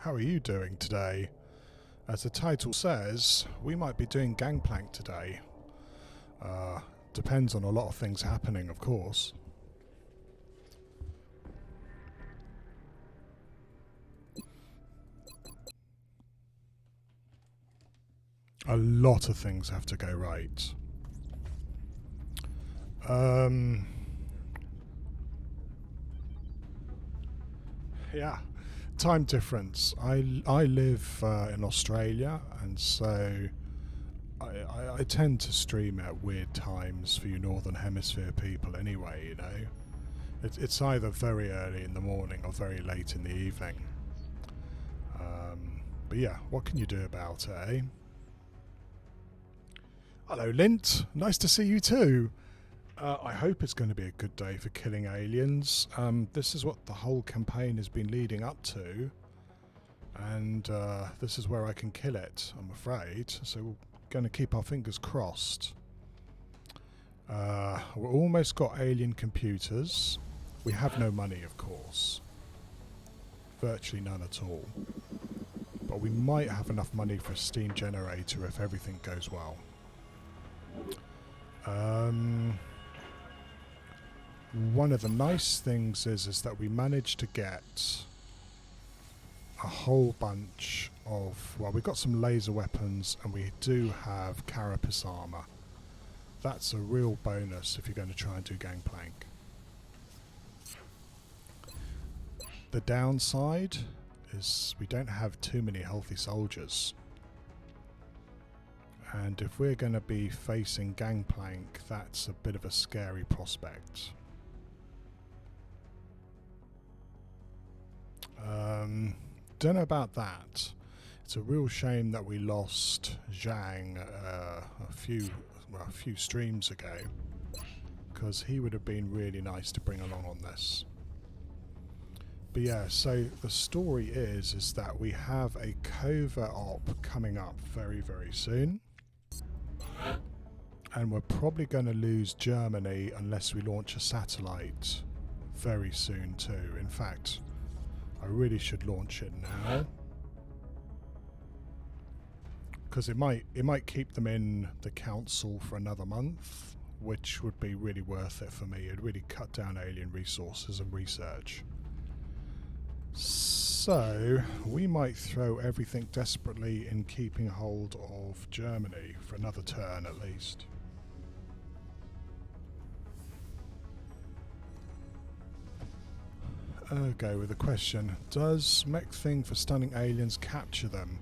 how are you doing today? As the title says, we might be doing Gangplank today. Depends on a lot of things happening, of course. A lot of things have to go right. Yeah, time difference. I live in Australia, and so I tend to stream at weird times for you Northern Hemisphere people anyway, you know. It's either very early in the morning or very late in the evening. But yeah, what can you do about it, eh? Hello, Lint. Nice to see you too. I hope it's going to be a good day for killing aliens. This is what the whole campaign has been leading up to. And this is where I can kill it, I'm afraid. So we're going to keep our fingers crossed. We're almost got alien computers. We have no money, of course. Virtually none at all. But we might have enough money for a steam generator if everything goes well. One of the nice things is that we managed to get a whole bunch of, well, we've got some laser weapons and we do have carapace armor. That's a real bonus if you're going to try and do Gangplank. The downside is we don't have too many healthy soldiers. And if we're going to be facing Gangplank, that's a bit of a scary prospect. Don't know about that. It's a real shame that we lost Zhang a few streams ago, because he would have been really nice to bring along on this. But yeah, so the story is that we have a covert op coming up very, very soon. And we're probably going to lose Germany unless we launch a satellite very soon too. In fact, I really should launch it now, because it might keep them in the council for another month, which would be really worth it for me. It'd really cut down alien resources and research. So we might throw everything desperately in keeping hold of Germany for another turn at least. Go with the question. Does mech thing for stunning aliens capture them?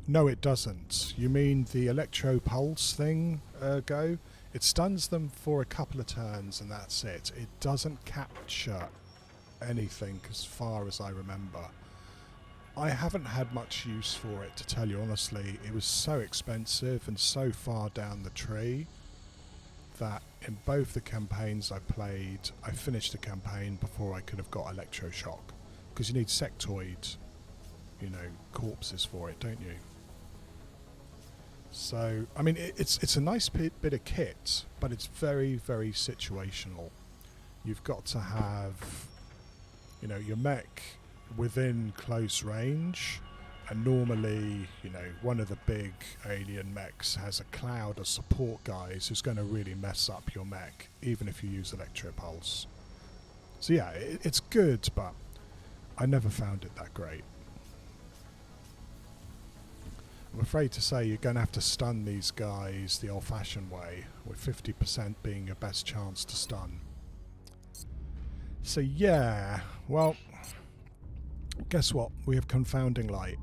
No, it doesn't. You mean the electro pulse thing, Go? It stuns them for a couple of turns and that's it. It doesn't capture anything as far as I remember. I haven't had much use for it, to tell you honestly. It was so expensive and so far down the tree that in both the campaigns I played, I finished the campaign before I could have got electroshock, because you need sectoid, you know, corpses for it, don't you? So, I mean, it's a nice bit of kit, but it's very, very situational. You've got to have, you know, your mech within close range, and normally, you know, one of the big alien mechs has a cloud of support guys who's going to really mess up your mech, even if you use electropulse. So yeah, it's good, but I never found it that great. I'm afraid to say you're going to have to stun these guys the old-fashioned way, with 50% being your best chance to stun. So yeah, well, guess what? We have Confounding Light.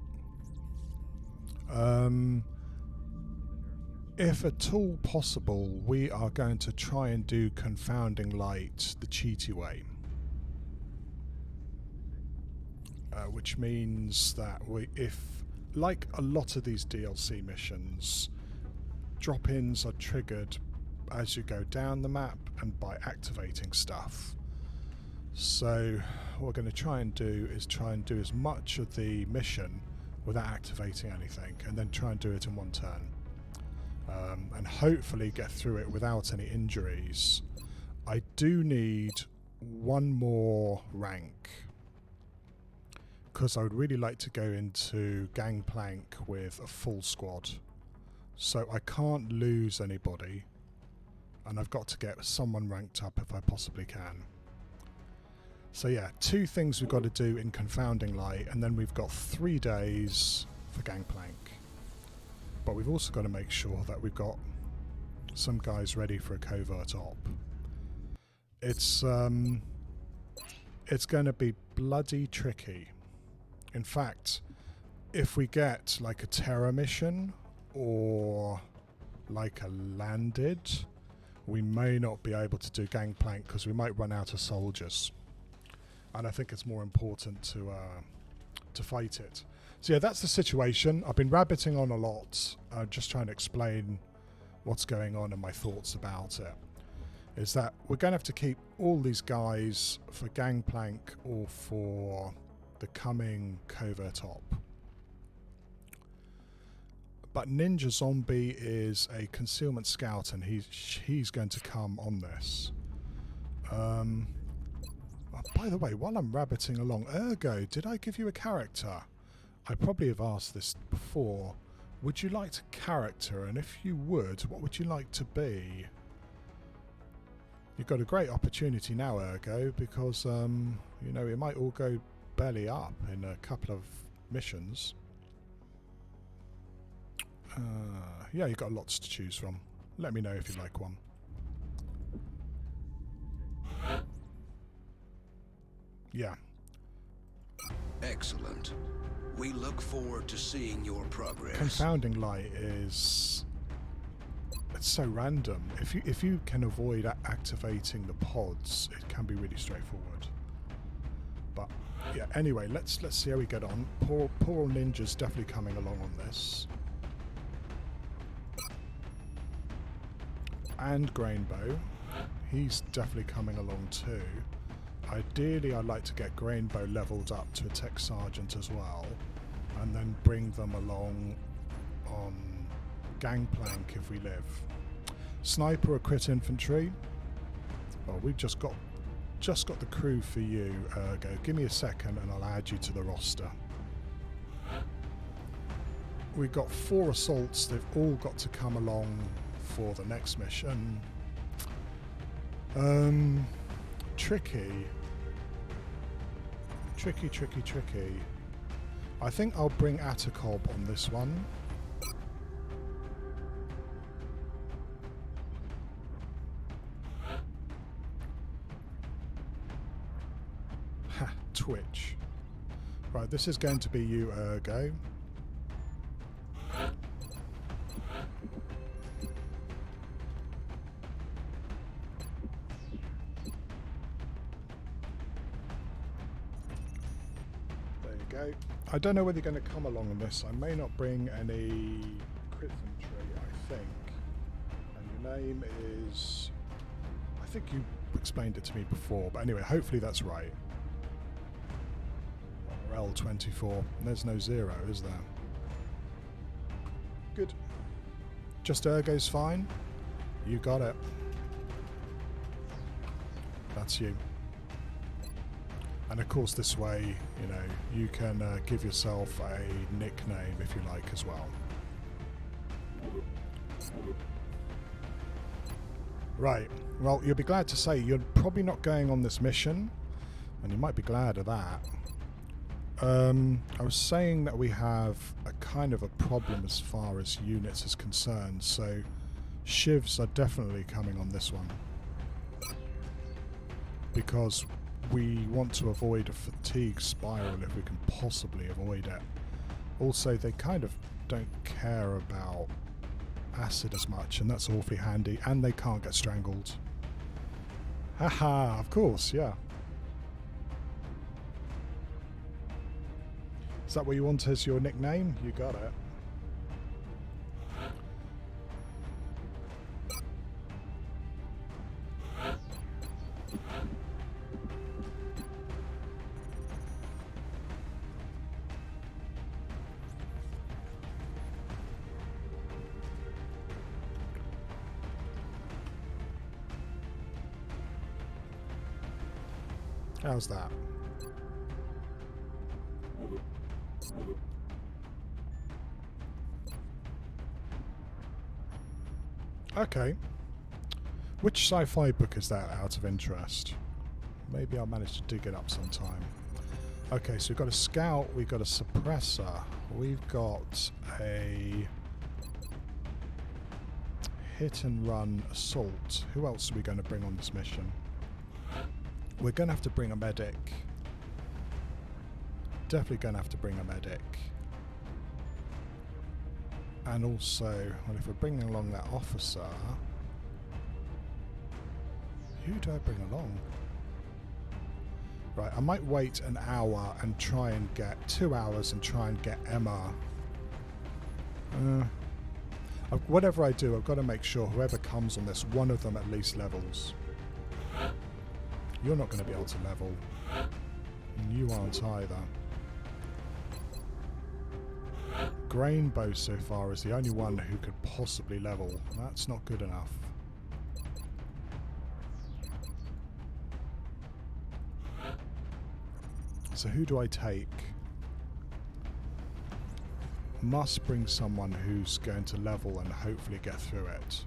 If at all possible, we are going to try and do Confounding Light the cheaty way. Which means that if, like a lot of these DLC missions, drop-ins are triggered as you go down the map and by activating stuff. So what we're going to try and do is try and do as much of the mission without activating anything, and then try and do it in one turn. And hopefully get through it without any injuries. I do need one more rank because I would really like to go into Gangplank with a full squad. So I can't lose anybody, and I've got to get someone ranked up if I possibly can. So yeah, 2 things we've got to do in Confounding Light, and then we've got 3 days for Gangplank. But we've also got to make sure that we've got some guys ready for a covert op. It's going to be bloody tricky. In fact, if we get like a terror mission or like a landed, we may not be able to do Gangplank because we might run out of soldiers. And I think it's more important to fight it. So yeah, that's the situation. I've been rabbiting on a lot, just trying to explain what's going on and my thoughts about it. Is that we're going to have to keep all these guys for Gangplank or for the coming covert op. But Ninja Zombie is a concealment scout, and he's going to come on this. By the way, while I'm rabbiting along, Ergo, did I give you a character? I probably have asked this before. Would you like a character? And if you would, what would you like to be? You've got a great opportunity now, Ergo, because you know, it might all go belly up in a couple of missions. Yeah, you've got lots to choose from. Let me know if you like one. Yeah. Excellent. We look forward to seeing your progress. Confounding Light is... it's so random. If you can avoid activating the pods, it can be really straightforward. But yeah, anyway, let's see how we get on. Poor old Ninja's definitely coming along on this. And Grainbow, he's definitely coming along too. Ideally, I'd like to get Grainbow leveled up to a tech sergeant as well, and then bring them along on Gangplank if we live. Sniper or crit infantry? Well, we've just got the crew for you, Ergo. Give me a second and I'll add you to the roster. We've got 4 assaults. They've all got to come along for the next mission. Tricky. I think I'll bring Atacob on this one. Ha, Twitch. Right, this is going to be you, Ergo. I don't know whether you're going to come along on this. I may not bring any crit infantry, I think. And your name is... I think you explained it to me before, but anyway, hopefully that's right. RL24. There's no 0, is there? Good. Just Ergo's fine? You got it. That's you. And of course this way, you know, you can give yourself a nickname if you like as well. Right, well, you'll be glad to say you're probably not going on this mission, and you might be glad of that. I was saying that we have a kind of a problem as far as units is concerned, so shivs are definitely coming on this one. Because we want to avoid a fatigue spiral if we can possibly avoid it. Also, they kind of don't care about acid as much, and that's awfully handy, and they can't get strangled. Haha, of course, yeah. Is that what you want as your nickname? You got it. How's that? Okay. Which sci-fi book is that, out of interest? Maybe I'll manage to dig it up sometime. Okay, so we've got a scout, we've got a suppressor, we've got a hit and run assault. Who else are we going to bring on this mission? We're going to have to bring a medic. Definitely going to have to bring a medic. And also, well, if we're bringing along that officer, who do I bring along? Right, I might wait an hour and try and get 2 hours and try and get Emma. Whatever I do, I've got to make sure whoever comes on this, one of them at least levels. You're not going to be able to level. And you aren't either. Grainbow so far is the only one who could possibly level. That's not good enough. So who do I take? Must bring someone who's going to level and hopefully get through it.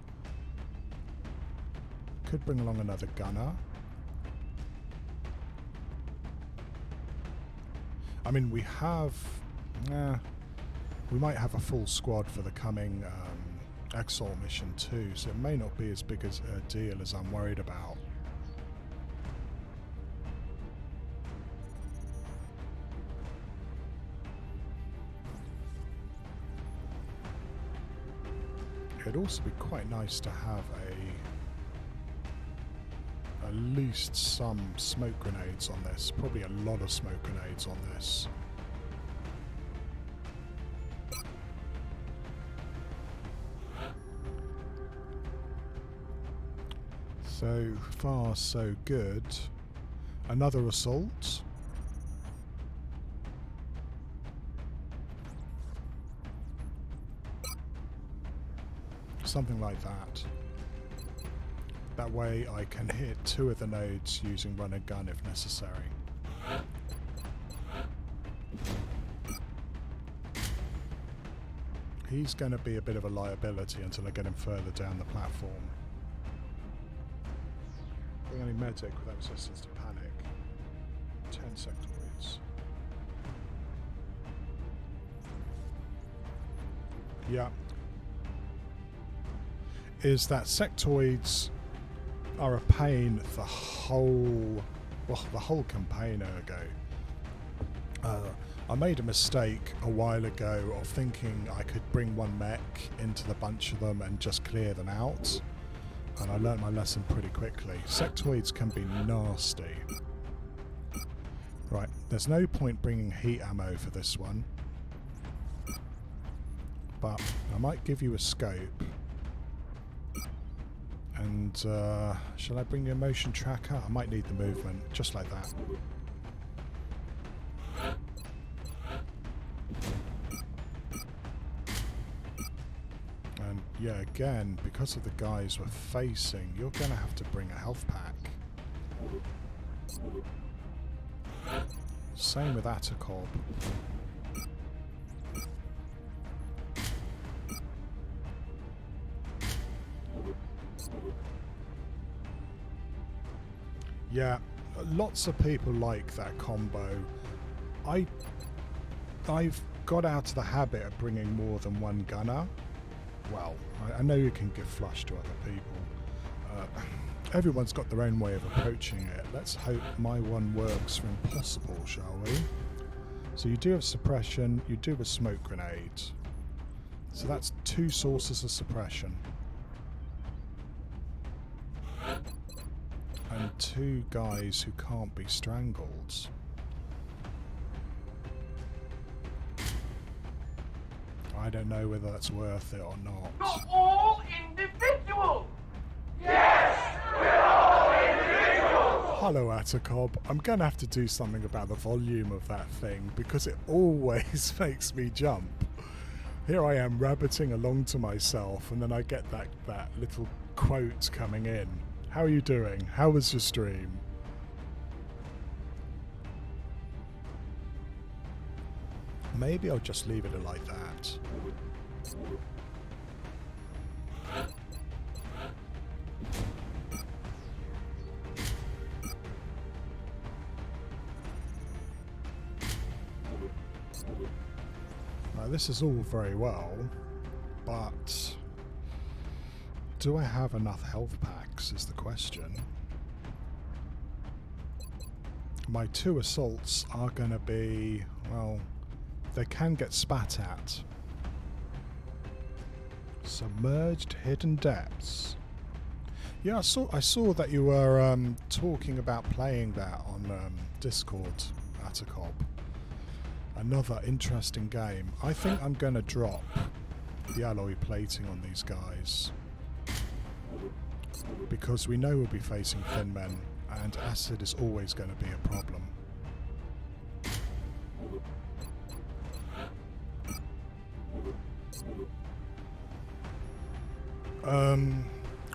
Could bring along another gunner. I mean, we have... we might have a full squad for the coming Exalt mission too, so it may not be as big as a deal as I'm worried about. It'd also be quite nice to have at least some smoke grenades on this. Probably a lot of smoke grenades on this. So far, so good. Another assault. Something like that. That way I can hit 2 of the nodes using run and gun if necessary. He's going to be a bit of a liability until I get him further down the platform. Bring any medic without resistance to panic. 10 sectoids. Yeah. Is that sectoids are a pain the whole campaign ergo. I made a mistake a while ago of thinking I could bring one mech into the bunch of them and just clear them out, and I learnt my lesson pretty quickly. Sectoids can be nasty. Right, there's no point bringing heat ammo for this one, but I might give you a scope. And shall I bring you a motion tracker? I might need the movement, just like that. And yeah, again, because of the guys we're facing, you're going to have to bring a health pack. Same with Atacob. Yeah, lots of people like that combo. I've got out of the habit of bringing more than one gunner. Well, I know you can give flush to other people. Everyone's got their own way of approaching it. Let's hope my one works for impossible, shall we? So you do have suppression, you do have a smoke grenade. So that's 2 sources of suppression. And 2 guys who can't be strangled. I don't know whether that's worth it or not. You're all individuals! Yes, we're all individuals! Hello, Atacob. I'm going to have to do something about the volume of that thing because it always makes me jump. Here I am rabbiting along to myself, and then I get that little quote coming in. How are you doing? How was your stream? Maybe I'll just leave it like that. Now this is all very well, but do I have enough health packs is the question. My 2 assaults are going to be, well, they can get spat at. Submerged hidden depths. Yeah, I saw that you were talking about playing that on Discord, Atacob. Another interesting game. I think I'm going to drop the alloy plating on these guys, because we know we'll be facing thin men, and acid is always going to be a problem.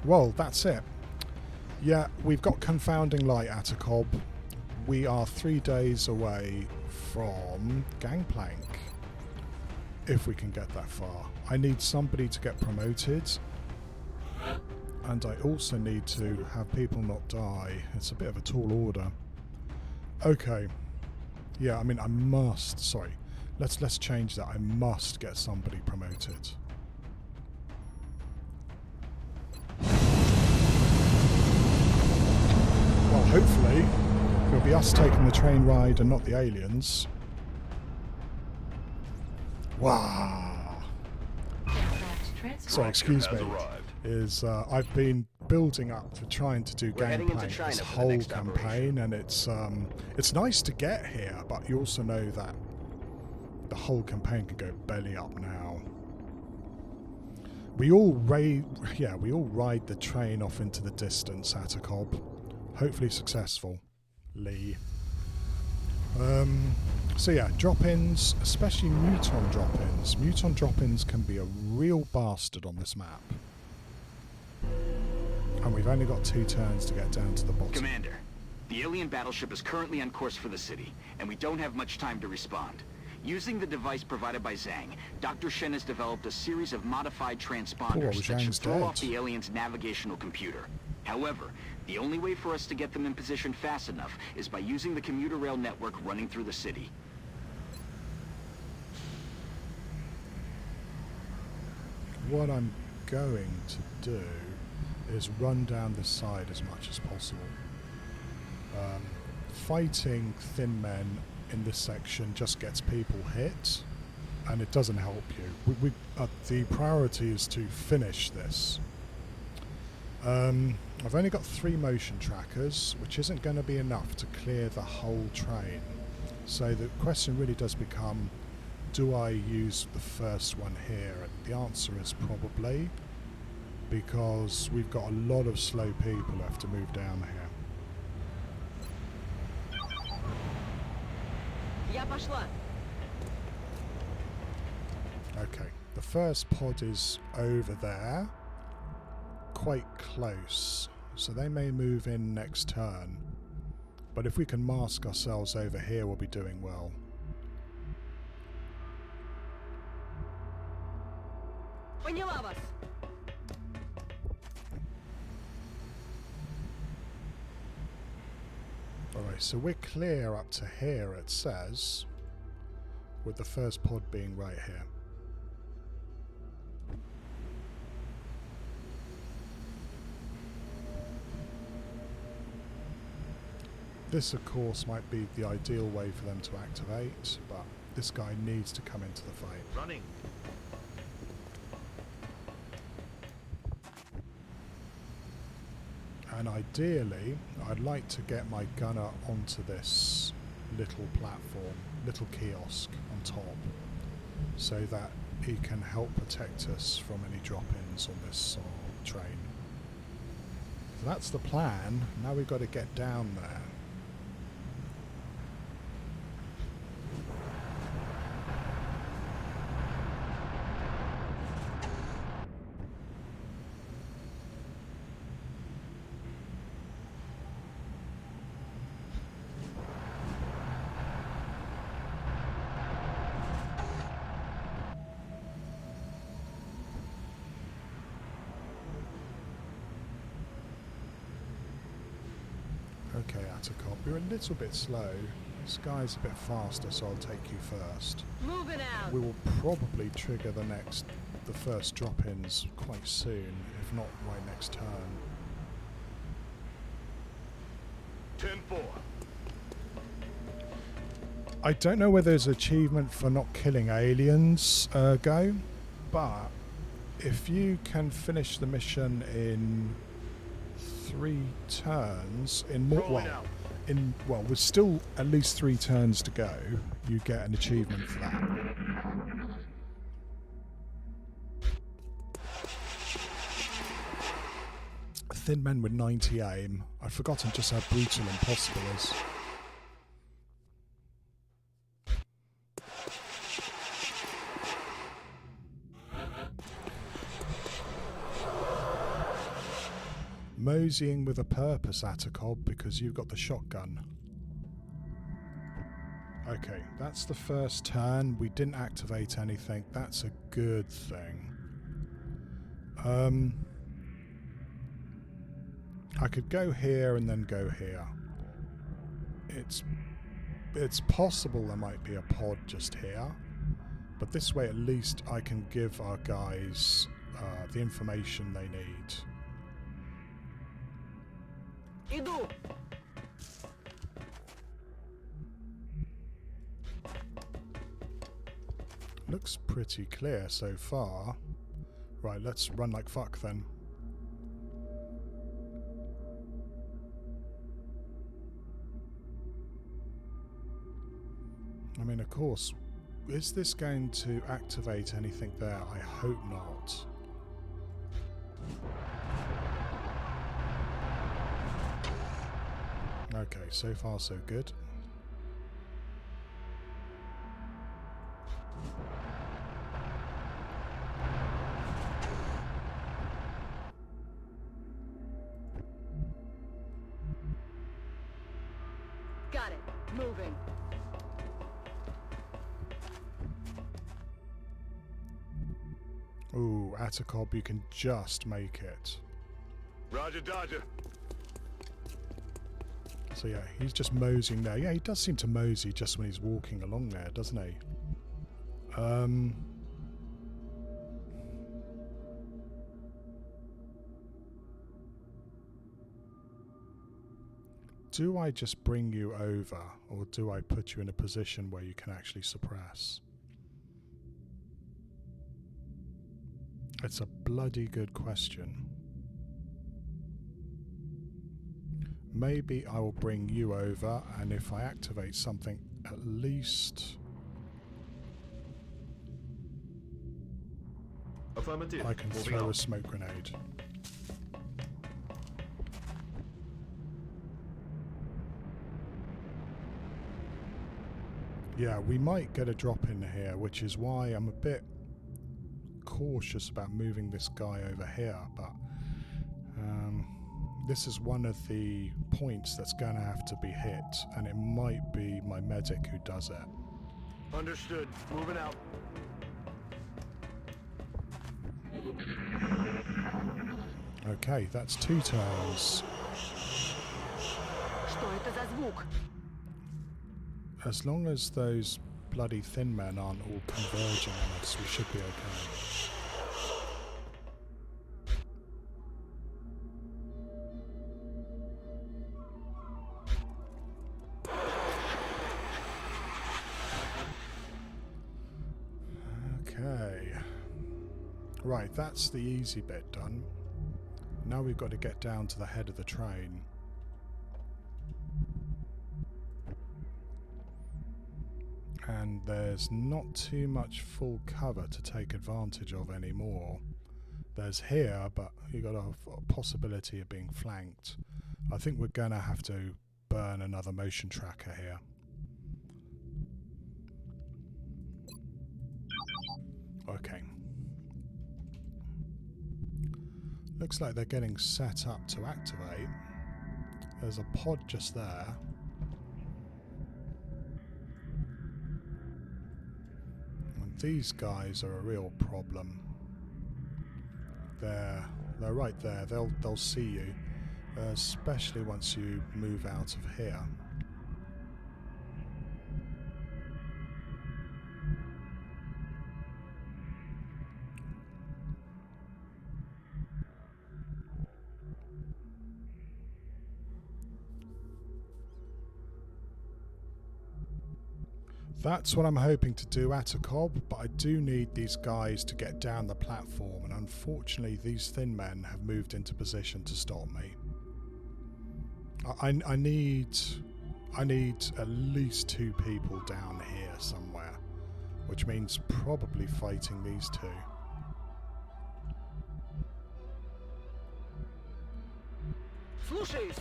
Well, that's it. Yeah, we've got Confounding Light Atacob. We are 3 days away from Gangplank, if we can get that far. I need somebody to get promoted, and I also need to have people not die. It's a bit of a tall order. Okay. Yeah, I mean, I must... Sorry. Let's change that. I must get somebody promoted. Well, hopefully it'll be us taking the train ride and not the aliens. Wow. Sorry, excuse me. I've been building up to trying to do Gangplank this whole campaign, and it's nice to get here, but you also know that the whole campaign can go belly up now. We all ride the train off into the distance, Atacob. Hopefully successful, Lee. So yeah, drop-ins, especially muton drop-ins. Muton drop-ins can be a real bastard on this map. And we've only got 2 turns to get down to the bottom. Commander, the alien battleship is currently on course for the city, and we don't have much time to respond. Using the device provided by Zhang, Dr. Shen has developed a series of modified transponders that should throw off the alien's navigational computer. However, the only way for us to get them in position fast enough is by using the commuter rail network running through the city. What I'm going to do is run down this side as much as possible. Fighting thin men in this section just gets people hit, and it doesn't help you. The priority is to finish this. I've only got 3 motion trackers, which isn't going to be enough to clear the whole train. So the question really does become, do I use the first one here? And the answer is probably, because we've got a lot of slow people who have to move down here. Okay, the first pod is over there, quite close, so they may move in next turn. But if we can mask ourselves over here, we'll be doing well. Alright, so we're clear up to here, it says, with the first pod being right here. This, of course, might be the ideal way for them to activate, but this guy needs to come into the fight. Running. And ideally, I'd like to get my gunner onto this little platform, little kiosk on top, so that he can help protect us from any drop-ins on this train. So that's the plan. Now we've got to get down there. Atacop. You're a little bit slow. This guy's a bit faster, so I'll take you first. Moving out. We will probably trigger the first drop-ins quite soon, if not right next turn. 10-4. I don't know whether there's an achievement for not killing aliens, Go, but if you can finish the mission in 3 turns, with still at least 3 turns to go, you get an achievement for that. Thin men with 90 aim. I've forgotten just how brutal Impossible is. Moseying with a purpose, Atacob, because you've got the shotgun. Okay, that's the first turn. We didn't activate anything. That's a good thing. I could go here and then go here. It's possible there might be a pod just here, but this way at least I can give our guys the information they need. Иду. Looks pretty clear so far. Right, let's run like fuck then. I mean, of course, is this going to activate anything there? I hope not. Okay, so far so good. Got it. Moving. Ooh, Atacob, you can just make it. Roger, Dodger. So yeah, he's just moseying there. Yeah, he does seem to mosey just when he's walking along there, doesn't he? Do I just bring you over, or do I put you in a position where you can actually suppress? It's a bloody good question. Maybe I will bring you over, and if I activate something, at least Affirmative. I can Moving throw on. a smoke grenade. Yeah, we might get a drop in here, which is why I'm a bit cautious about moving this guy over here, but this is one of the points that's going to have to be hit, and it might be my medic who does it. Understood. Moving out. Okay, that's 2 turns. Что это за звук? As long as those bloody thin men aren't all converging on us, we should be okay. Okay. Right, that's the easy bit done. Now we've got to get down to the head of the train. And there's not too much full cover to take advantage of anymore. There's here, but you've got a possibility of being flanked. I think we're going to have to burn another motion tracker here. Okay. Looks like they're getting set up to activate. There's a pod just there. And these guys are a real problem. They're right there. They'll see you. especially once you move out of here. That's what I'm hoping to do at a cob, but I do need these guys to get down the platform, and unfortunately these thin men have moved into position to stop me. I need at least 2 people down here somewhere, which means probably fighting these 2. Слушаюсь.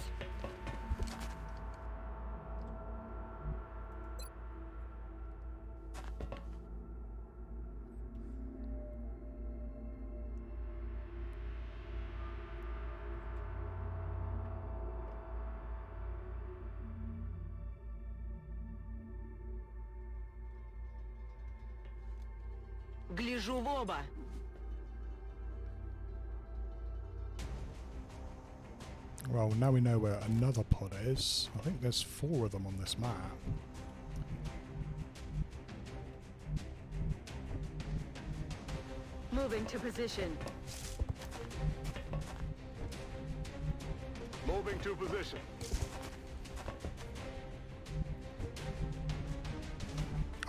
Гляжу в оба. Well, now we know where another pod is. I think there's 4 of them on this map. Moving to position. Moving to position.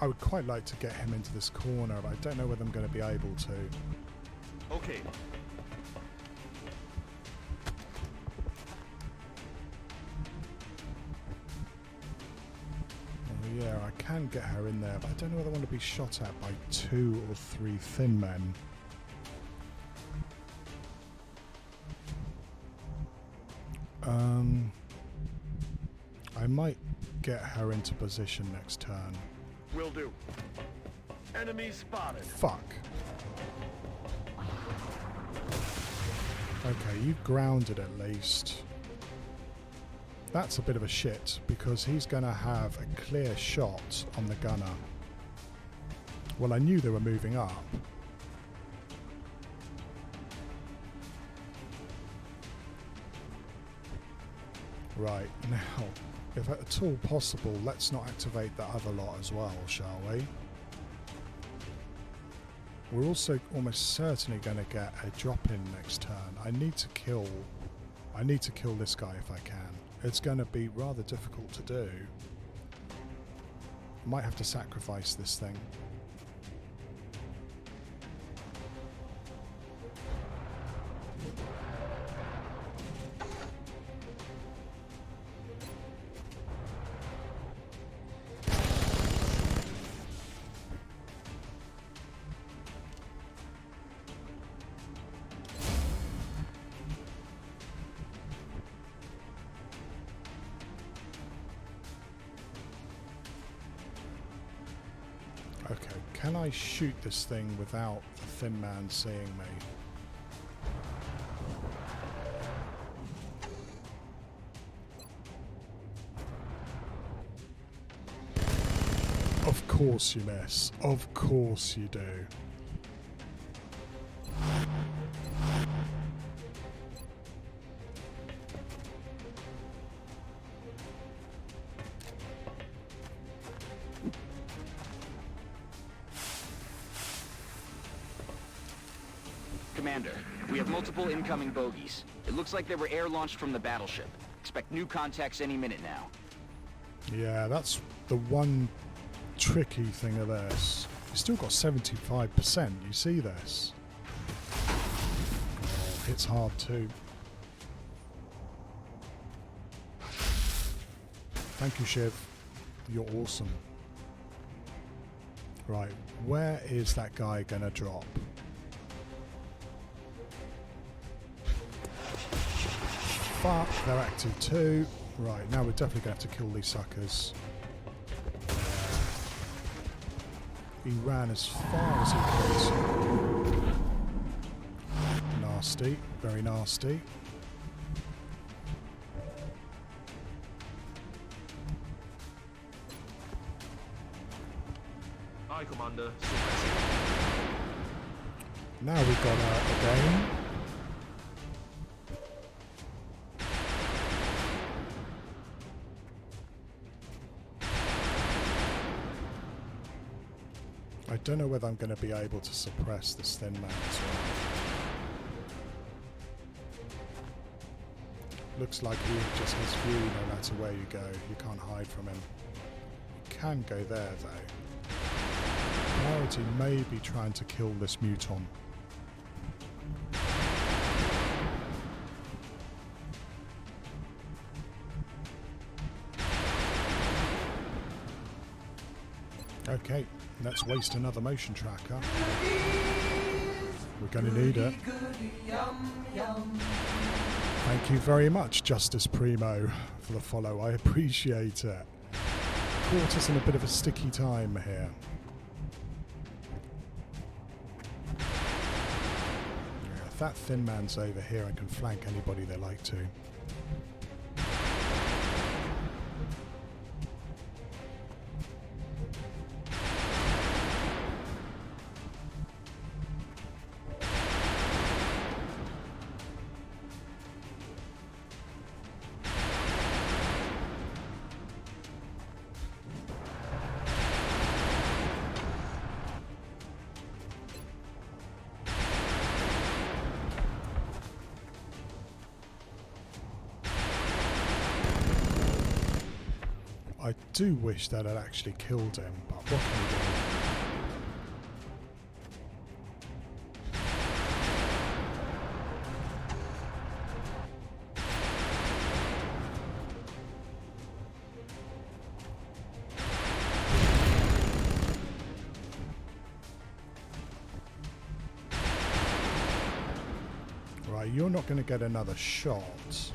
I would quite like to get him into this corner, but I don't know whether I'm going to be able to. Okay. Oh, yeah, I can get her in there, but I don't know whether I want to be shot at by 2 or 3 thin men. I might get her into position next turn. Will do. Enemy spotted. Fuck. Okay, you grounded at least. That's a bit of a shit, because he's going to have a clear shot on the gunner. Well, I knew they were moving up. Right, now, if at all possible, let's not activate that other lot as well, shall we? We're also almost certainly going to get a drop-in next turn. I need to kill this guy if I can. It's going to be rather difficult to do. Might have to sacrifice this thing. Okay, can I shoot this thing without the thin man seeing me? Of course you miss. Of course you do. Commander, we have multiple incoming bogies. It looks like they were air-launched from the battleship. Expect new contacts any minute now. Yeah, that's the one tricky thing of this. You still got 75%, you see this? Oh, it's hard too. Thank you, Shiv. You're awesome. Right, where is that guy gonna drop? Fuck, they're active too. Right, now we're definitely going to have to kill these suckers. He ran as far as he could. Nasty, very nasty. Aye, Commander. Now we've got a game. I don't know whether I'm going to be able to suppress this thin man as well. Looks like he just has view no matter where you go. You can't hide from him. You can go there though. Priority may be trying to kill this muton. Okay, let's waste another motion tracker. We're going to need it. Thank you very much, Justice Primo, for the follow. I appreciate it. Caught us in a bit of a sticky time here. Yeah, if that thin man's over here and can flank anybody they like to. I do wish that I'd actually killed him, but what can you do? Right, you're not going to get another shot.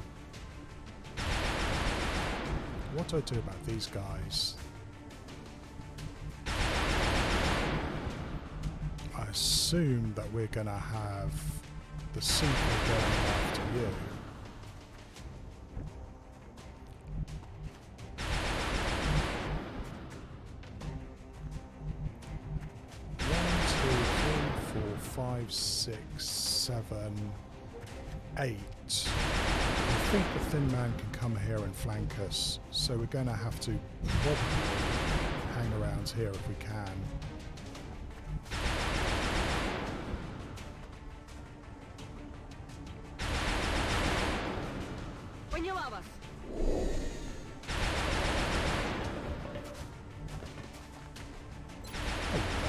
What do I do about these guys? I assume that we're going to have the super going after you. One, two, three, four, five, six, 7, 8. I think the thin man can come here and flank us, so we're going to have to probably hang around here if we can.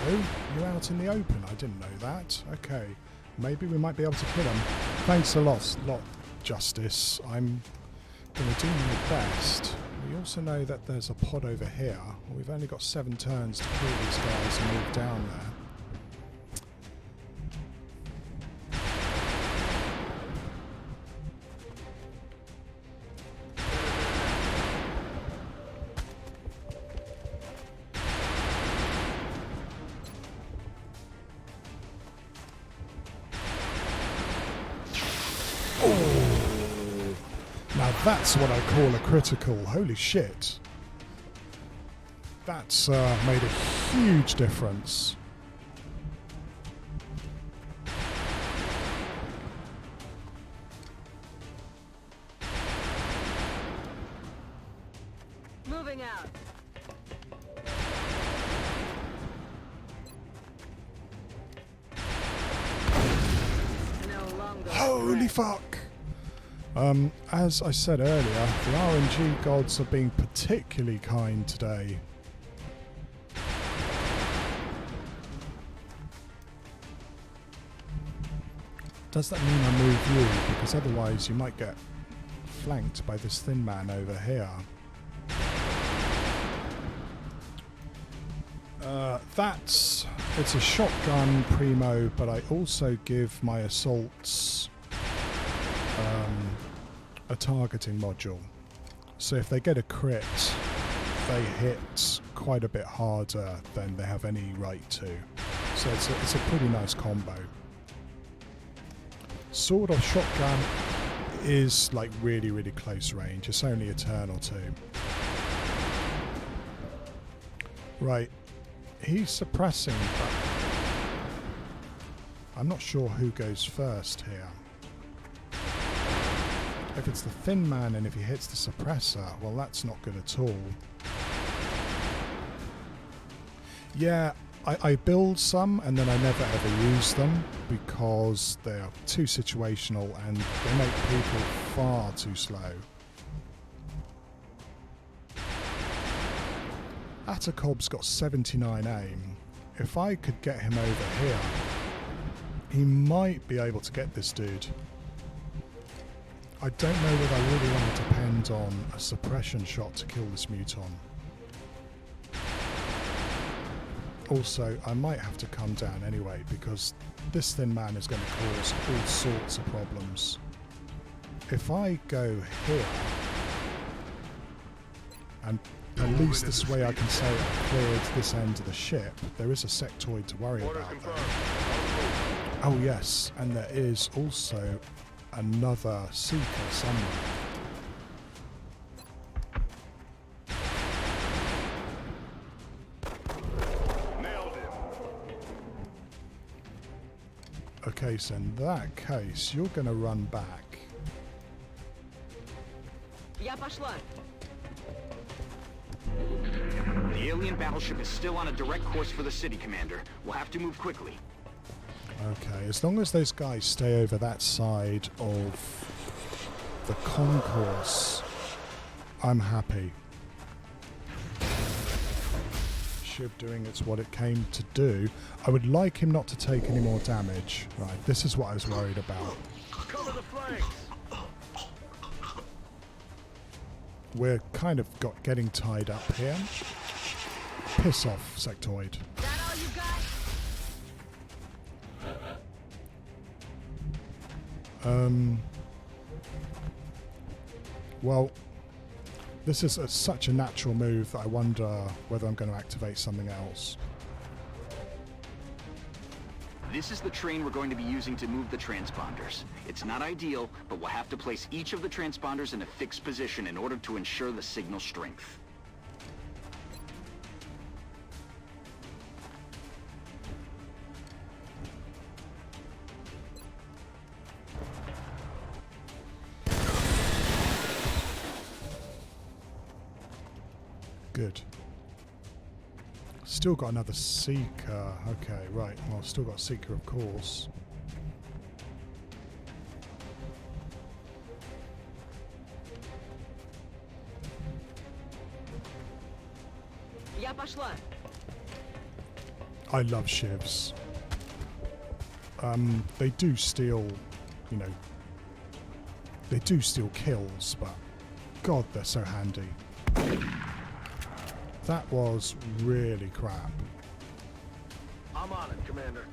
Hello, you're out in the open. I didn't know that. Okay, maybe we might be able to kill him. Thanks a lot, Justice. I'm going to do my best. We also know that there's a pod over here. We've only got 7 turns to kill these guys and move down there. Now that's what I call a critical. Holy shit. That's made a huge difference. Moving out. No longer. Holy fuck! As I said earlier, the RNG gods are being particularly kind today. Does that mean I move you? Because otherwise you might get flanked by this thin man over here. It's a shotgun primo, but I also give my assaults a targeting module. So if they get a crit, they hit quite a bit harder than they have any right to. So it's a pretty nice combo. Sword or shotgun is like really, really close range. It's only a turn or 2. Right. He's suppressing, but I'm not sure who goes first here. If it's the thin man and if he hits the suppressor, well, that's not good at all. Yeah, I build some and then I never ever use them because they are too situational and they make people far too slow. Atacob's got 79 aim. If I could get him over here, he might be able to get this dude. I don't know whether I really want to depend on a suppression shot to kill this Muton. Also, I might have to come down anyway because this thin man is going to cause all sorts of problems. If I go here, and at least this way I can say I've cleared this end of the ship, there is a sectoid to worry about though. Oh yes, and there is also another seeker somewhere. Okay, so in that case, you're going to run back. Я пошла. The alien battleship is still on a direct course for the city, Commander. We'll have to move quickly. Okay, as long as those guys stay over that side of the concourse, I'm happy. Ship doing it's what it came to do. I would like him not to take any more damage. Right, this is what I was worried about. Cover the flanks. We're kind of getting tied up here. Piss off, sectoid. That all you got? Well, this is such a natural move that I wonder whether I'm going to activate something else. This is the train we're going to be using to move the transponders. It's not ideal, but we'll have to place each of the transponders in a fixed position in order to ensure the signal strength. Good. Still got another seeker. Okay, right. Well, still got a seeker, of course. Я пошла. I love shivs. They do steal, you know, they do steal kills, but God, they're so handy. That was really crap. I'm on it, Commander.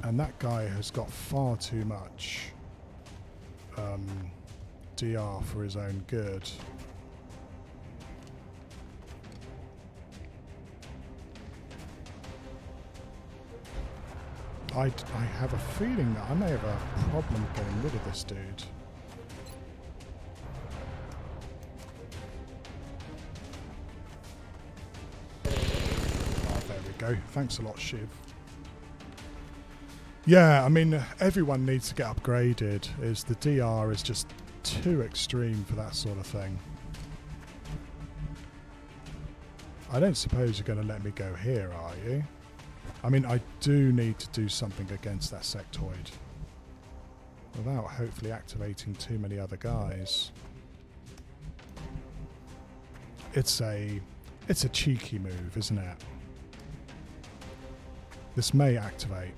And that guy has got far too much DR for his own good. I have a feeling that I may have a problem getting rid of this dude. Oh, there we go. Thanks a lot, Shiv. Yeah, I mean, everyone needs to get upgraded. The DR is just too extreme for that sort of thing. I don't suppose you're going to let me go here, are you? I mean, I do need to do something against that sectoid without hopefully activating too many other guys. It's a cheeky move, isn't it? This may activate,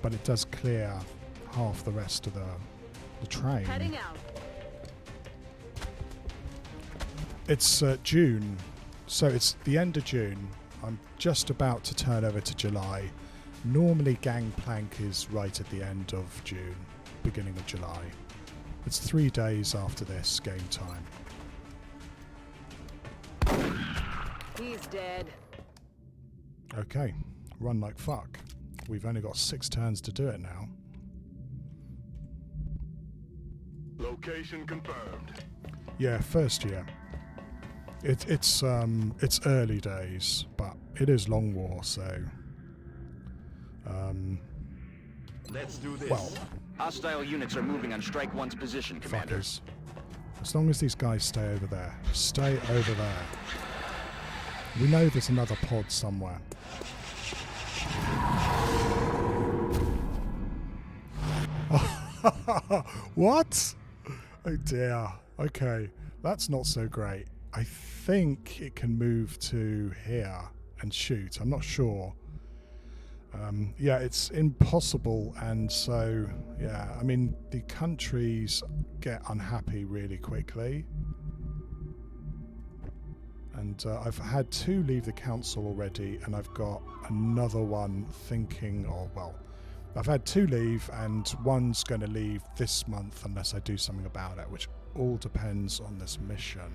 but it does clear half the rest of the train. Heading out. It's June, so it's the end of June. I'm just about to turn over to July. Normally Gangplank is right at the end of June, beginning of July. It's 3 days after this game time. He's dead. Okay, run like fuck. We've only got 6 turns to do it now. Location confirmed. Yeah, first year. It's early days, but it is Long War, so Let's do this. well, Hostile units are moving on Strike 1's position, Commander. fuckers. As long as these guys stay over there. Stay over there. We know there's another pod somewhere. What? Oh dear. Okay, that's not so great. I think it can move to here and shoot. I'm not sure. Yeah, it's impossible, and so, yeah, I mean, the countries get unhappy really quickly. And I've had 2 leave the council already, and I've got another one thinking, well, I've had 2 leave, and one's going to leave this month unless I do something about it, which all depends on this mission.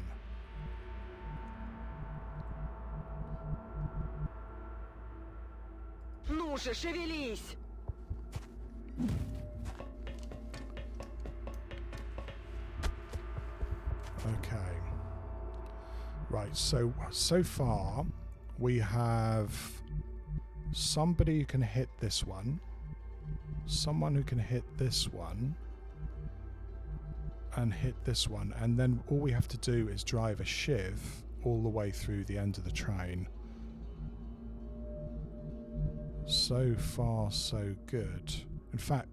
Ну же, шевелись! Okay. Right, so far we have somebody who can hit this one, someone who can hit this one, and hit this one, and then all we have to do is drive a shiv all the way through the end of the train. So far, so good. In fact,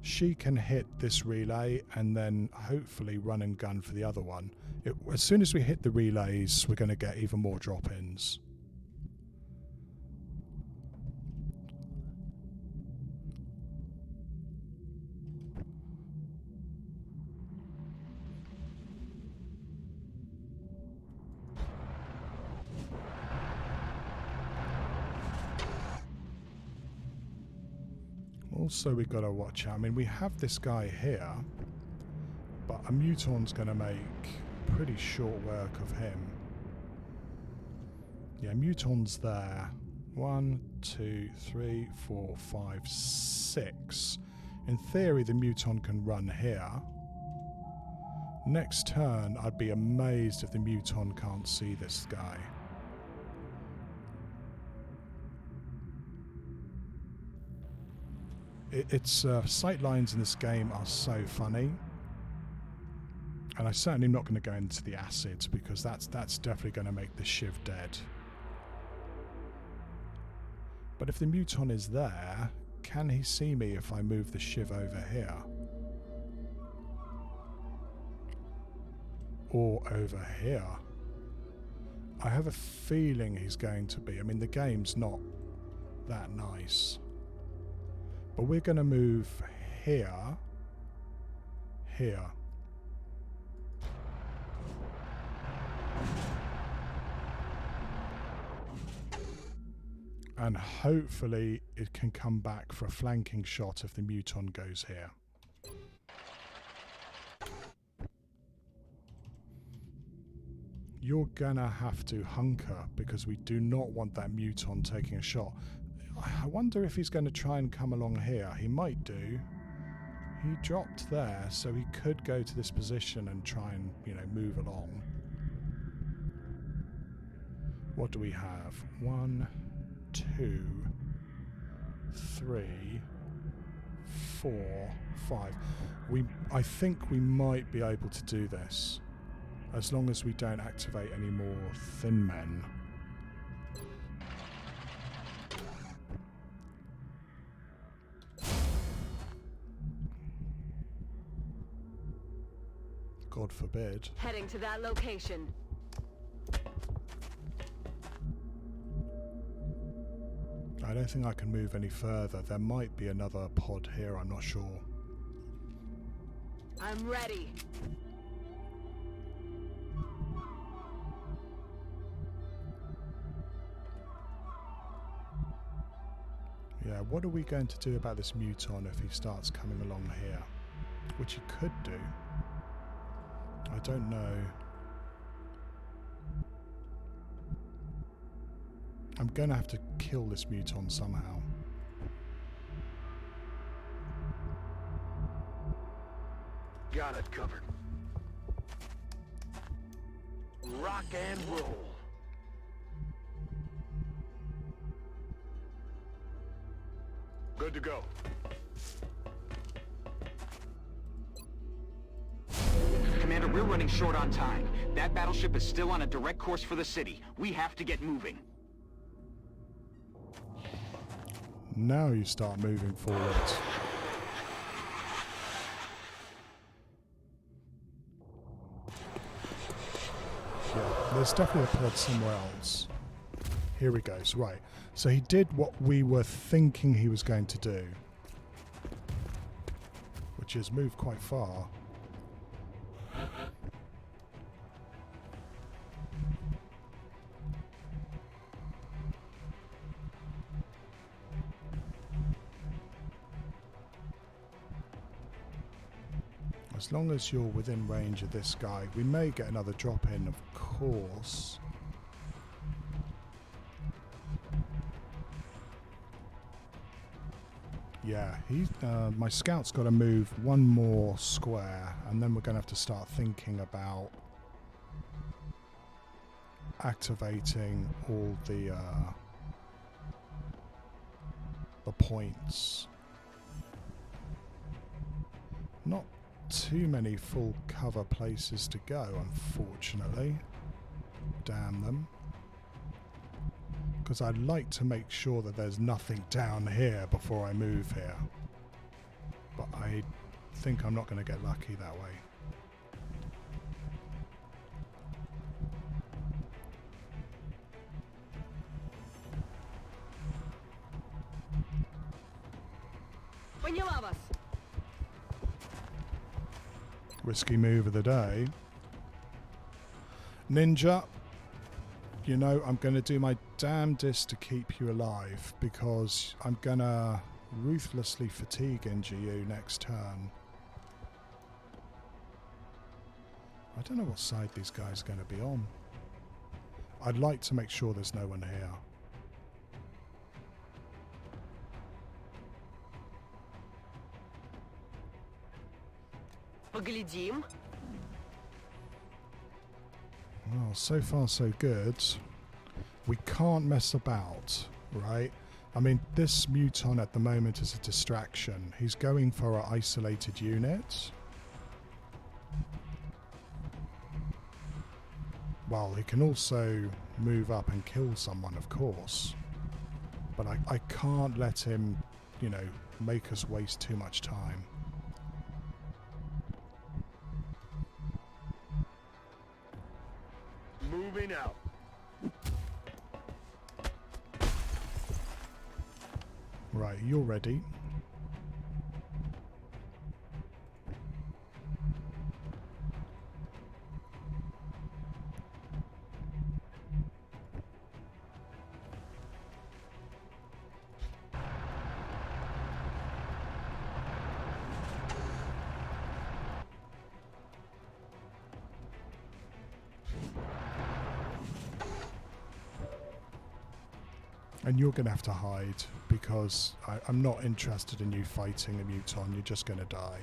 she can hit this relay and then hopefully run and gun for the other one. As soon as we hit the relays, we're going to get even more drop-ins. Also, we've got to watch out. I mean, we have this guy here, but a muton's going to make pretty short work of him. Yeah, muton's there. 1, 2, 3, 4, 5, 6. In theory, the muton can run here. Next turn, I'd be amazed if the muton can't see this guy. Its sight lines in this game are so funny, and I certainly am not going to go into the acids because that's definitely going to make the shiv dead. But if the muton is there, can he see me if I move the shiv over here? Or over here? I have a feeling he's going to be. I mean, the game's not that nice. But we're going to move here, here. And hopefully it can come back for a flanking shot if the muton goes here. You're gonna have to hunker because we do not want that muton taking a shot. I wonder if he's going to try and come along here. He might do. He dropped there, so he could go to this position and try and, move along. What do we have? 1, 2, 3, 4, 5. I think we might be able to do this, as long as we don't activate any more thin men. God forbid. Heading to that location. I don't think I can move any further. There might be another pod here, I'm not sure. I'm ready. Yeah, what are we going to do about this muton if he starts coming along here? Which he could do. I don't know. I'm going to have to kill this muton somehow. Got it covered. Rock and roll. Good to go. Commander, We're running short on time. That battleship is still on a direct course for the city. We have to get moving. Now you start moving forward. Yeah, there's definitely a pod somewhere else. Here he goes. Right. So he did what we were thinking he was going to do, which is move quite far. As long as you're within range of this guy, we may get another drop in, of course. Yeah, my scout's got to move one more square, and then we're going to have to start thinking about activating all the points. Not too many full cover places to go, unfortunately. Damn them. Because I'd like to make sure that there's nothing down here before I move here. But I think I'm not going to get lucky that way. Risky move of the day. Ninja, you know, I'm going to do my damnedest to keep you alive, because I'm going to ruthlessly fatigue injure you next turn. I don't know what side these guys are going to be on. I'd like to make sure there's no one here. Поглядим. Well, so far so good. We can't mess about, right? I mean, this Muton at the moment is a distraction. He's going for an isolated unit. Well, he can also move up and kill someone, of course. But I can't let him, you know, make us waste too much time. Moving out. Right, you're ready. And you're going to have to hide, because I'm not interested in you fighting a Muton. You're just going to die.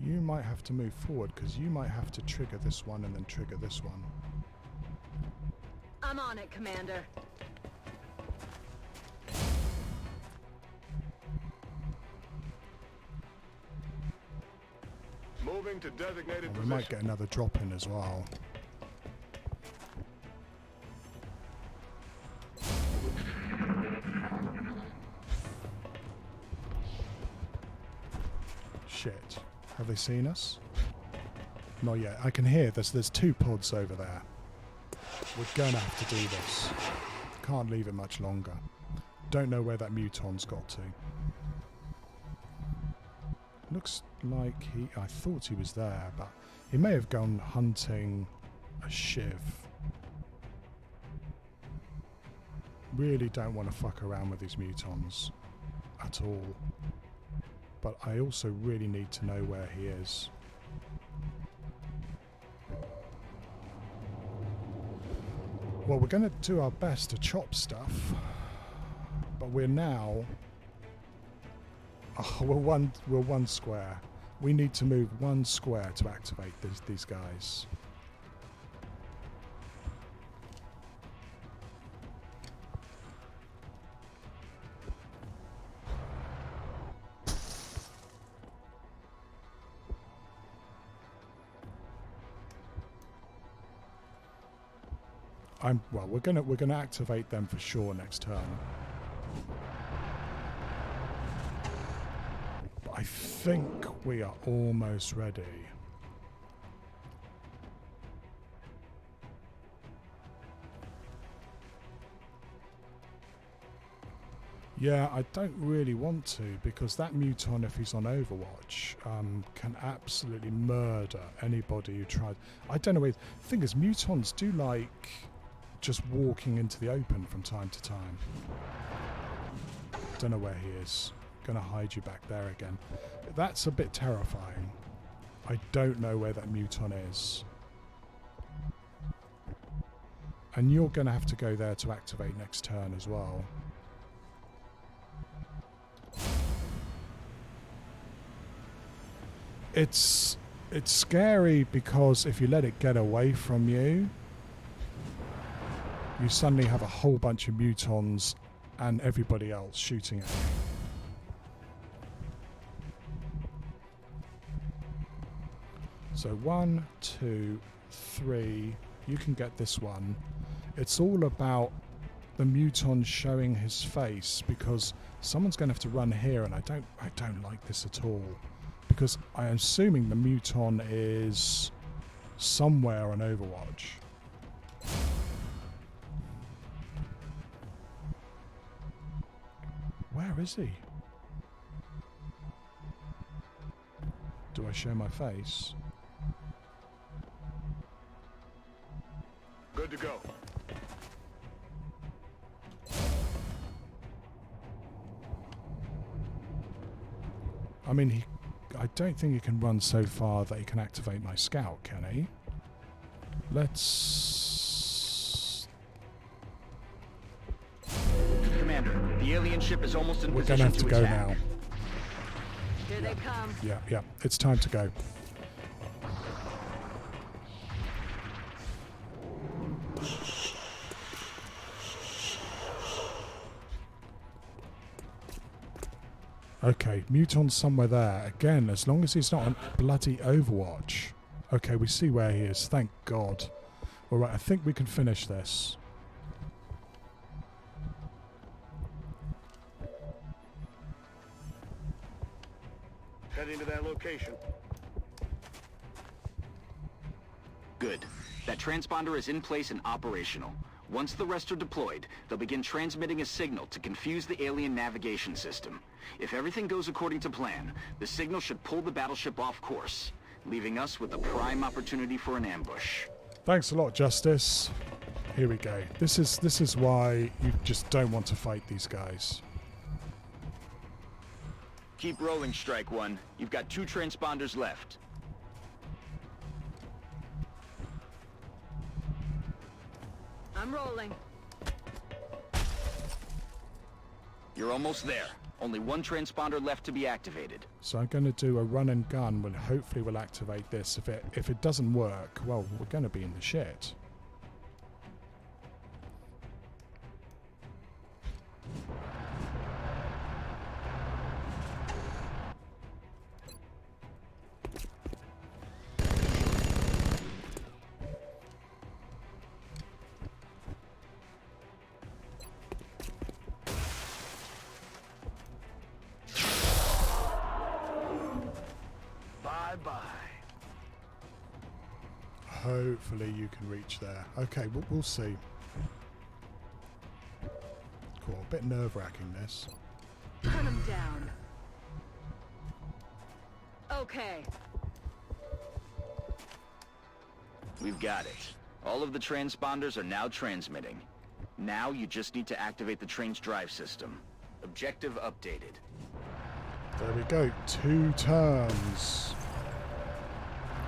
You might have to move forward, because you might have to trigger this one and then trigger this one. I'm on it, Commander. Moving to designated And we position. might get another drop in as well. Shit. Have they seen us? Not yet. I can hear there's two pods over there. We're gonna have to do this. Can't leave it much longer. Don't know where that Muton's got to. Looks like I thought he was there, but he may have gone hunting a shiv. Really don't want to fuck around with these Mutons at all. But I also really need to know where he is. Well, we're going to do our best to chop stuff, but we're now Oh, we're one square. We need to move one square to activate these guys. Well, we're gonna activate them for sure next turn. But I think we are almost ready. Yeah, I don't really want to, because that Muton, if he's on Overwatch, can absolutely murder anybody who tries. I don't know. The thing is, Mutons do like just walking into the open from time to time. Don't know where he is. Gonna hide you back there again. That's a bit terrifying. I don't know where that Muton is. And you're gonna have to go there to activate next turn as well. It's scary because if you let it get away from you, you suddenly have a whole bunch of Mutons and everybody else shooting at you. So 1, 2, 3. You can get this one. It's all about the Muton showing his face, because someone's going to have to run here, and I don't like this at all, because I'm assuming the Muton is somewhere on Overwatch. Where is he? Do I show my face? Good to go. I mean, I don't think he can run so far that he can activate my scout, can he? Let's... Commander, the alien ship is almost in We're position gonna have to go attack. now. Here they come. Yeah, it's time to go. Okay, Muton's somewhere there. Again, as long as he's not on bloody Overwatch. Okay, we see where he is. Thank God. Alright, I think we can finish this. Heading to that location. Good. That transponder is in place and operational. Once the rest are deployed, they'll begin transmitting a signal to confuse the alien navigation system. If everything goes according to plan, the signal should pull the battleship off course, leaving us with a prime opportunity for an ambush. Thanks a lot, Justice. Here we go. This is why you just don't want to fight these guys. Keep rolling, Strike One. You've got 2 transponders left. I'm rolling. You're almost there. Only 1 transponder left to be activated. So I'm going to do a run and gun, and hopefully we'll activate this. If it doesn't work, well, we're going to be in the shit. Bye-bye. Hopefully you can reach there. Okay, we'll see. Cool, a bit nerve-wracking this. Hunt them down. Okay. We've got it. All of the transponders are now transmitting. Now you just need to activate the train's drive system. Objective updated. There we go. 2 turns.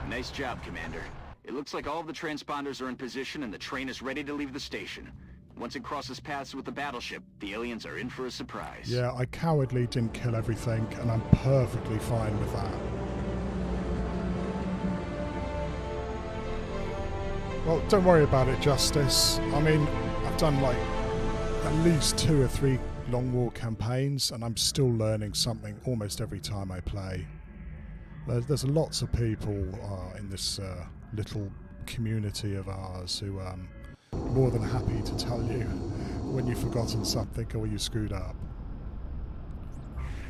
Nice job, Commander. It looks like all of the transponders are in position and the train is ready to leave the station. Once it crosses paths with the battleship, the aliens are in for a surprise. Yeah, I cowardly didn't kill everything, and I'm perfectly fine with that. Well, don't worry about it, Justice. I mean, I've done like at least 2 or 3 long war campaigns, and I'm still learning something almost every time I play. There's lots of people in this little community of ours who are more than happy to tell you when you've forgotten something or you screwed up.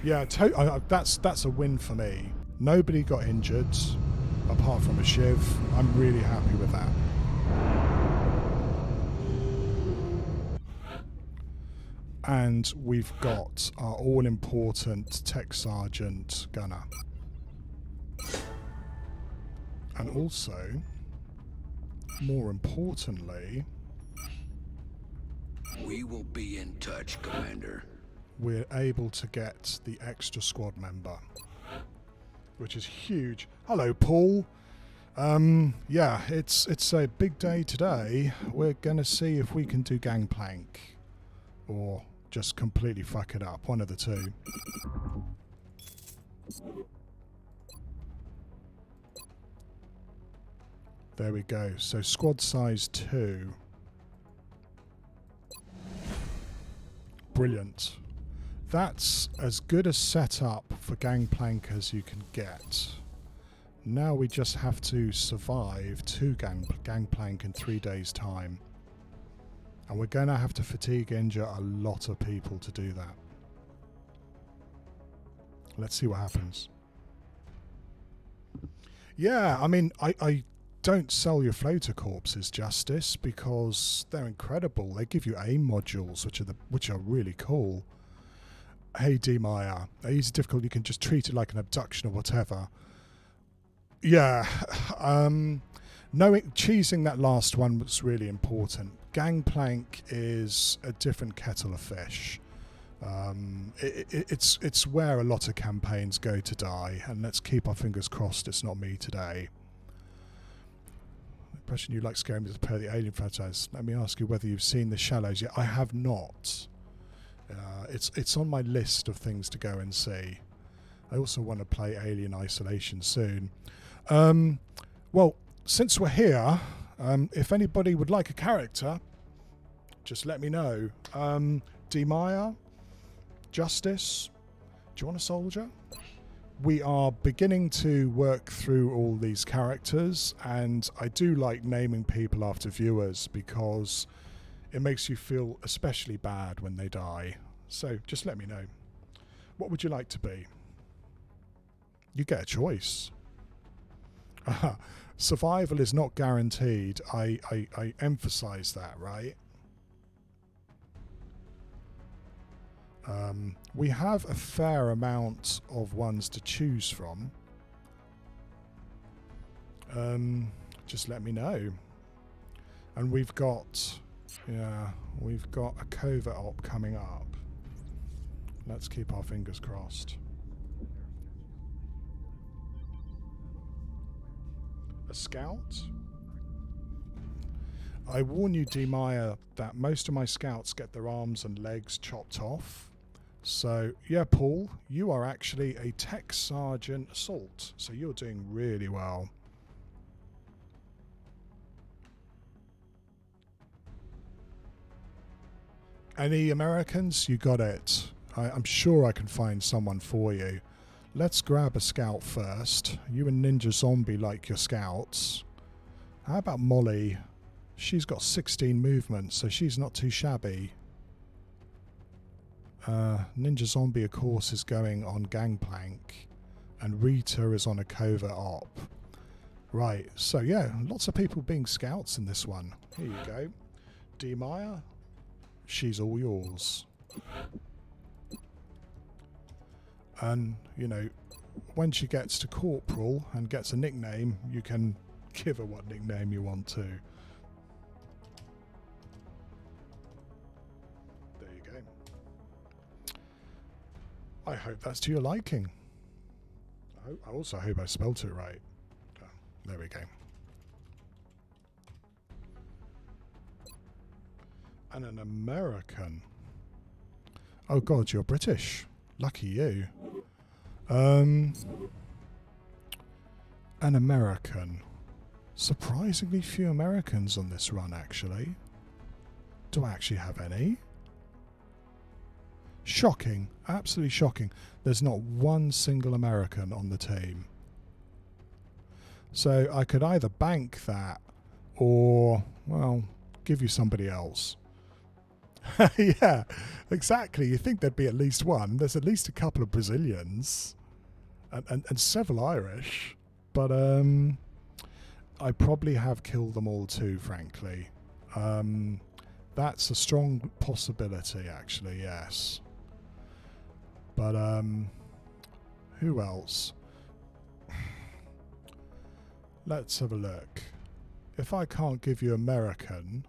Yeah, that's a win for me. Nobody got injured, apart from a shiv. I'm really happy with that. And we've got our all-important Tech Sergeant Gunner. And also, more importantly, We will be in touch, Commander. we're able to get the extra squad member, which is huge. Hello, Paul. Yeah, it's a big day today. We're gonna see if we can do Gangplank, or just completely fuck it up. One of the two. There we go. So squad size 2. Brilliant. That's as good a setup for Gangplank as you can get. Now we just have to survive 2 Gangplank in 3 days' time. And we're going to have to fatigue injure a lot of people to do that. Let's see what happens. Yeah, I mean, I don't sell your floater corpses, Justice, because they're incredible. They give you aim modules, which are really cool. Hey, D. Meyer, easy difficult. You can just treat it like an abduction or whatever. Yeah, cheesing that last one was really important. Gangplank is a different kettle of fish. It's where a lot of campaigns go to die, and let's keep our fingers crossed it's not me today. The impression you like scaring me to play the Alien franchise. Let me ask you whether you've seen The Shallows yet. I have not. It's on my list of things to go and see. I also want to play Alien Isolation soon. Well, since we're here, if anybody would like a character, just let me know. D. Meyer, Justice, do you want a soldier? We are beginning to work through all these characters, and I do like naming people after viewers because it makes you feel especially bad when they die. So just let me know. What would you like to be? You get a choice. Survival is not guaranteed. I emphasize that, right? We have a fair amount of ones to choose from. Just let me know. And we've got a covert op coming up. Let's keep our fingers crossed. A scout? I warn you, D. Meyer, that most of my scouts get their arms and legs chopped off. So, yeah, Paul, you are actually a Tech Sergeant Assault, so you're doing really well. Any Americans? You got it. I'm sure I can find someone for you. Let's grab a scout first. You and Ninja Zombie like your scouts. How about Molly? She's got 16 movements, so she's not too shabby. Ninja Zombie, of course, is going on Gangplank, and Rita is on a covert op. Right, so yeah, lots of people being scouts in this one. Here you go. D. Meyer, she's all yours. And, you know, when she gets to Corporal and gets a nickname, you can give her what nickname you want to. There you go. I hope that's to your liking. I also hope I spelt it right. Oh, there we go. And an American. Oh God, you're British. Lucky you. An American. Surprisingly few Americans on this run, actually. Do I actually have any? Shocking. Absolutely shocking. There's not one single American on the team. So I could either bank that or, well, give you somebody else. Yeah, exactly. You think there'd be at least one. There's at least a couple of Brazilians and several Irish. But I probably have killed them all too, frankly. That's a strong possibility, actually, yes. But who else? Let's have a look. If I can't give you American...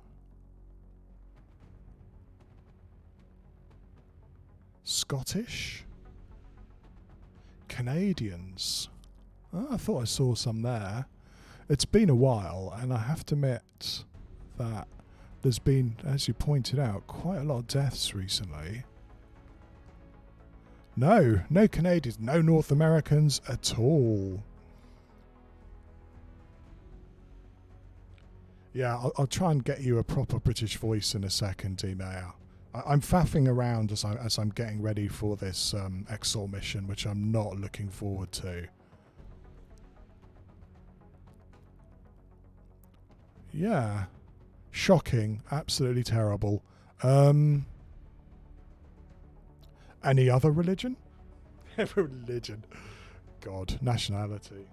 Scottish? Canadians? Oh, I thought I saw some there. It's been a while, and I have to admit that there's been, as you pointed out, quite a lot of deaths recently. No Canadians, no North Americans at all. Yeah, I'll try and get you a proper British voice in a second, email. I'm faffing around as I'm getting ready for this Exalt mission, which I'm not looking forward to. Yeah. Shocking. Absolutely terrible. Any other religion? Religion. God. Nationality.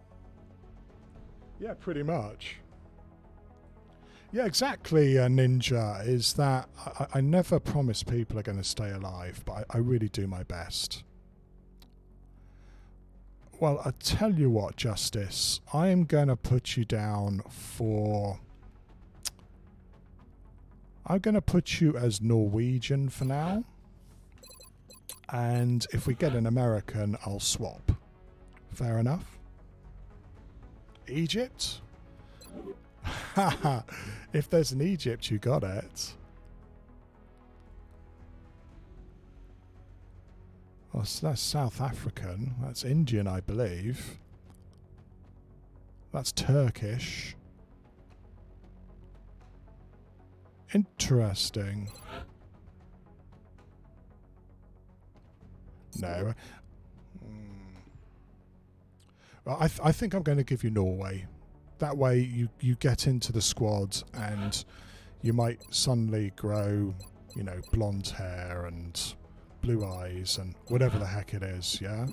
Yeah, pretty much. Yeah, exactly, Ninja, is that I never promise people are going to stay alive, but I really do my best. Well, I tell you what, Justice, I am going to put you down for... I'm going to put you as Norwegian for now. And if we get an American, I'll swap. Fair enough? Egypt? Haha, if there's an Egypt, you got it. Oh, so that's South African. That's Indian, I believe. That's Turkish. Interesting. No. Well, I think I'm going to give you Norway. That way you get into the squad and you might suddenly grow, you know, blonde hair and blue eyes and whatever the heck it is, yeah?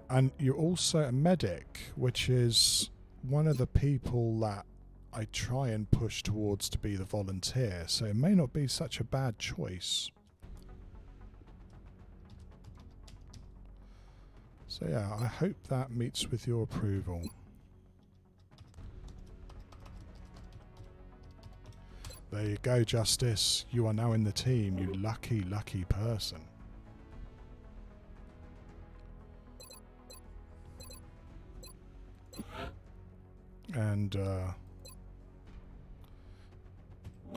And you're also a medic, which is one of the people that I try and push towards to be the volunteer, so it may not be such a bad choice. So yeah, I hope that meets with your approval. There you go, Justice. You are now in the team, you lucky, lucky person. And,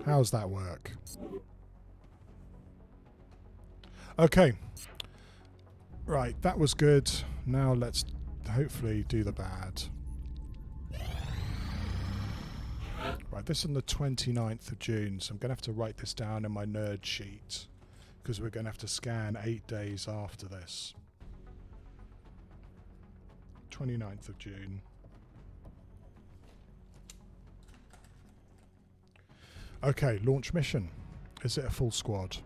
how's that work? Okay. Right, that was good. Now let's hopefully do the bad. Right, this is on the 29th of June, so I'm going to have to write this down in my nerd sheet, because we're going to have to scan 8 days after this. 29th of June. Okay, launch mission. Is it a full squad?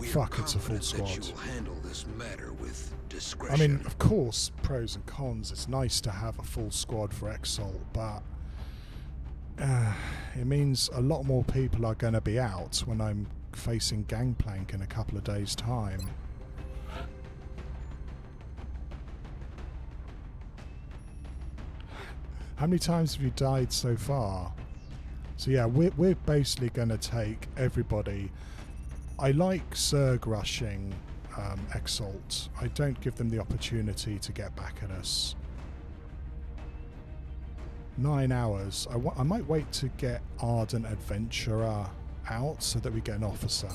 Fuck, it's a full squad. That you'll handle this matter with discretion. I mean, of course, pros and cons. It's nice to have a full squad for Exalt, but it means a lot more people are going to be out when I'm facing Gangplank in a couple of days' time. How many times have you died so far? So yeah, we're basically going to take everybody. I like Zerg rushing Exalt. I don't give them the opportunity to get back at us. 9 hours. I might wait to get Ardent Adventurer out so that we get an officer.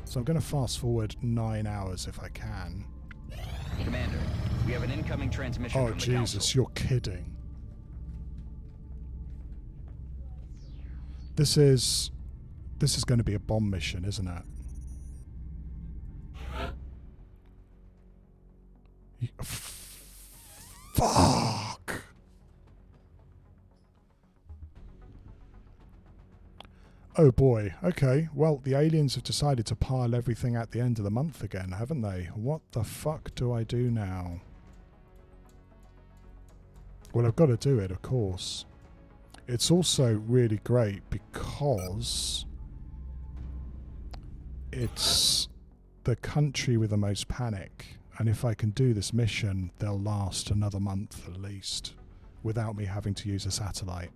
So I'm going to fast forward 9 hours if I can. Commander, we have an incoming transmission Oh from the Jesus, council. you're kidding. This is going to be a bomb mission, isn't it? Fuck! Oh boy, okay. Well, the aliens have decided to pile everything at the end of the month again, haven't they? What the fuck do I do now? Well, I've got to do it, of course. It's also really great because it's the country with the most panic. And if I can do this mission, they'll last another month at least without me having to use a satellite.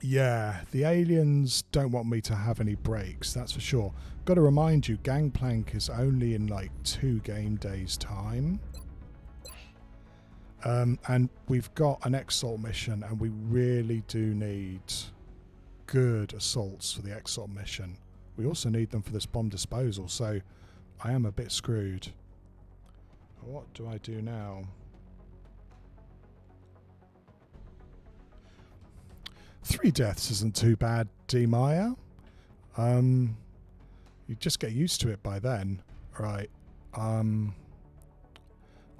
Yeah, the aliens don't want me to have any breaks, that's for sure. Got to remind you, Gangplank is only in like 2 game days' time. And we've got an assault mission, and we really do need good assaults for the assault mission. We also need them for this bomb disposal, so I am a bit screwed. What do I do now? 3 deaths isn't too bad, D. Maya. You just get used to it by then. Right.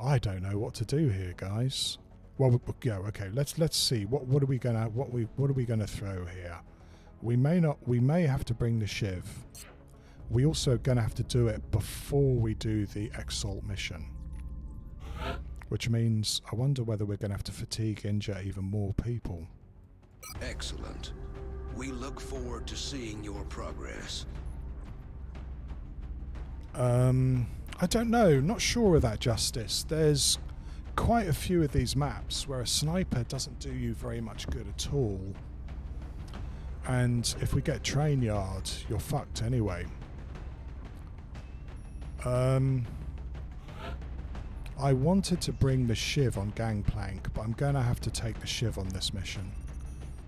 I don't know what to do here, guys. Well, yeah, okay. Let's see. What are we gonna throw here? We may have to bring the Shiv. We also gonna have to do it before we do the assault mission, which means I wonder whether we're gonna have to fatigue injure even more people. Excellent. We look forward to seeing your progress. I don't know, not sure of that, Justice. There's quite a few of these maps where a sniper doesn't do you very much good at all. And if we get train yard, you're fucked anyway. I wanted to bring the Shiv on Gangplank, but I'm going to have to take the Shiv on this mission.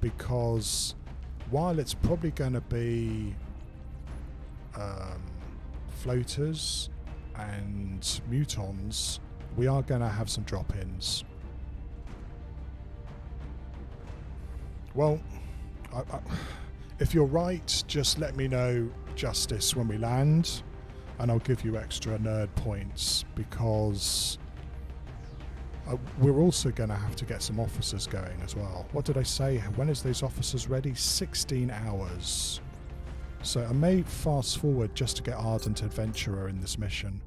Because while it's probably going to be floaters and mutons, we are going to have some drop-ins. Well, if you're right, just let me know, Justice, when we land, and I'll give you extra nerd points, because we're also going to have to get some officers going as well. What did I say? When is those officers ready? 16 hours. So I may fast forward just to get Ardent Adventurer in this mission.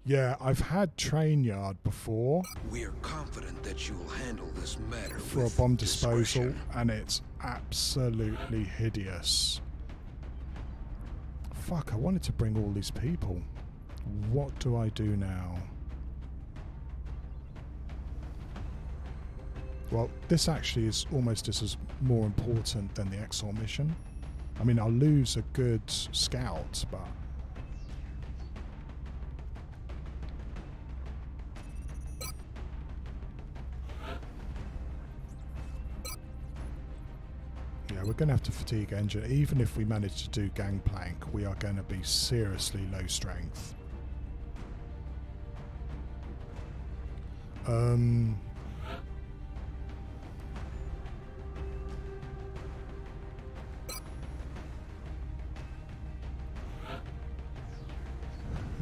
Yeah, I've had train yard before. We're confident that you'll handle this matter for a with bomb disposal, discretion. and it's absolutely hideous. Fuck, I wanted to bring all these people. What do I do now? Well, this actually is almost as more important than the Exor mission. I mean, I'll lose a good scout, but... yeah, we're going to have to fatigue engine. Even if we manage to do Gangplank, we are going to be seriously low strength.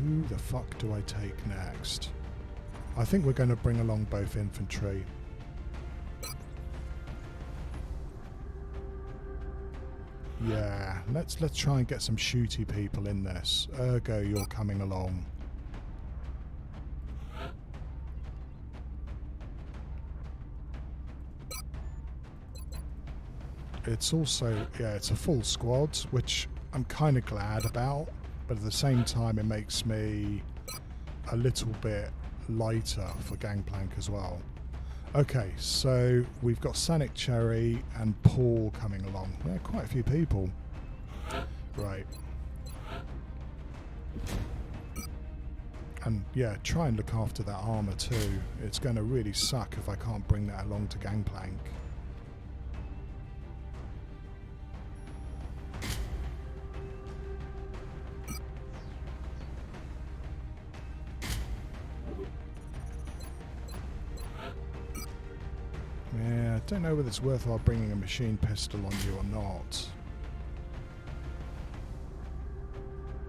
Who the fuck do I take next? I think we're going to bring along both infantry. Yeah, let's try and get some shooty people in this. Ergo, you're coming along. It's also, yeah, it's a full squad, which I'm kind of glad about, but at the same time it makes me a little bit lighter for Gangplank as well. Okay, so we've got Sanic Cherry and Paul coming along. Yeah, quite a few people. Right. And yeah, try and look after that armor too. It's going to really suck if I can't bring that along to Gangplank. Yeah, I don't know whether it's worthwhile bringing a machine pistol on you or not.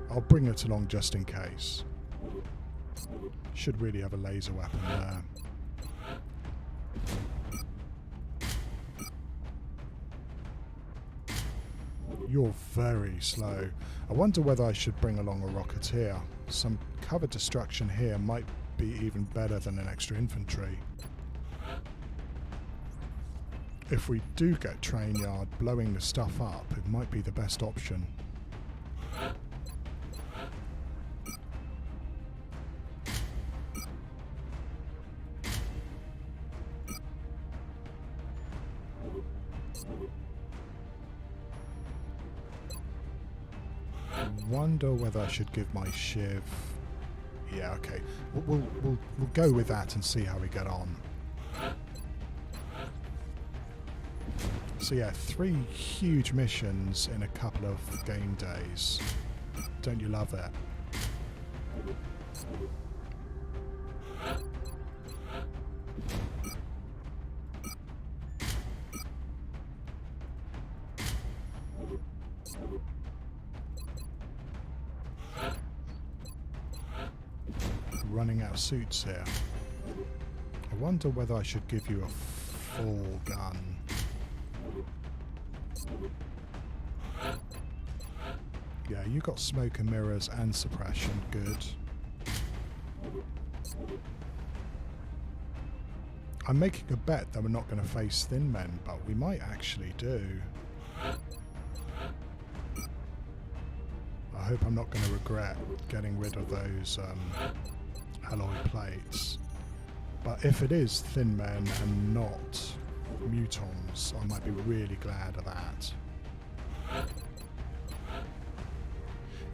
I'll bring it along just in case. Should really have a laser weapon there. You're very slow. I wonder whether I should bring along a rocketeer. Some cover destruction here might be even better than an extra infantry. If we do get train yard blowing the stuff up, it might be the best option. Wonder whether I should give my shiv. Yeah, okay. We'll go with that and see how we get on. So yeah, 3 huge missions in a couple of game days. Don't you love it? Running out of suits here. I wonder whether I should give you a full gun. Yeah, you got smoke and mirrors and suppression. Good. I'm making a bet that we're not going to face thin men, but we might actually do. I hope I'm not going to regret getting rid of those alloy plates. But if it is thin men and not mutons, I might be really glad of that.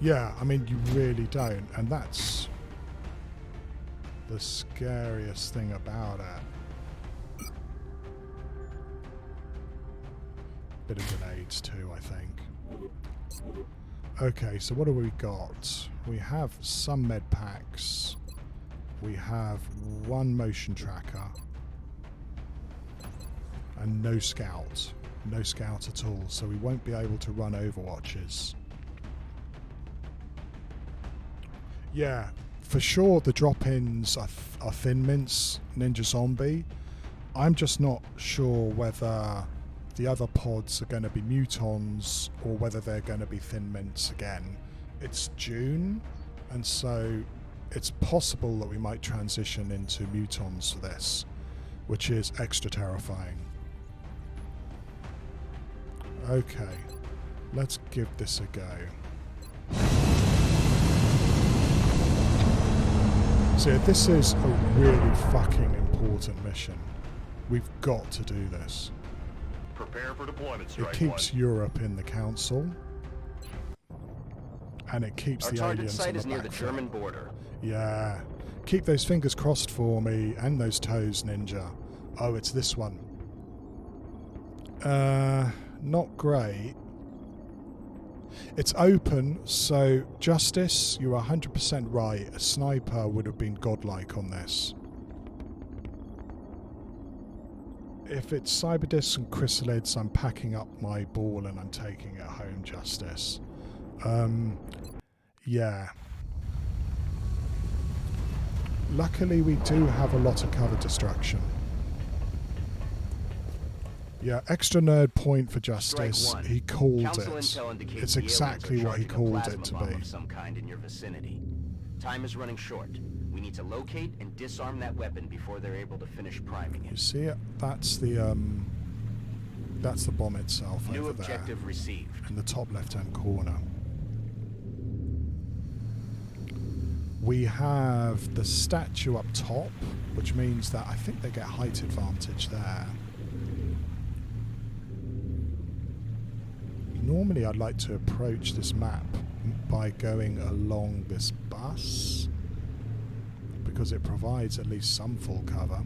Yeah, I mean, you really don't, and that's the scariest thing about it. Bit of grenades too, I think. Okay, so what have we got? We have some med packs. We have 1 motion tracker. And no scout. No scout at all, so we won't be able to run overwatches. Yeah, for sure the drop-ins are Thin Mints, Ninja Zombie. I'm just not sure whether the other pods are going to be Mutons or whether they're going to be Thin Mints again. It's June, and so it's possible that we might transition into Mutons for this, which is extra terrifying. Okay, let's give this a go. So this is a really fucking important mission. We've got to do this. Prepare for deployment, It Strike keeps One. Europe in the council, and it keeps Our the target aliens site on the is near the back German foot. border. Yeah, keep those fingers crossed for me and those toes, Ninja. Oh, it's this one. Not great. It's open, so Justice, you're 100% right. A sniper would have been godlike on this. If it's Cyberdiscs and Chrysalids, I'm packing up my ball and I'm taking it home, Justice. Yeah. Luckily, we do have a lot of cover destruction. Yeah, extra nerd point for Justice. Strike One. He called Council it. intel indicates It's the exactly aliens are what he charging a called it to plasma bomb be. of some kind in your vicinity. Time is running short. We need to locate and disarm that weapon before they're able to finish priming You it. see it? That's the bomb itself New over there objective received. in the top left-hand corner. We have the statue up top, which means that I think they get height advantage there. Normally I'd like to approach this map by going along this bus, because it provides at least some full cover.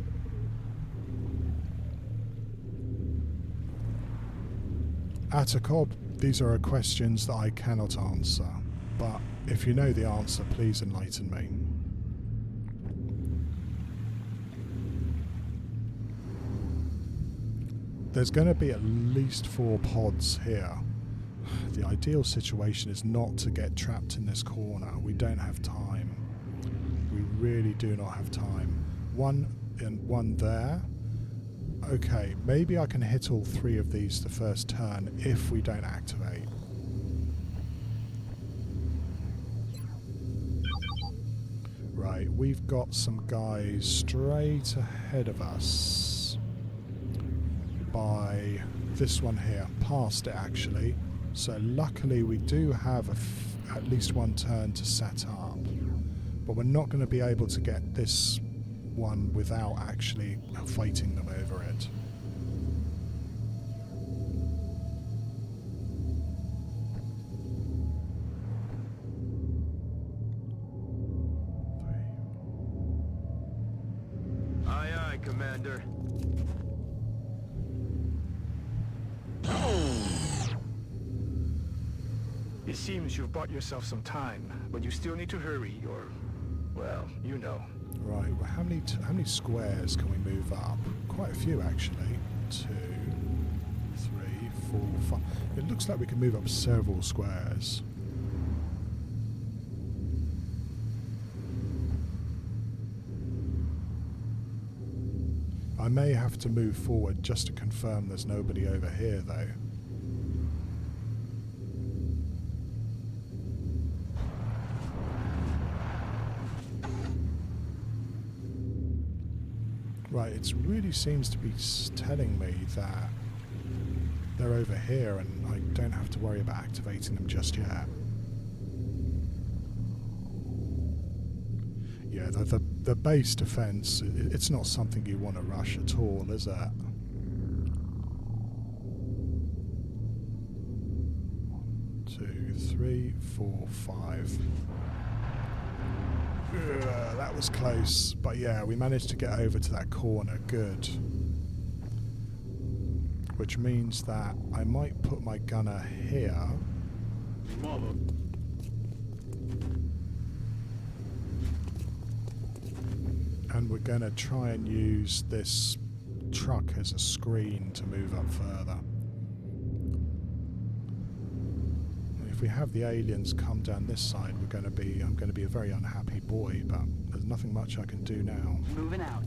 Atacob, these are questions that I cannot answer, but if you know the answer, please enlighten me. There's going to be at least 4 pods here. The ideal situation is not to get trapped in this corner. We don't have time. We really do not have time. One and one there. Okay, maybe I can hit all 3 of these the first turn if we don't activate. Right, we've got some guys straight ahead of us by this one here, past it actually. So luckily we do have at least one turn to set up, but we're not going to be able to get this one without actually fighting them over it. Aye, aye, Commander. It seems you've bought yourself some time, but you still need to hurry, or, well, you know. Right, well, how many squares can we move up? Quite a few actually. 2, 3, 4, 5. It looks like we can move up several squares. I may have to move forward just to confirm there's nobody over here though. Right, it really seems to be telling me that they're over here and I don't have to worry about activating them just yet. Yeah, the base defense, it's not something you want to rush at all, is it? 1, 2, 3, 4, 5. That was close, but yeah, we managed to get over to that corner. Good. Which means that I might put my gunner here. And we're going to try and use this truck as a screen to move up further. If we have the aliens come down this side, I'm going to be a very unhappy boy, but there's nothing much I can do now. Moving out.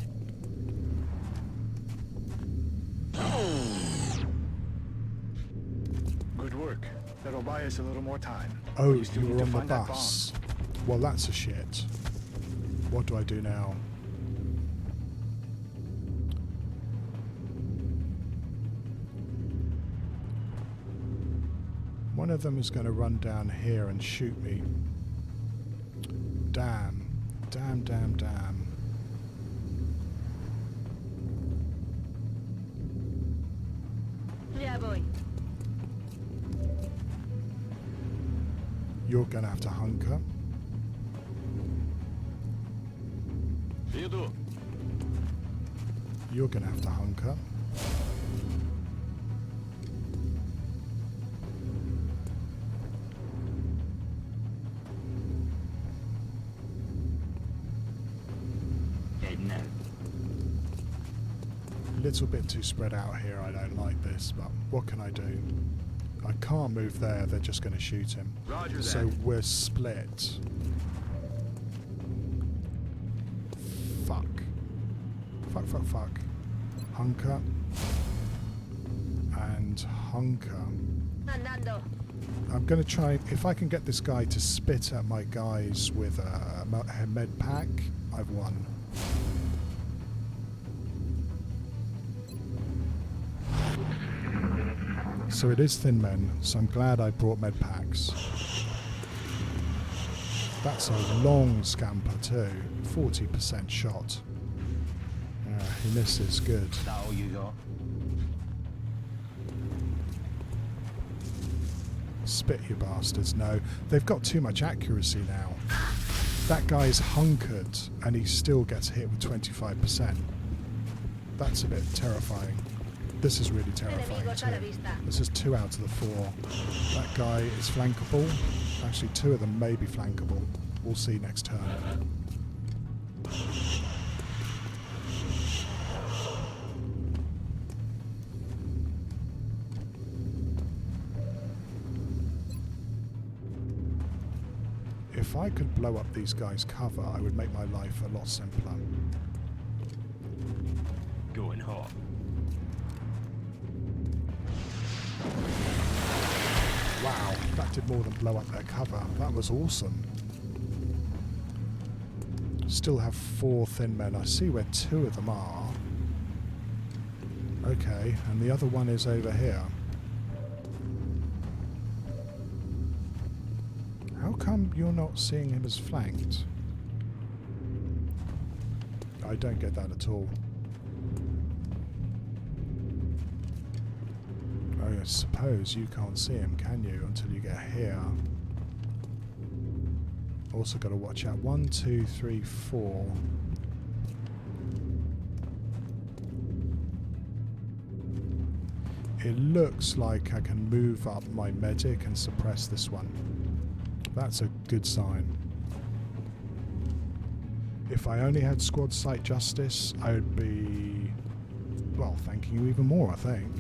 Good work. That'll buy us a little more time. Oh, you still you need were to on the find that bus. Well, that's a shit. What do I do now? One of them is going to run down here and shoot me. Damn. Damn, damn, damn. Yeah, boy. You're going to have to hunker. Ido. You're going to have to hunker. No. Little bit too spread out here. I don't like this, but what can I do? I can't move there. They're just going to shoot him. Roger that. So we're split. Fuck. Fuck, fuck, fuck. Hunker. And hunker. Andando. I'm going to try, if I can get this guy to spit at my guys with a med pack, I've won. So it is thin men, so I'm glad I brought med packs. That's a long scamper too, 40% shot. He misses, good. Spit, you bastards. No, they've got too much accuracy now. That guy's hunkered and he still gets hit with 25%. That's a bit terrifying. This is really terrifying too. This is 2 out of the 4. That guy is flankable. Actually, 2 of them may be flankable. We'll see next turn. If I could blow up these guys' cover, I would make my life a lot simpler. Going hot. Wow, that did more than blow up their cover. That was awesome. Still have 4 thin men. I see where 2 of them are. Okay, and the other one is over here. How come you're not seeing him as flanked? I don't get that at all. I suppose you can't see him, can you, until you get here. Also got to watch out. 1, 2, 3, 4. It looks like I can move up my medic and suppress this one. That's a good sign. If I only had squad sight justice, I would be, well, thanking you even more, I think.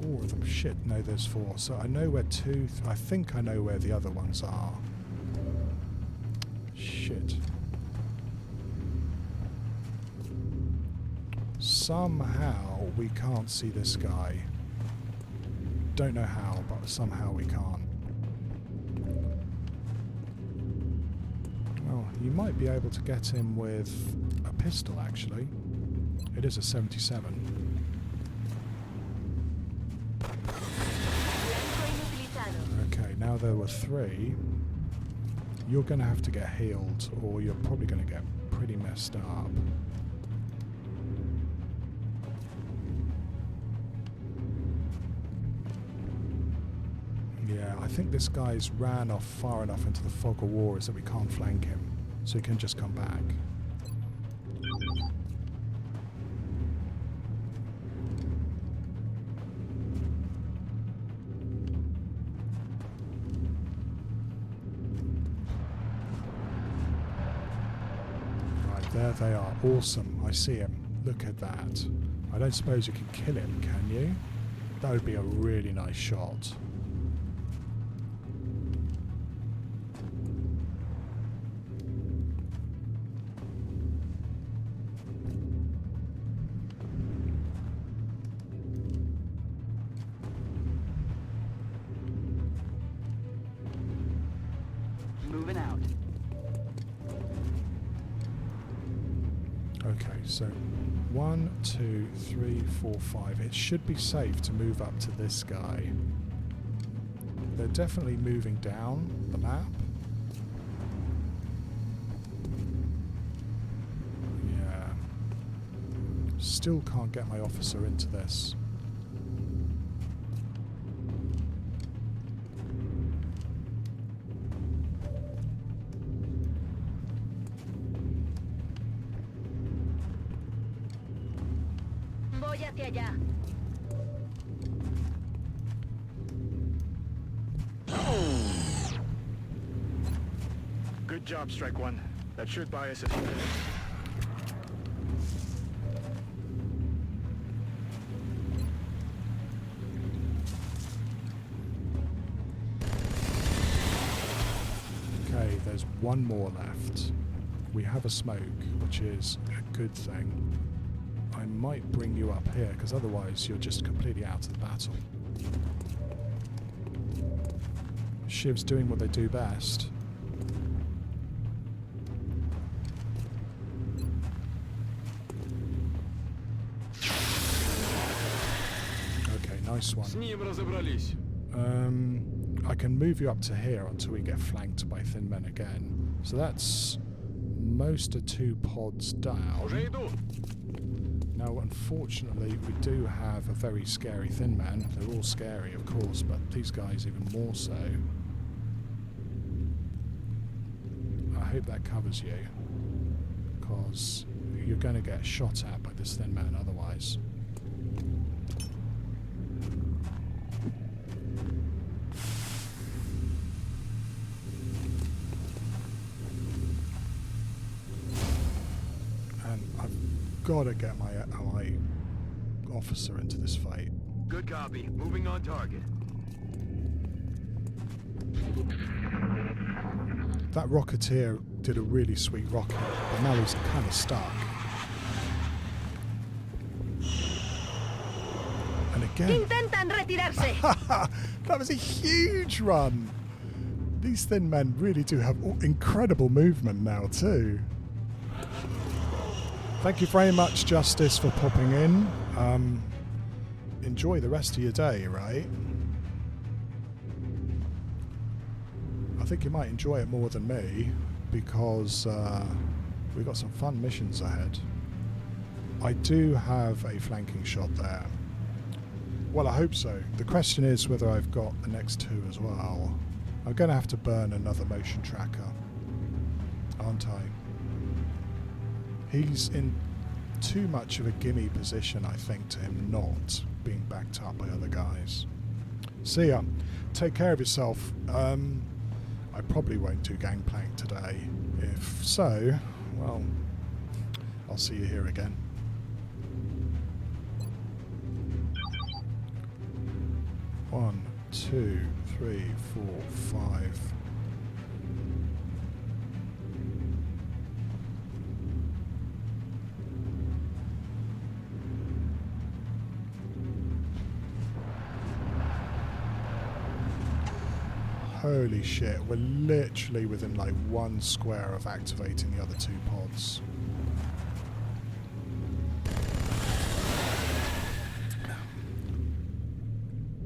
4 of them. Shit, no, there's 4. So I know where 2... I think I know where the other ones are. Shit. Somehow we can't see this guy. Don't know how, but somehow we can't. Well, you might be able to get him with a pistol, actually. It is a 77. Okay, now there were 3. You're going to have to get healed, or you're probably going to get pretty messed up. Yeah, I think this guy's ran off far enough into the fog of war is that we can't flank him, so he can just come back. Right, there they are. Awesome. I see him. Look at that. I don't suppose you can kill him, can you? That would be a really nice shot. Moving out. Okay, so 1, 2, 3, 4, 5. It should be safe to move up to this guy. They're definitely moving down the map. Yeah. Still can't get my officer into this. Voy hacia allá. Good job, Strike One. That should buy us a few minutes. Okay, there's 1 more left. We have a smoke, which is a good thing. I might bring you up here, because otherwise you're just completely out of the battle. Shiv's doing what they do best. Okay, nice one. С ним разобрались. I can move you up to here until we get flanked by thin men again. So that's most of 2 pods down. Уже иду. Now, unfortunately, we do have a very scary thin man. They're all scary, of course, but these guys even more so. I hope that covers you, because you're going to get shot at by this thin man otherwise. And I've got to get my ally officer into this fight. Good copy. Moving on target. That Rocketeer did a really sweet rocket, but now he's kind of stuck. And again, Intentan retirarse. that was a huge run. These thin men really do have incredible movement now too. Thank you very much, Justice, for popping in. Enjoy the rest of your day, right? I think you might enjoy it more than me, because we've got some fun missions ahead. I do have a flanking shot there. Well, I hope so. The question is whether I've got the next two as well. I'm going to have to burn another motion tracker, aren't I? He's in too much of a gimme position, I think, to him not being backed up by other guys. See ya. Take care of yourself. I probably won't do Gangplank today. If so, well, I'll see you here again. One, 2, 3, 4, 5. Holy shit, we're literally within like one square of activating the other two pods.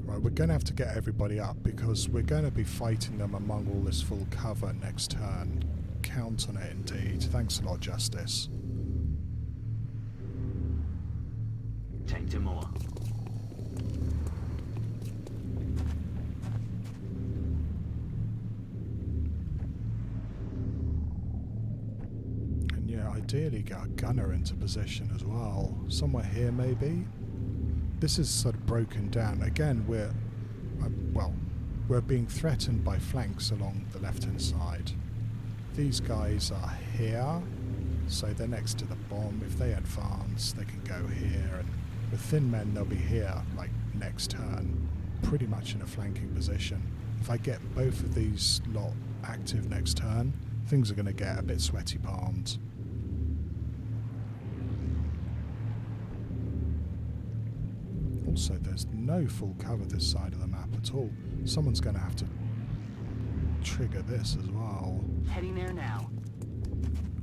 Right, we're going to have to get everybody up, because we're going to be fighting them among all this full cover next turn. Count on it indeed. Thanks a lot, Justice. Tank to more. Ideally get a gunner into position as well. Somewhere here maybe. This is sort of broken down. Again, we're being threatened by flanks along the left hand side. These guys are here, so they're next to the bomb. If they advance, they can go here, and the thin men, they'll be here like next turn, pretty much in a flanking position. If I get both of these lot active next turn, things are going to get a bit sweaty palmed. Also, there's no full cover this side of the map at all. Someone's going to have to trigger this as well. Heading there now.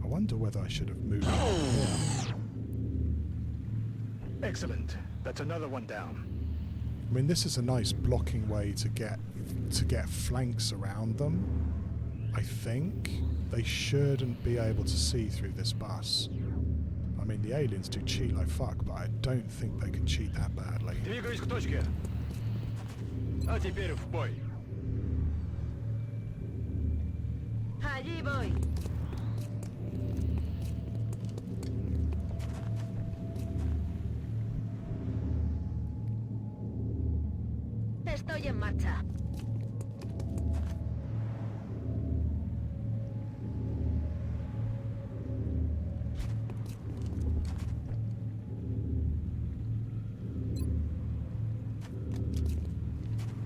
I wonder whether I should have moved here. Excellent. That's another one down. I mean, this is a nice blocking way to get flanks around them. I think they shouldn't be able to see through this bus. I mean, the aliens do cheat like fuck, but I don't think they can cheat that badly. Двигаюсь к точке. А теперь в бой. Allí voy. Estoy en marcha.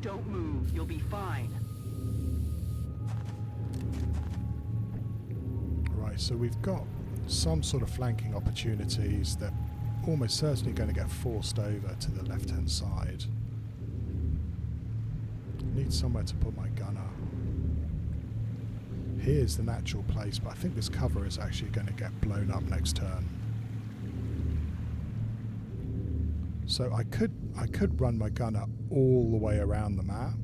Don't move. You'll be fine. Right, so we've got some sort of flanking opportunities. They're almost certainly going to get forced over to the left-hand side. Need somewhere to put my gunner. Here's the natural place, but I think this cover is actually going to get blown up next turn. So I could run my gunner all the way around the map.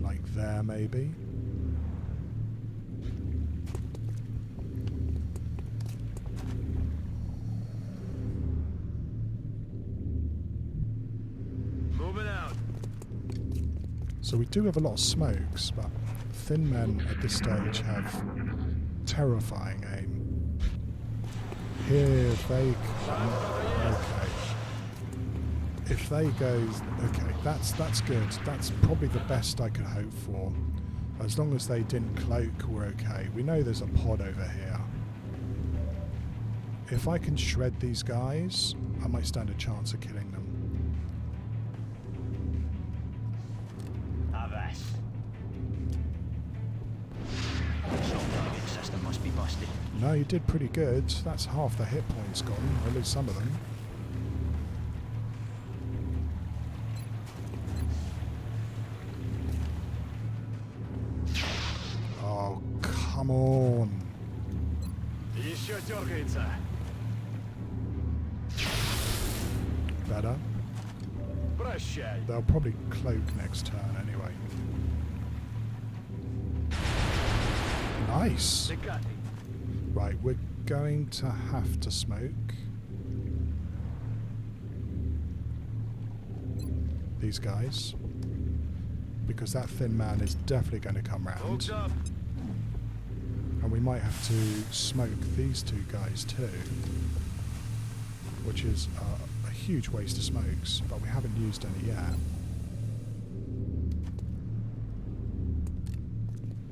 Like there maybe. So we do have a lot of smokes, but thin men at this stage have terrifying aim. Here they come. Okay. If they go... Okay, that's good. That's probably the best I could hope for. As long as they didn't cloak, we're okay. We know there's a pod over here. If I can shred these guys, I might stand a chance of killing them. Avas. Assault target system must be busted. No, you did pretty good. That's half the hit points gone, or at least some of them. Oh, come on. Еще дергается. Better. Прощай. They'll probably cloak next turn anyway. Nice. Декаты. Right, we're going to have to smoke these guys because that thin man is definitely going to come round, Hold up. and we might have to smoke these two guys too, which is a huge waste of smokes, but we haven't used any yet.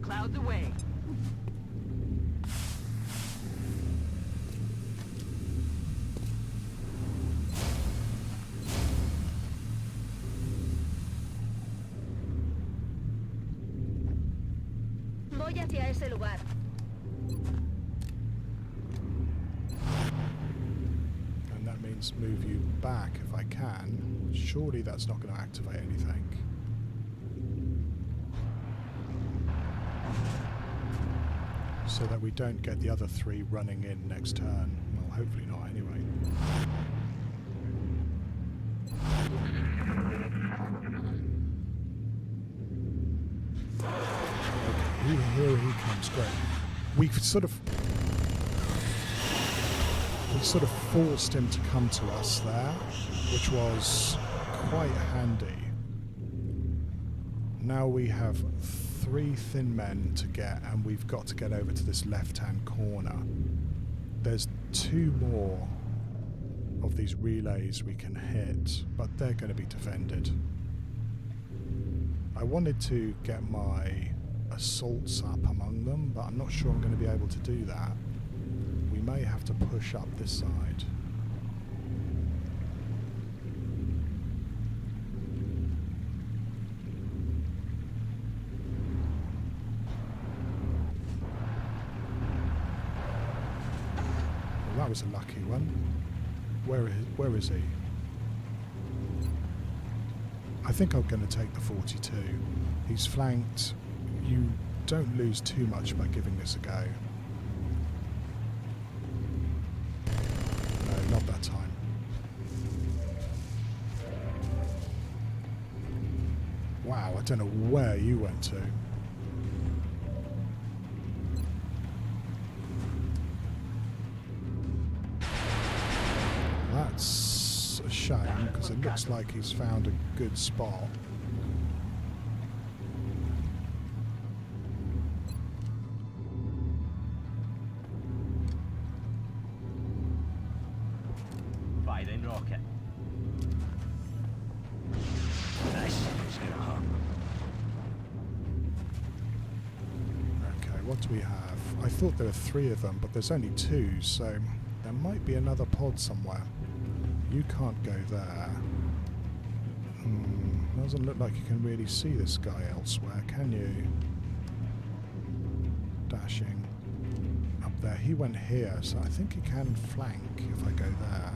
Clouds away. Voy hacia ese lugar. And that means move you back if I can. Surely that's not going to activate anything. So that we don't get the other three running in next turn. Well, hopefully not anyway. Okay, here he comes, great. We sort of forced him to come to us there, which was quite handy. Now we have 3 thin men to get, and we've got to get over to this left-hand corner. There's 2 more of these relays we can hit, but they're going to be defended. I wanted to get my assaults up among them, but I'm not sure I'm going to be able to do that. We may have to push up this side. Well, that was a lucky one. Where is he? I think I'm going to take the 42. He's flanked. You don't lose too much by giving this a go. No, not that time. Wow, I don't know where you went to. That's a shame, because it looks like he's found a good spot. Firing rocket. Nice. It's gonna hurt. Okay, what do we have? I thought there were 3 of them, but there's only 2, so there might be another pod somewhere. You can't go there. Doesn't look like you can really see this guy elsewhere, can you? Dashing up there. He went here, so I think he can flank if I go there.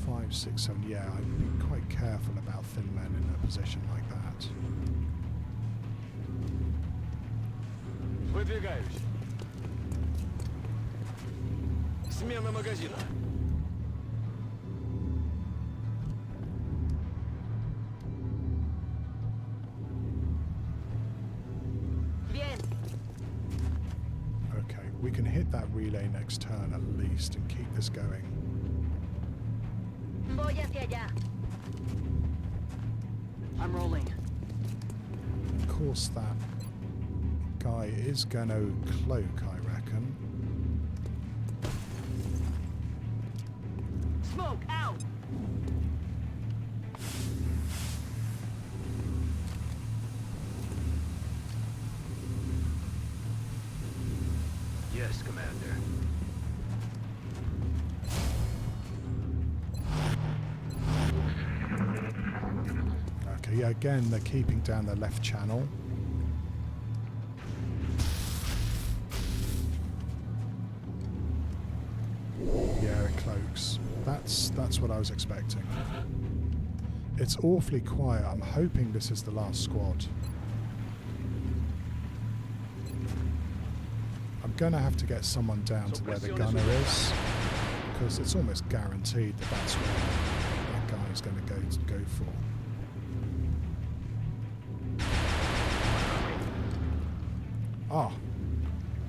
5, 6, 7. Yeah, I'd be quite careful about thin men in a position like that. Выдвигаюсь. Смена магазина. Bien. Okay, we can hit that relay next turn at least and keep this going. Voy hacia allá. I'm rolling. course that guy is going to cloak, I reckon. Smoke out. Yes, Commander. Okay, yeah, again, they're keeping down the left channel. Yeah, it cloaks. That's what I was expecting. It's awfully quiet. I'm hoping this is the last squad. I'm going to have to get someone down to where the gunner is, because it's almost guaranteed that that's where that guy is going to go for. Ah,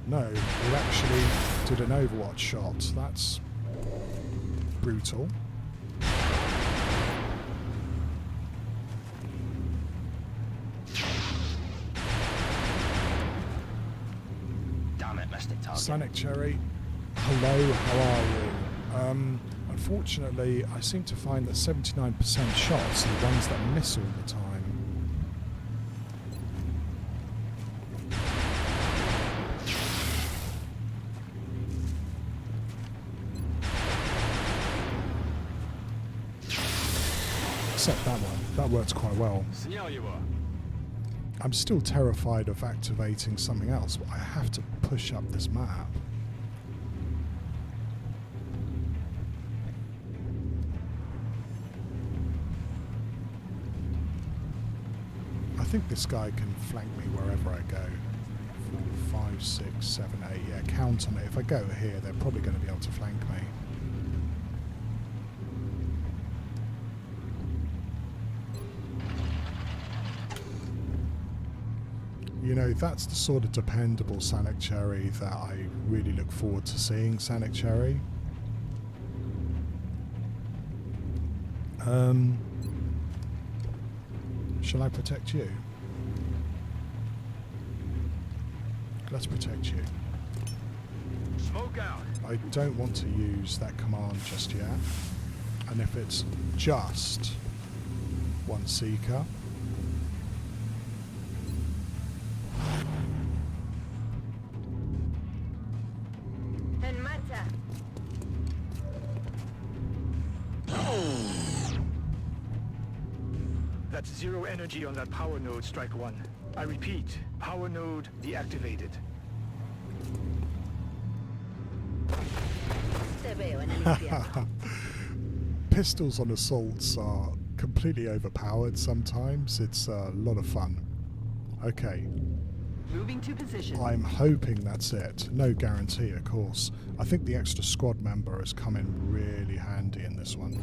no, we actually did an Overwatch shot. That's brutal. Damn it, missed it, target. Sonic Cherry, hello, how are you? Unfortunately, I seem to find that 79% shots are the ones that miss all the time. Except that one. That works quite well. Снял его. I'm still terrified of activating something else, but I have to push up this map. I think this guy can flank me wherever I go. 4, 5, 6, 7, 8. Yeah, count on it. If I go here, they're probably going to be able to flank me. You know, that's the sort of dependable Sonic Cherry that I really look forward to seeing, Sonic Cherry. Shall I protect you? Let's protect you. Smoke out. I don't want to use that command just yet. And if it's just one Seeker, En marcha. That's 0 energy on that power node, Strike 1. I repeat, power node deactivated. Te veo en el infierno. pistols on assaults are completely overpowered sometimes. It's a lot of fun. Okay. Moving to position. I'm hoping that's it. No guarantee, of course. I think the extra squad member has come in really handy in this one.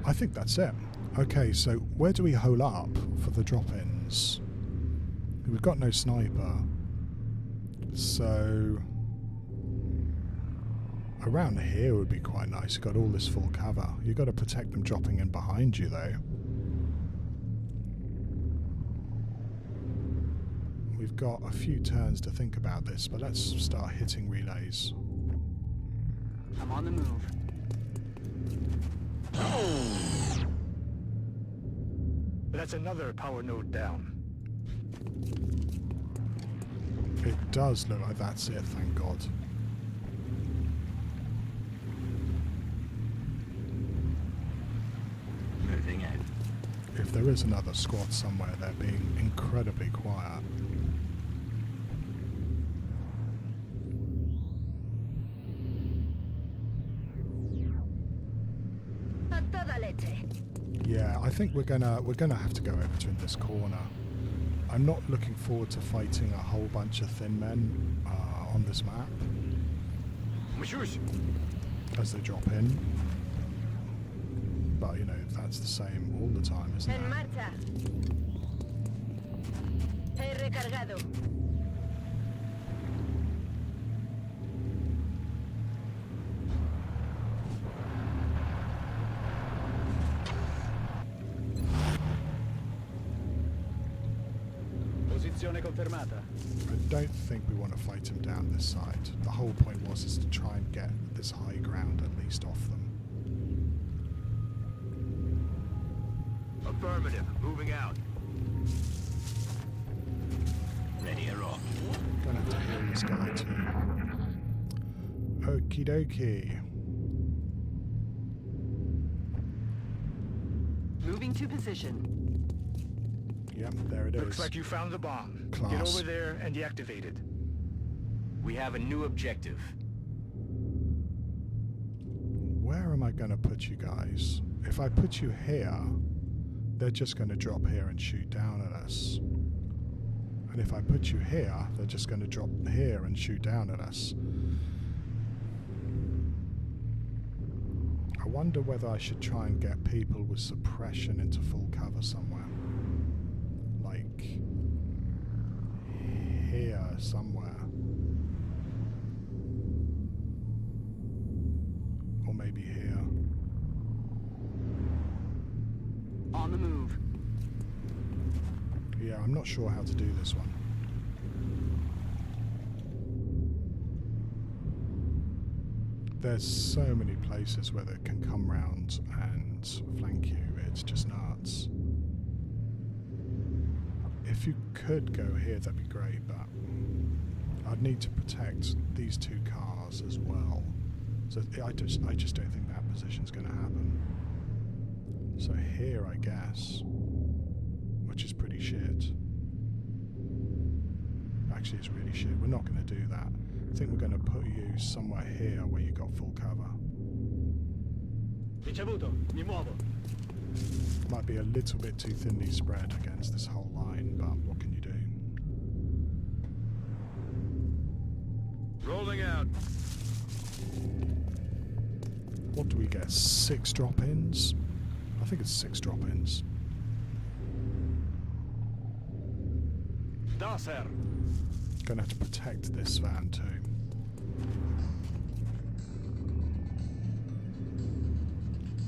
I think that's it. Okay, so where do we hole up for the drop-ins? We've got no sniper. So around here would be quite nice. You've got all this full cover. You've got to protect them dropping in behind you, though. We've got a few turns to think about this, but let's start hitting relays. I'm on the move. That's another power node down. It does look like that's it, thank God. Moving out. If there is another squad somewhere, they're being incredibly quiet. A toda leche. Yeah, I think we're gonna have to go over to this corner. I'm not looking forward to fighting a whole bunch of thin men on this map Мчусь. as they drop in. But you know, that's the same all the time, isn't En it? marcha. He recargado. Posizione confermata. I don't think we want to fight them down this side. The whole point is to try and get this high ground at least off them. Affirmative. Moving out. Ready or off. Gonna have to heal this guy too. Okie dokie. Moving to position. Yep, there it is. Looks like you found the bomb. Class. Get over there and deactivate it. We have a new objective. Where am I going to put you guys? If I put you here, they're just going to drop here and shoot down at us. And if I put you here, they're just going to drop here and shoot down at us. I wonder whether I should try and get people with suppression into full cover somewhere. Like here somewhere. Or maybe here. On the move. Yeah, I'm not sure how to do this one. There's so many places where they can come round and flank you. It's just nuts. If you could go here, that'd be great, but I'd need to protect these two cars as well. So I just don't think that position's going to happen. So here, I guess, which is pretty shit. Actually, it's really shit. We're not going to do that. I think we're going to put you somewhere here where you got full cover. Ricevuto. Mi muovo. Might be a little bit too thinly spread against this whole line, but what can you do? Rolling out. What do we get? 6 drop-ins? I think it's 6 drop-ins. Da, sir. Gonna have to protect this van too.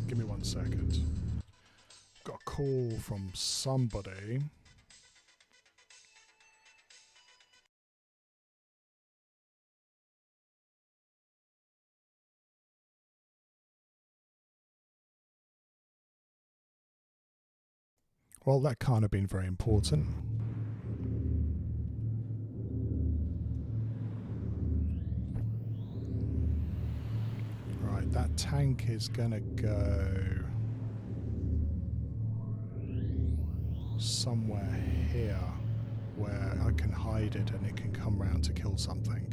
Give me 1 second. Got a call from somebody. Well, that can't have been very important. Right, that tank is gonna go somewhere here where I can hide it and it can come round to kill something.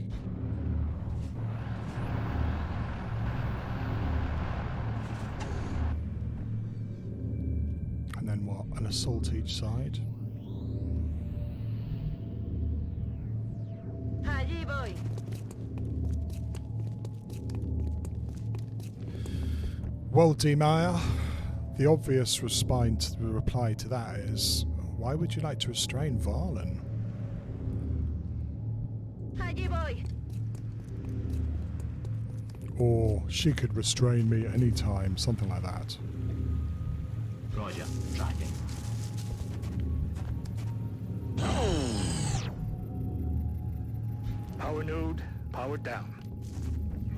And then what? An assault each side? Allí voy. Well, D. Meyer, the obvious reply to that is, why would you like to restrain Varlin? Allí voy. Or she could restrain me anytime, something like that. Roger. Tracking. Power node, powered down.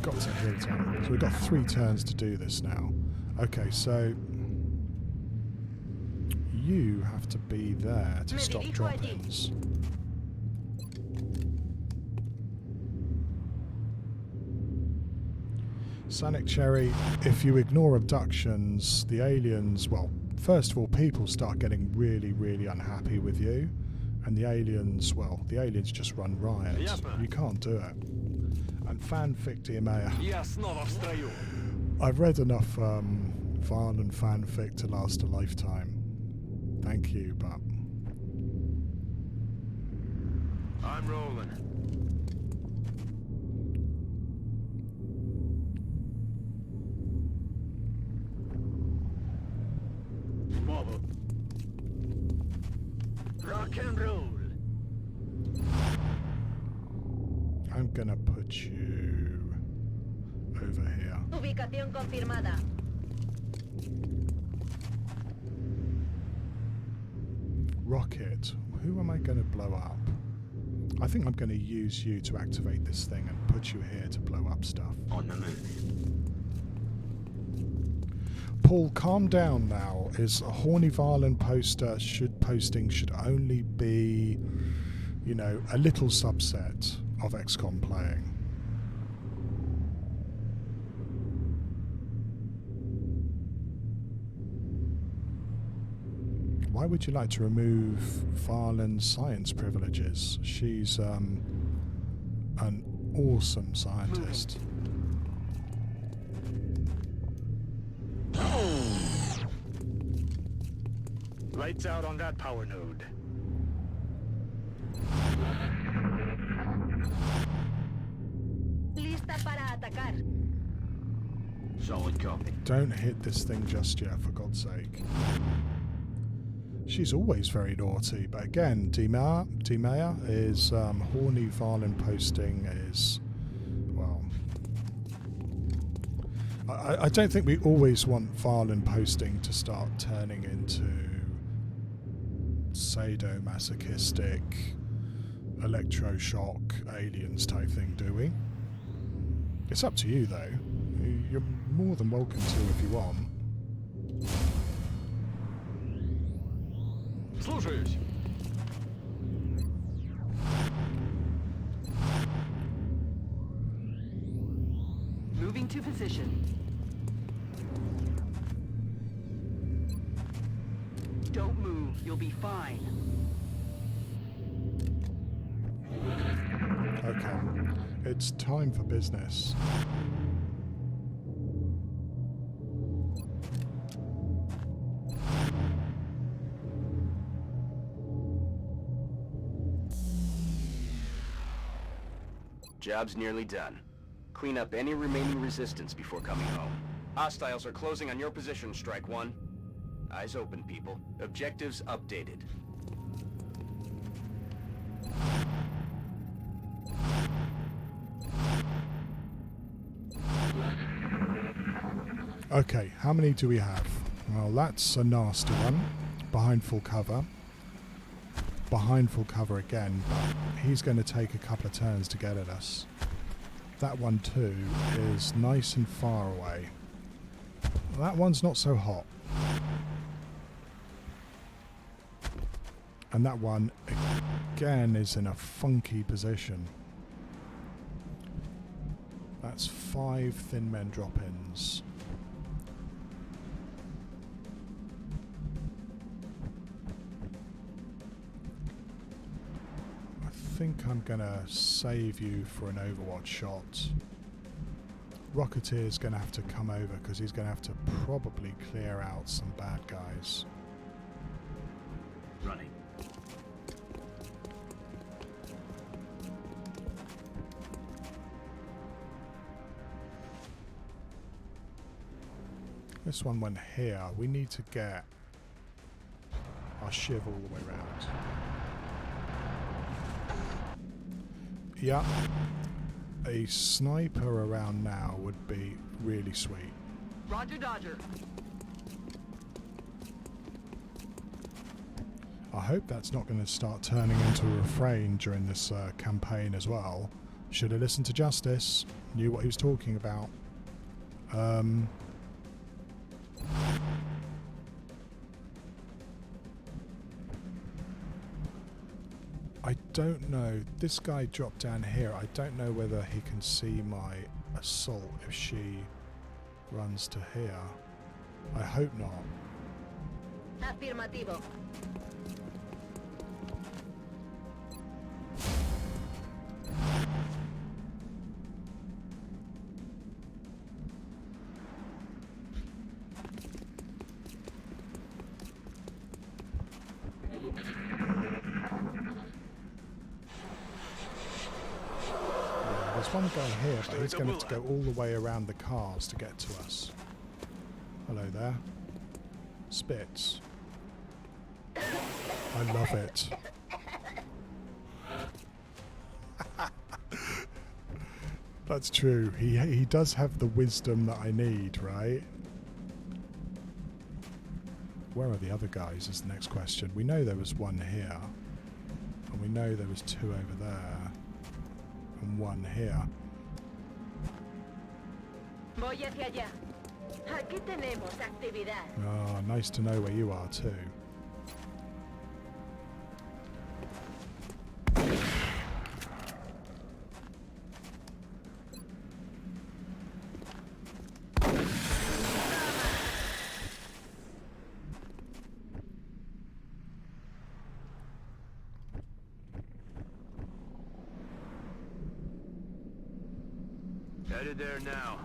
Got to hit him. So we've got 3 turns to do this now. Okay, so you have to be there to stop drop-ins. Sonic Cherry, if you ignore abductions, the aliens, well, first of all, people start getting really, really unhappy with you. And the aliens, well, the aliens just run riot. You can't do it. And fanfic, dear Mayor. Я снова встрою. I've read enough Varlin fanfic to last a lifetime. Thank you, but I'm rolling. Mi muovo. Rock and roll. I'm gonna put you over here. Ubicación confirmada. rocket. Who am I going to blow up? I think I'm going to use you to activate this thing and put you here to blow up stuff. On the move. Paul, calm down now. Is a horny violin posting should only be, you know, a little subset of XCOM playing. Why would you like to remove Farlan's science privileges? She's an awesome scientist. Lights out on that power node. Lista para atacar. Solid copy. Don't hit this thing just yet, for God's sake. She's always very naughty, but again, D-Maya is horny violin posting is, well, I don't think we always want violin posting to start turning into sadomasochistic electroshock aliens type thing, do we? It's up to you though. You're more than welcome to if you want. Слушаюсь. Moving to position. Don't move. You'll be fine. Okay, it's time for business. Job's nearly done. Clean up any remaining resistance before coming home. Hostiles are closing on your position, Strike One. Eyes open, people. Objectives updated. Okay, how many do we have? Well, that's a nasty one. Behind full cover. Behind full cover again, but he's going to take a couple of turns to get at us. That one too is nice and far away. That one's not so hot. And that one again is in a funky position. That's 5 thin men drop-ins. I think I'm gonna save you for an Overwatch shot. Rocketeer's gonna have to come over because he's gonna have to probably clear out some bad guys. Running. This one went here. We need to get our shiv all the way around. Yeah, a sniper around now would be really sweet. Roger, Dodger. I hope that's not going to start turning into a refrain during this campaign as well. Should have listened to Justice, knew what he was talking about. I don't know. This guy dropped down here. I don't know whether he can see my assault if she runs to here. I hope not. Afirmativo. There's one guy here, but he's going to have to go all the way around the cars to get to us. Hello there. Spitz. I love it. That's true. He does have the wisdom that I need, right? where are the other guys is the next question. We know there was one here. And we know there was two over there. And one here. Voy hacia allá. Aquí tenemos actividad. Ah, nice to know where you are too. Headed there now.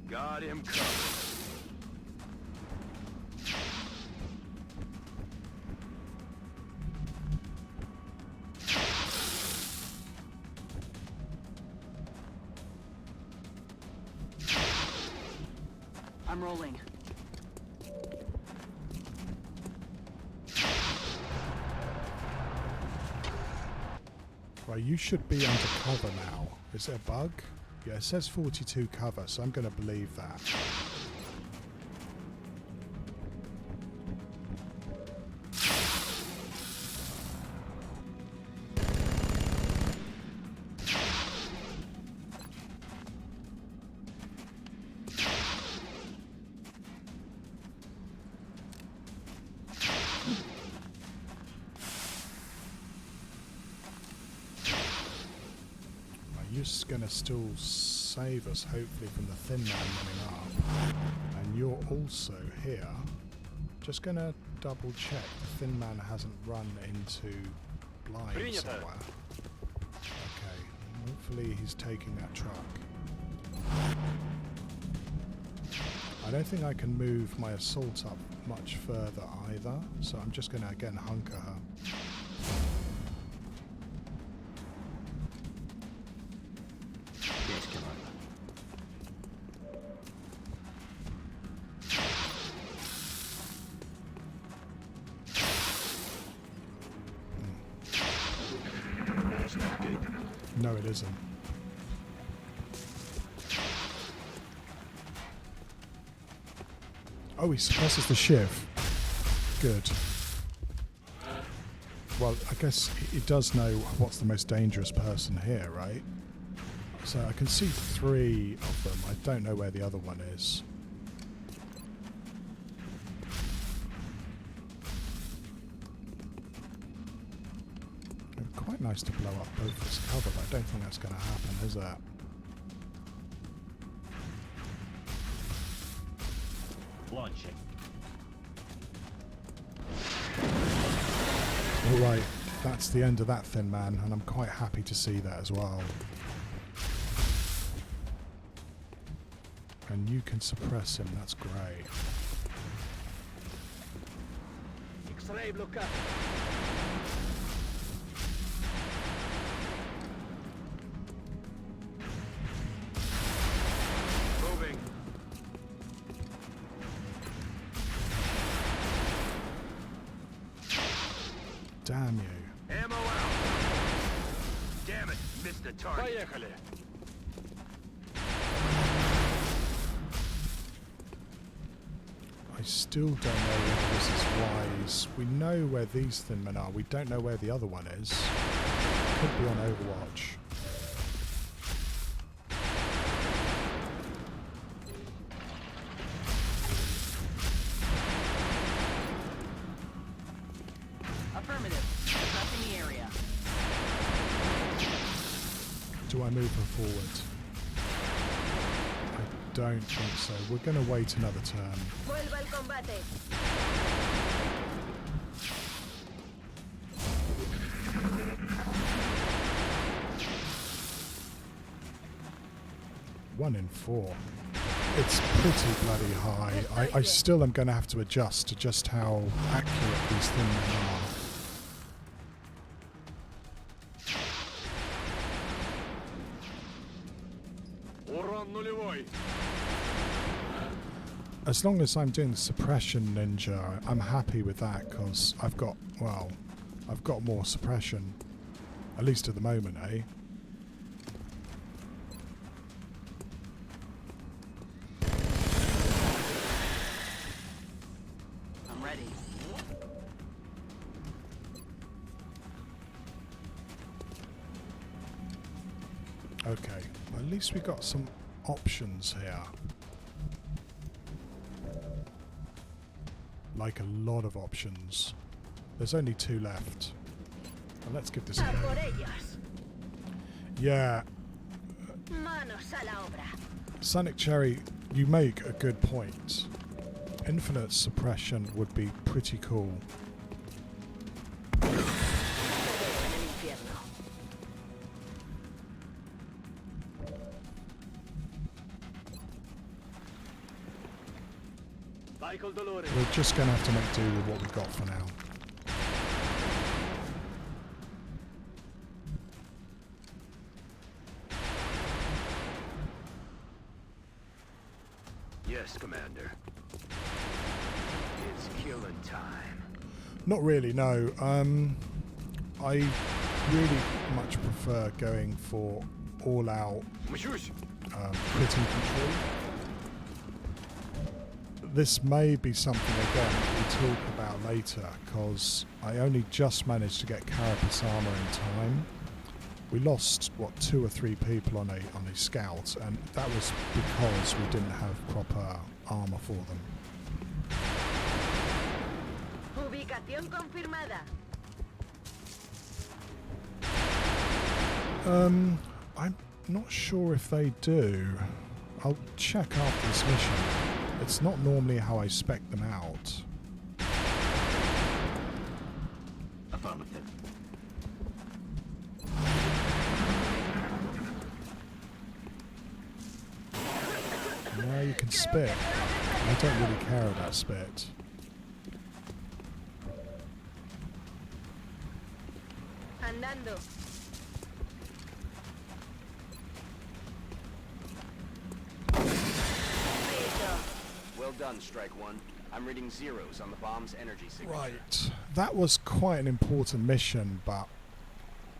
Got him covered. I'm rolling. Right, you should be under cover now. Is it a bug? Yeah, it says 42 cover, so I'm going to believe that. You're going to still save us, hopefully, from the thin man running up. And you're also here. Just going to double check the thin man hasn't run into blind somewhere. Okay, hopefully he's taking that truck. I don't think I can move my assault up much further either, so I'm just going to again hunker her. No, it isn't. Oh, he suppresses the shiv. Good. Well, I guess he does know what's the most dangerous person here, right? So I can see 3 of them. I don't know where the other one is. Quite nice to blow up both this cover, but I don't think that's going to happen, is that? Launching. Alright, that's the end of that thin man, and I'm quite happy to see that as well. And you can suppress him, that's great. X-ray blockado. Damn you. Ammo out. Damn it, missed the target. Поехали. I still don't know whether this is wise. We know where these thin men are. We don't know where the other one is. Could be on Overwatch. Do I move her forward? I don't think so. We're going to wait another turn. Vuelva al combate. One in 4. It's pretty bloody high. I still am going to have to adjust to just how accurate these thin men are. As long as I'm doing the suppression ninja, I'm happy with that because I've got, well, I've got more suppression. At least at the moment, eh? Okay, well, at least we got some options here. Like a lot of options. There's only 2 left. Well, let's give this a A go. por ellos. Yeah, Manos a la obra. Sonic Cherry, you make a good point. Infinite suppression would be pretty cool. Todo en el infierno. Vai col dolore. We're just going to have to make do with what we've got for now. Yes, Commander. It's killing time. Not really, no. I really much prefer going for all-out Messieurs, crit infantry. This may be something again we talk about later, because I only just managed to get Carapace armor in time. We lost, what, 2 or 3 people on a scout, and that was because we didn't have proper armor for them. Ubicación confirmada. I'm not sure if they do. I'll check after this mission. It's not normally how I spec them out. Affirmative. Now you can spit. I don't really care about spit. Andando. Well done, Strike One. I'm reading zeros on the bomb's energy signature. Right. That was quite an important mission, but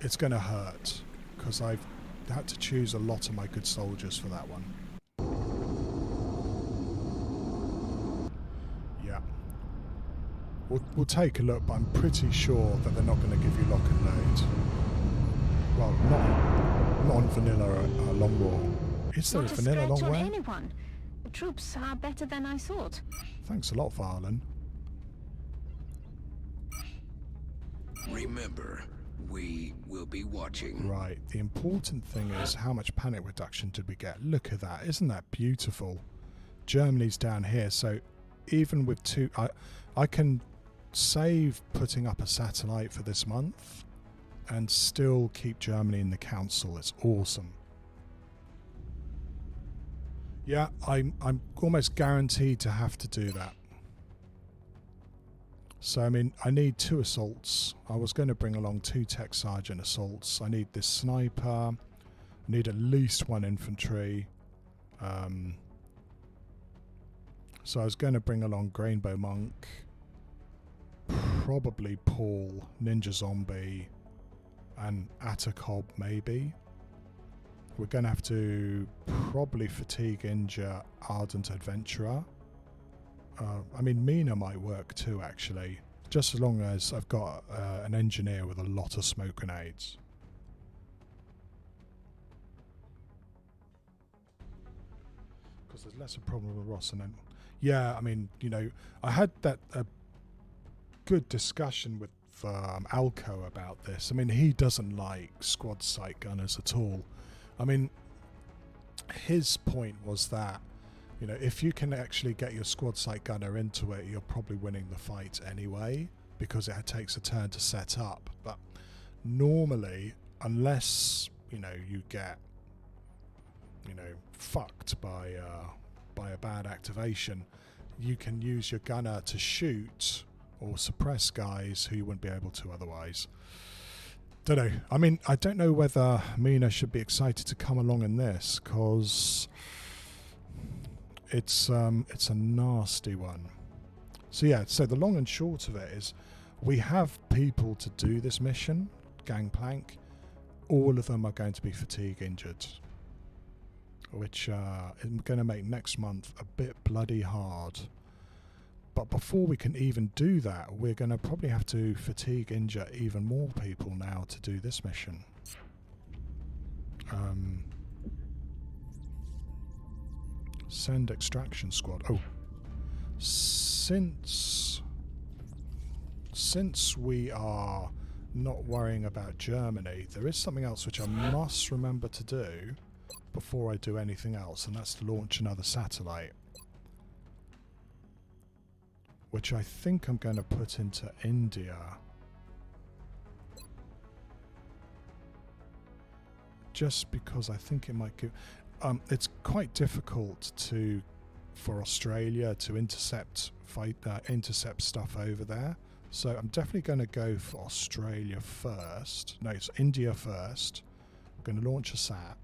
it's going to hurt, because I've had to choose a lot of my good soldiers for that one. Yeah. We'll take a look, but I'm pretty sure that they're not going to give you lock and load. Well, not on vanilla long war. Is there Not a a vanilla stretch long on war? anyone. The troops are better than I thought. Thanks a lot, Varlin. Remember, we will be watching. Right, the important thing is how much panic reduction did we get? Look at that, isn't that beautiful? Germany's down here, so even with 2, I can save putting up a satellite for this month and still keep Germany in the council. It's awesome. Yeah, I'm almost guaranteed to have to do that. So, I mean, I need 2 assaults. I was going to bring along 2 tech sergeant assaults. I need this sniper. I need at least 1 infantry. So I was going to bring along Grainbow Monk. Probably Paul, Ninja Zombie, and Atacob maybe. We're going to have to probably fatigue injure Ardent Adventurer. I mean, Mina might work too, actually. Just as long as I've got an engineer with a lot of smoke grenades. Because there's less a problem with Ross. And then, yeah, I mean, you know, I had that good discussion with Alco about this. I mean, he doesn't like squad sight gunners at all. I mean, his point was that, you know, if you can actually get your squad sight gunner into it, you're probably winning the fight anyway, because it takes a turn to set up. But normally, unless, you know, you get, you know, fucked by a bad activation, you can use your gunner to shoot or suppress guys who you wouldn't be able to otherwise. Don't know. I mean, I don't know whether Mina should be excited to come along in this, because it's a nasty one. So yeah, so the long and short of it is we have people to do this mission, Gangplank. All of them are going to be fatigue injured, which is going to make next month a bit bloody hard. But before we can even do that, we're going to probably have to fatigue injure even more people now to do this mission. Send extraction squad. Oh, since we are not worrying about Germany, there is something else which I must remember to do before I do anything else, and that's to launch another satellite, which I think I'm going to put into India. Just because I think it might give... it's quite difficult for Australia to intercept stuff over there. So I'm definitely going to go for Australia first. No, it's India first. I'm going to launch a sat.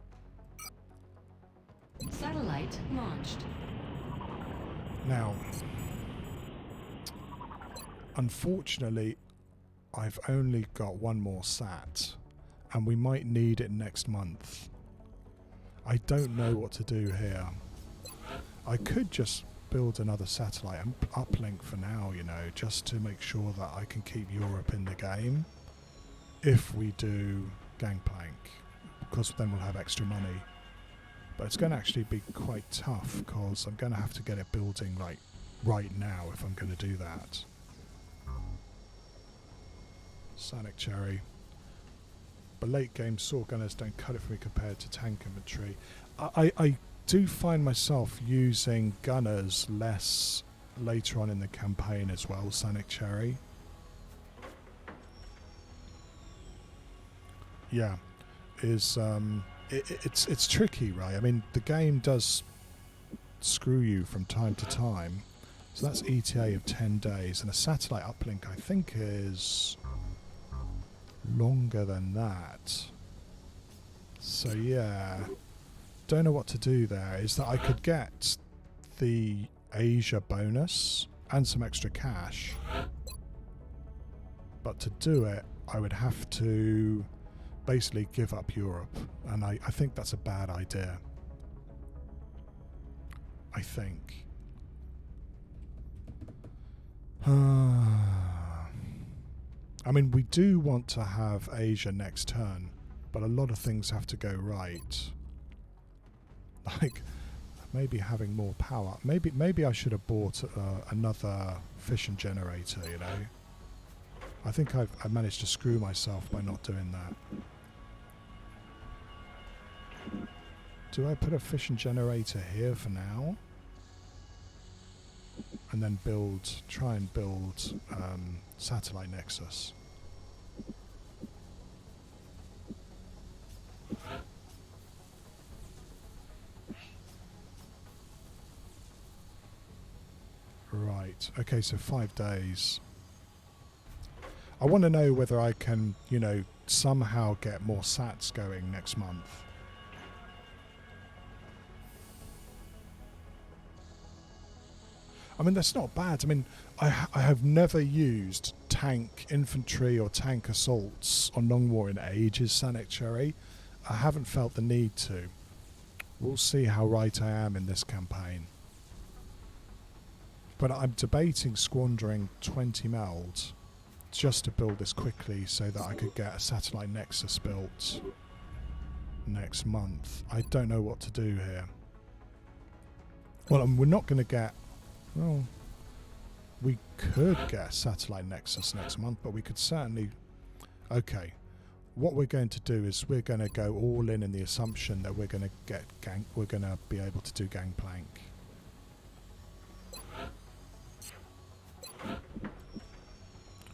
Satellite launched. Now, unfortunately, I've only got one more sat, and we might need it next month. I don't know what to do here. I could just build another satellite and uplink for now, you know, just to make sure that I can keep Europe in the game if we do Gangplank, because then we'll have extra money. But it's going to actually be quite tough, because I'm going to have to get it building like right now if I'm going to do that. Sonic Cherry. But late game sword gunners don't cut it for me compared to tank infantry. I do find myself using gunners less later on in the campaign as well, Sonic Cherry. Yeah, it's tricky, right? I mean, the game does screw you from time to time. So that's ETA of 10 days, and a satellite uplink I think is longer than that. So yeah, don't know what to do there. Is that I could get the Asia bonus and some extra cash, but to do it I would have to basically give up Europe, and I think that's a bad idea. I think. I mean, we do want to have Asia next turn, but a lot of things have to go right. Like, maybe having more power. Maybe I should have bought another fission generator, you know. I think I managed to screw myself by not doing that. Do I put a fission generator here for now? And then try and build satellite nexus. Right, okay, so 5 days. I want to know whether I can, you know, somehow get more sats going next month. I mean, that's not bad. I mean, I have never used tank infantry or tank assaults on Long War in ages, Sonic Cherry. I haven't felt the need to. We'll see how right I am in this campaign. But I'm debating squandering 20 meld just to build this quickly so that I could get a satellite nexus built next month. I don't know what to do here. Well, we're not going to get... Well, we could get a satellite nexus next month, but we could certainly... Okay, what we're going to do is we're going to go all in the assumption that we're going to get we're going to be able to do Gangplank.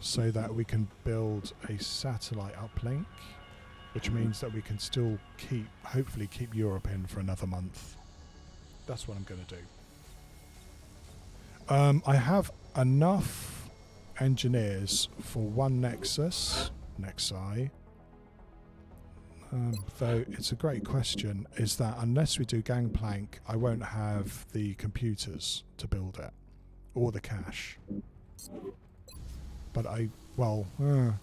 So that we can build a satellite uplink, which means that we can still hopefully keep Europe in for another month. That's what I'm going to do. I have enough engineers for one Nexus, Nexi. Though it's a great question, is that unless we do Gangplank, I won't have the computers to build it, or the cash. But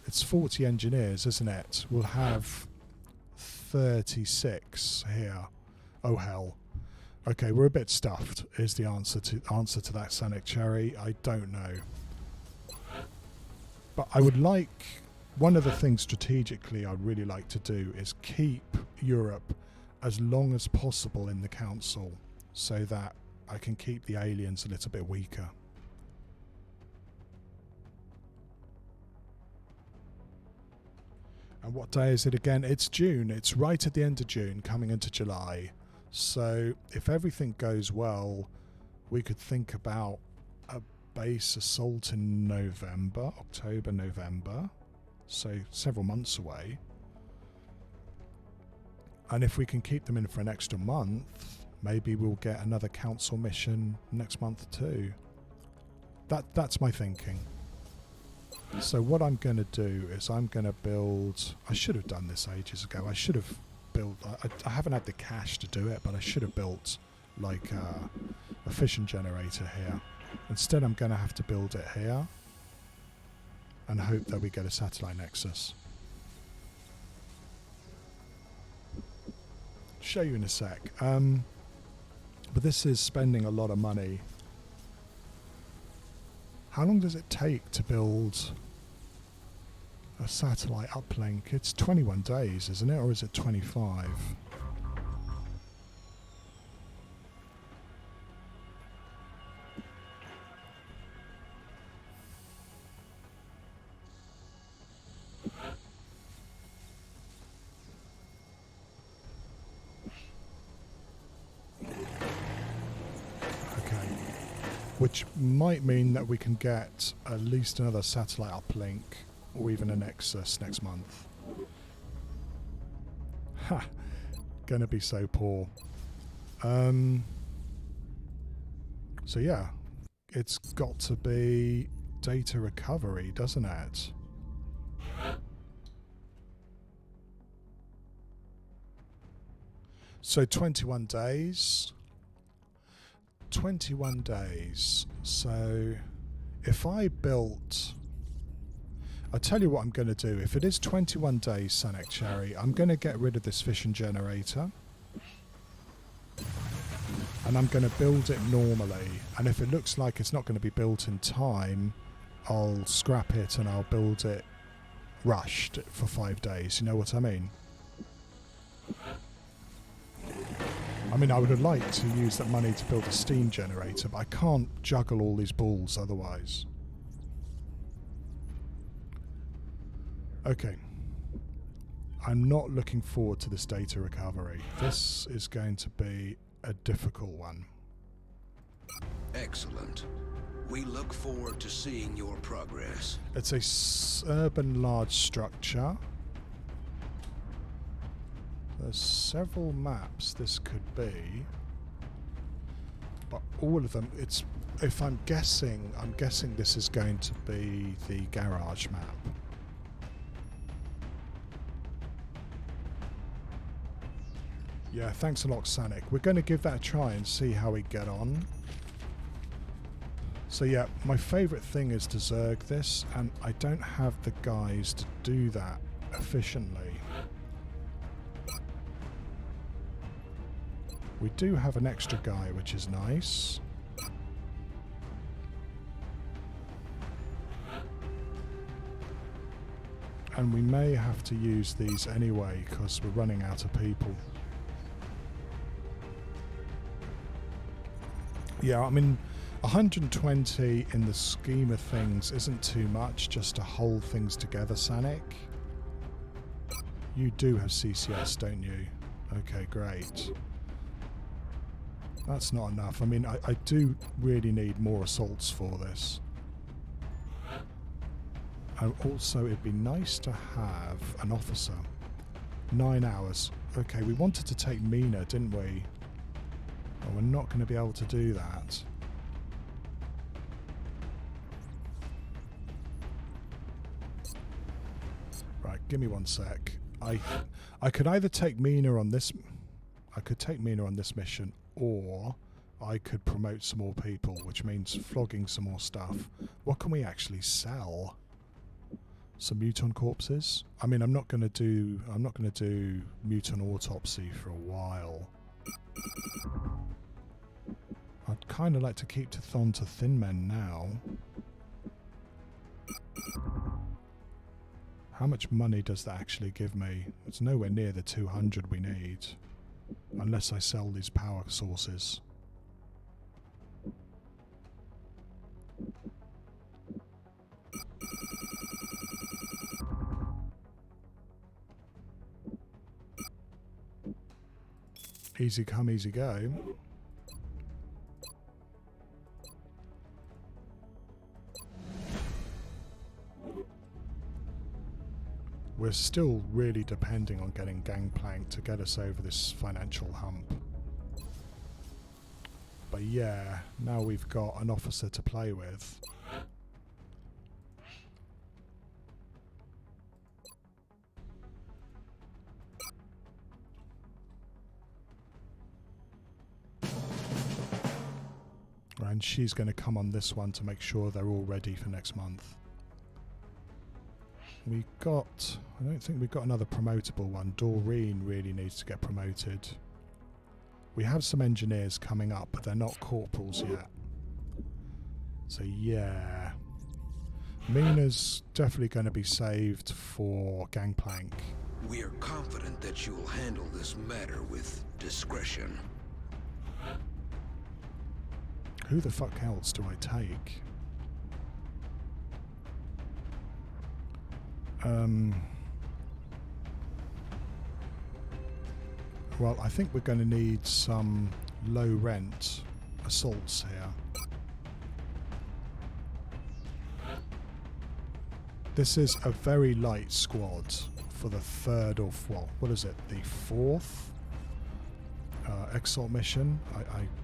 it's 40 engineers, isn't it? We'll have 36 here. Oh hell. Okay, we're a bit stuffed, is the answer to that, Sonic Cherry. I don't know. But I would like... One of the things strategically I'd really like to do is keep Europe as long as possible in the council. so that I can keep the aliens a little bit weaker. And what day is it again? It's June. It's right at the end of June, coming into July. So if everything goes well, we could think about a base assault in November, October, November. So several months away. And if we can keep them in for an extra month, maybe we'll get another council mission next month too. That's my thinking. So what I'm going to do is I'm going to build... I should have done this ages ago. I should have built... I haven't had the cash to do it, but I should have built like a fission generator here. Instead, I'm going to have to build it here and hope that we get a satellite nexus. Show you in a sec. But this is spending a lot of money. How long does it take to build a satellite uplink? It's 21 days, isn't it? Or is it 25? Which might mean that we can get at least another satellite uplink or even a nexus next month. Ha! Gonna be so poor. So yeah, it's got to be data recovery, doesn't it? So 21 days. 21 days. So if I built... I'll tell you what I'm going to do. If it is 21 days, Sanek Cherry, I'm going to get rid of this fission generator. And I'm going to build it normally. And if it looks like it's not going to be built in time, I'll scrap it and I'll build it rushed for 5 days. You know what I mean? I mean, I would have liked to use that money to build a steam generator, but I can't juggle all these balls otherwise. Okay. I'm not looking forward to this data recovery. This is going to be a difficult one. Excellent. We look forward to seeing your progress. It's a urban large structure. There's several maps this could be, but all of them, it's, if I'm guessing this is going to be the garage map. Yeah, thanks a lot, Sanik. We're going to give that a try and see how we get on. So yeah, my favourite thing is to zerg this, and I don't have the guys to do that efficiently. We do have an extra guy, which is nice. And we may have to use these anyway, because we're running out of people. Yeah, I mean, 120 in the scheme of things isn't too much just to hold things together, Sanik. You do have CCS, don't you? Okay, great. That's not enough. I mean, I do really need more assaults for this. And also, it'd be nice to have an officer. 9 hours. Okay, we wanted to take Mina, didn't we? Oh, we're not going to be able to do that. Right, give me 1 sec. I could either take Mina on this... I could take Mina on this mission, or I could promote some more people, which means flogging some more stuff. What can we actually sell? Some muton corpses? I mean, I'm not going to do muton autopsy for a while. I'd kind of like to keep Thon to Thin Men now. How much money does that actually give me? It's nowhere near the 200 we need. Unless I sell these power sources. Easy come, easy go. We're still really depending on getting Gangplank to get us over this financial hump. But yeah, now we've got an officer to play with. And she's going to come on this one to make sure they're all ready for next month. I don't think we've got another promotable one. Doreen really needs to get promoted. We have some engineers coming up, but they're not corporals yet. So yeah. Mina's definitely going to be saved for Gangplank. We are confident that you will handle this matter with discretion. Who the fuck else do I take? Well, I think we're going to need some low rent assaults here. This is a very light squad for the third or fourth, what is it, the fourth Exalt mission.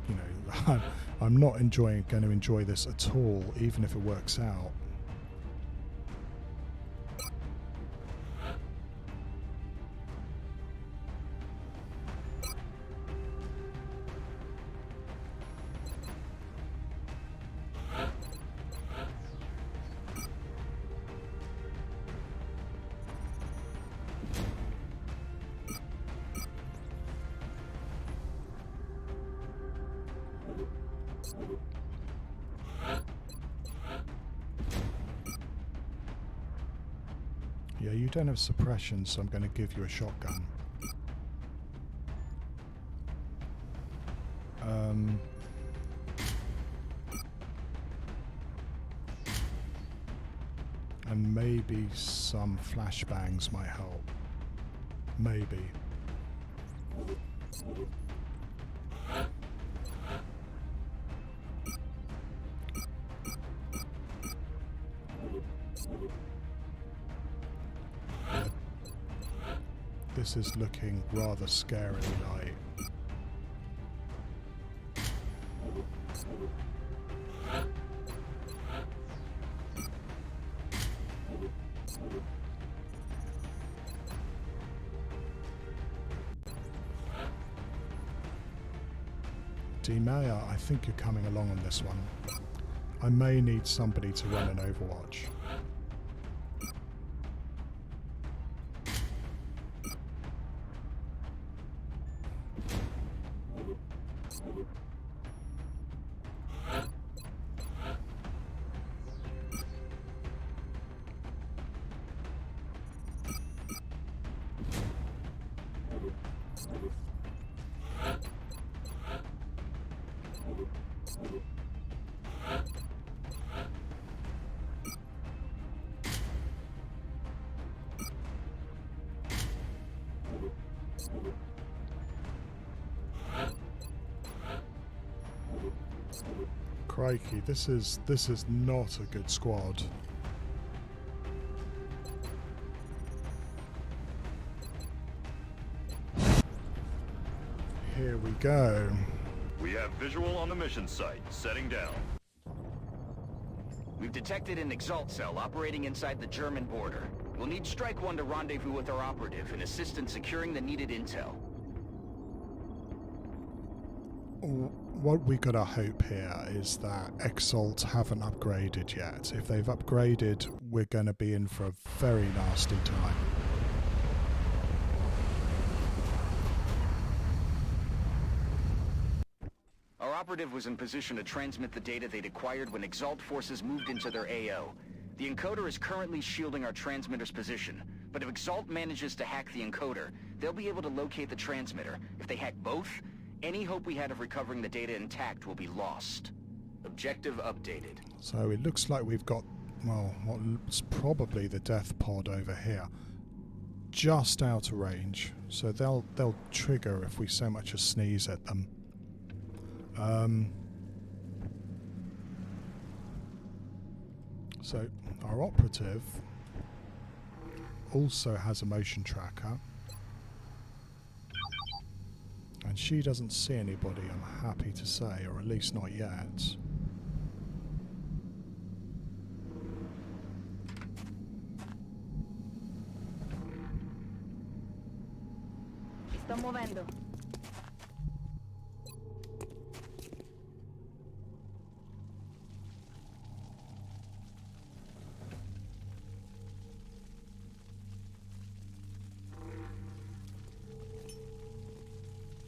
You know, I'm not going to enjoy this at all, even if it works out. Yeah, you don't have suppression, so I'm going to give you a shotgun. And maybe some flashbangs might help. Maybe. This is looking rather scarily light. D-Maya, I think you're coming along on this one. I may need somebody to run an Overwatch. Crikey, this is not a good squad. Here we go. We have visual on the mission site. Setting down. We've detected an Exalt cell operating inside the German border. We'll need Strike One to rendezvous with our operative and assist in securing the needed intel. What we gotta hope here is that Exalt haven't upgraded yet. If they've upgraded, we're gonna be in for a very nasty time. Our operative was in position to transmit the data they'd acquired when Exalt forces moved into their AO. The encoder is currently shielding our transmitter's position, but if Exalt manages to hack the encoder, they'll be able to locate the transmitter. If they hack both, any hope we had of recovering the data intact will be lost. Objective updated. So it looks like we've got, well, what's probably the death pod over here. just out of range, so they'll trigger if we so much as sneeze at them. So our operative also has a motion tracker, and she doesn't see anybody, I'm happy to say, or at least not yet. Sto muovendo.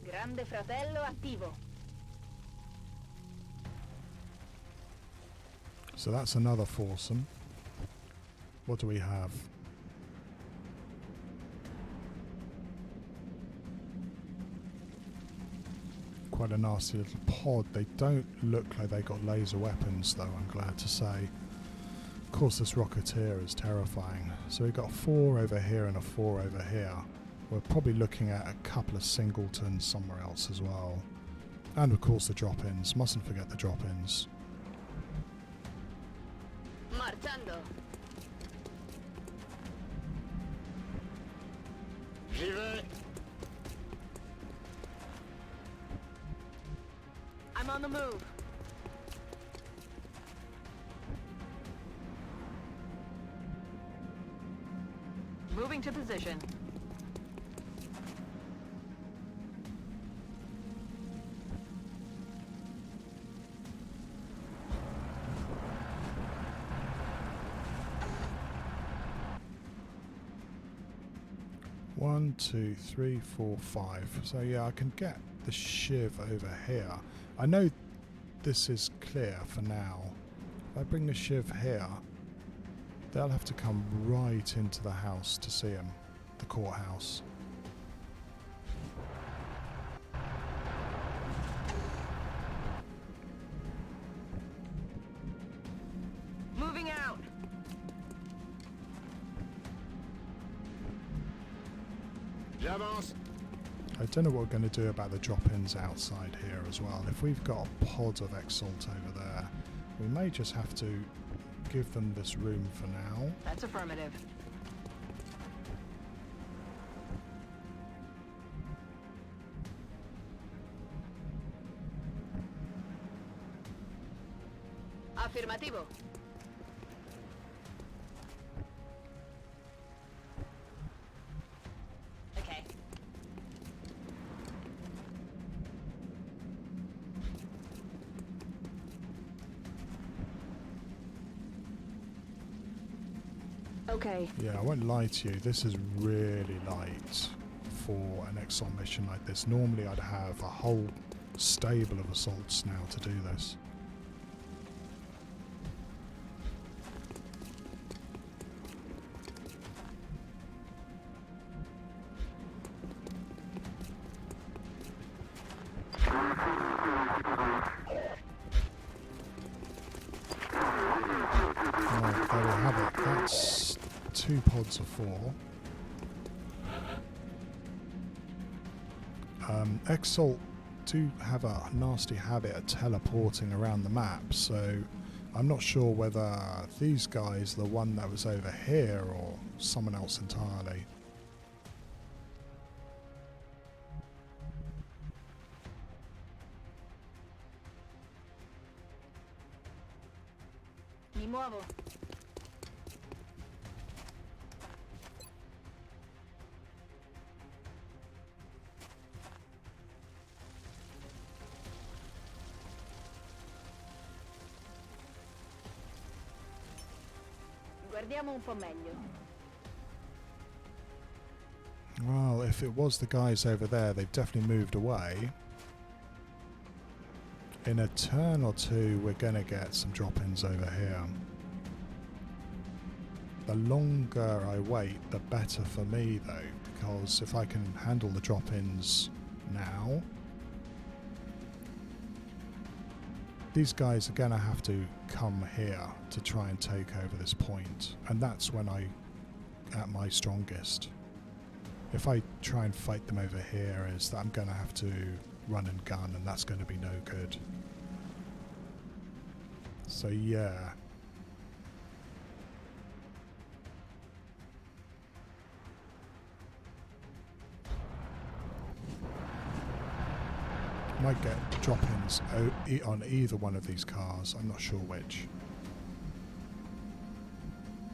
Grande fratello attivo. So that's another foursome. What do we have? Quite a nasty little pod. They don't look like they got laser weapons though, I'm glad to say. Of course this Rocketeer is terrifying. So we've got 4 over here and a 4 over here. We're probably looking at a couple of singletons somewhere else as well. And of course the drop-ins. Mustn't forget the drop-ins. Marchando. J'y vais. I'm on the move. Moving to position. One, 2, 3, 4, 5. So yeah, I can get the Shiv over here. I know this is clear for now. If I bring the Shiv here, they'll have to come right into the house to see him, the courthouse. Moving out. J'avance. I don't know what we're going to do about the drop-ins outside here as well. If we've got a pod of Exalt over there, we may just have to give them this room for now. That's affirmative. Affirmativo. Okay. Okay. Yeah, I won't lie to you, this is really light for an Exalt mission like this. Normally I'd have a whole stable of assaults now to do this. Right, there we have it. That's 2 pods of 4. Exalt do have a nasty habit of teleporting around the map, so I'm not sure whether these guys are the one that was over here or someone else entirely. Mi muovo. Guardiamo un po' meglio. Well, if it was the guys over there, they've definitely moved away. In a turn or two, we're going to get some drop-ins over here. The longer I wait, the better for me, though, because if I can handle the drop-ins now, these guys are going to have to come here to try and take over this point, and that's when I at my strongest. If I try and fight them over here, is that I'm going to have to run and gun, and that's going to be no good. So yeah. Might get drop-ins on either one of these cars. I'm not sure which.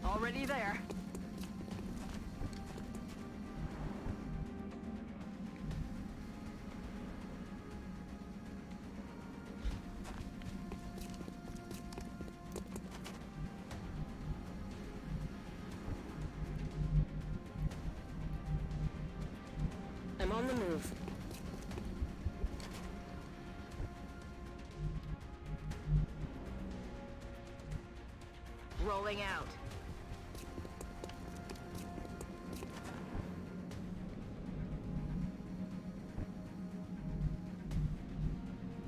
Already there. I'm on the move. Rolling out.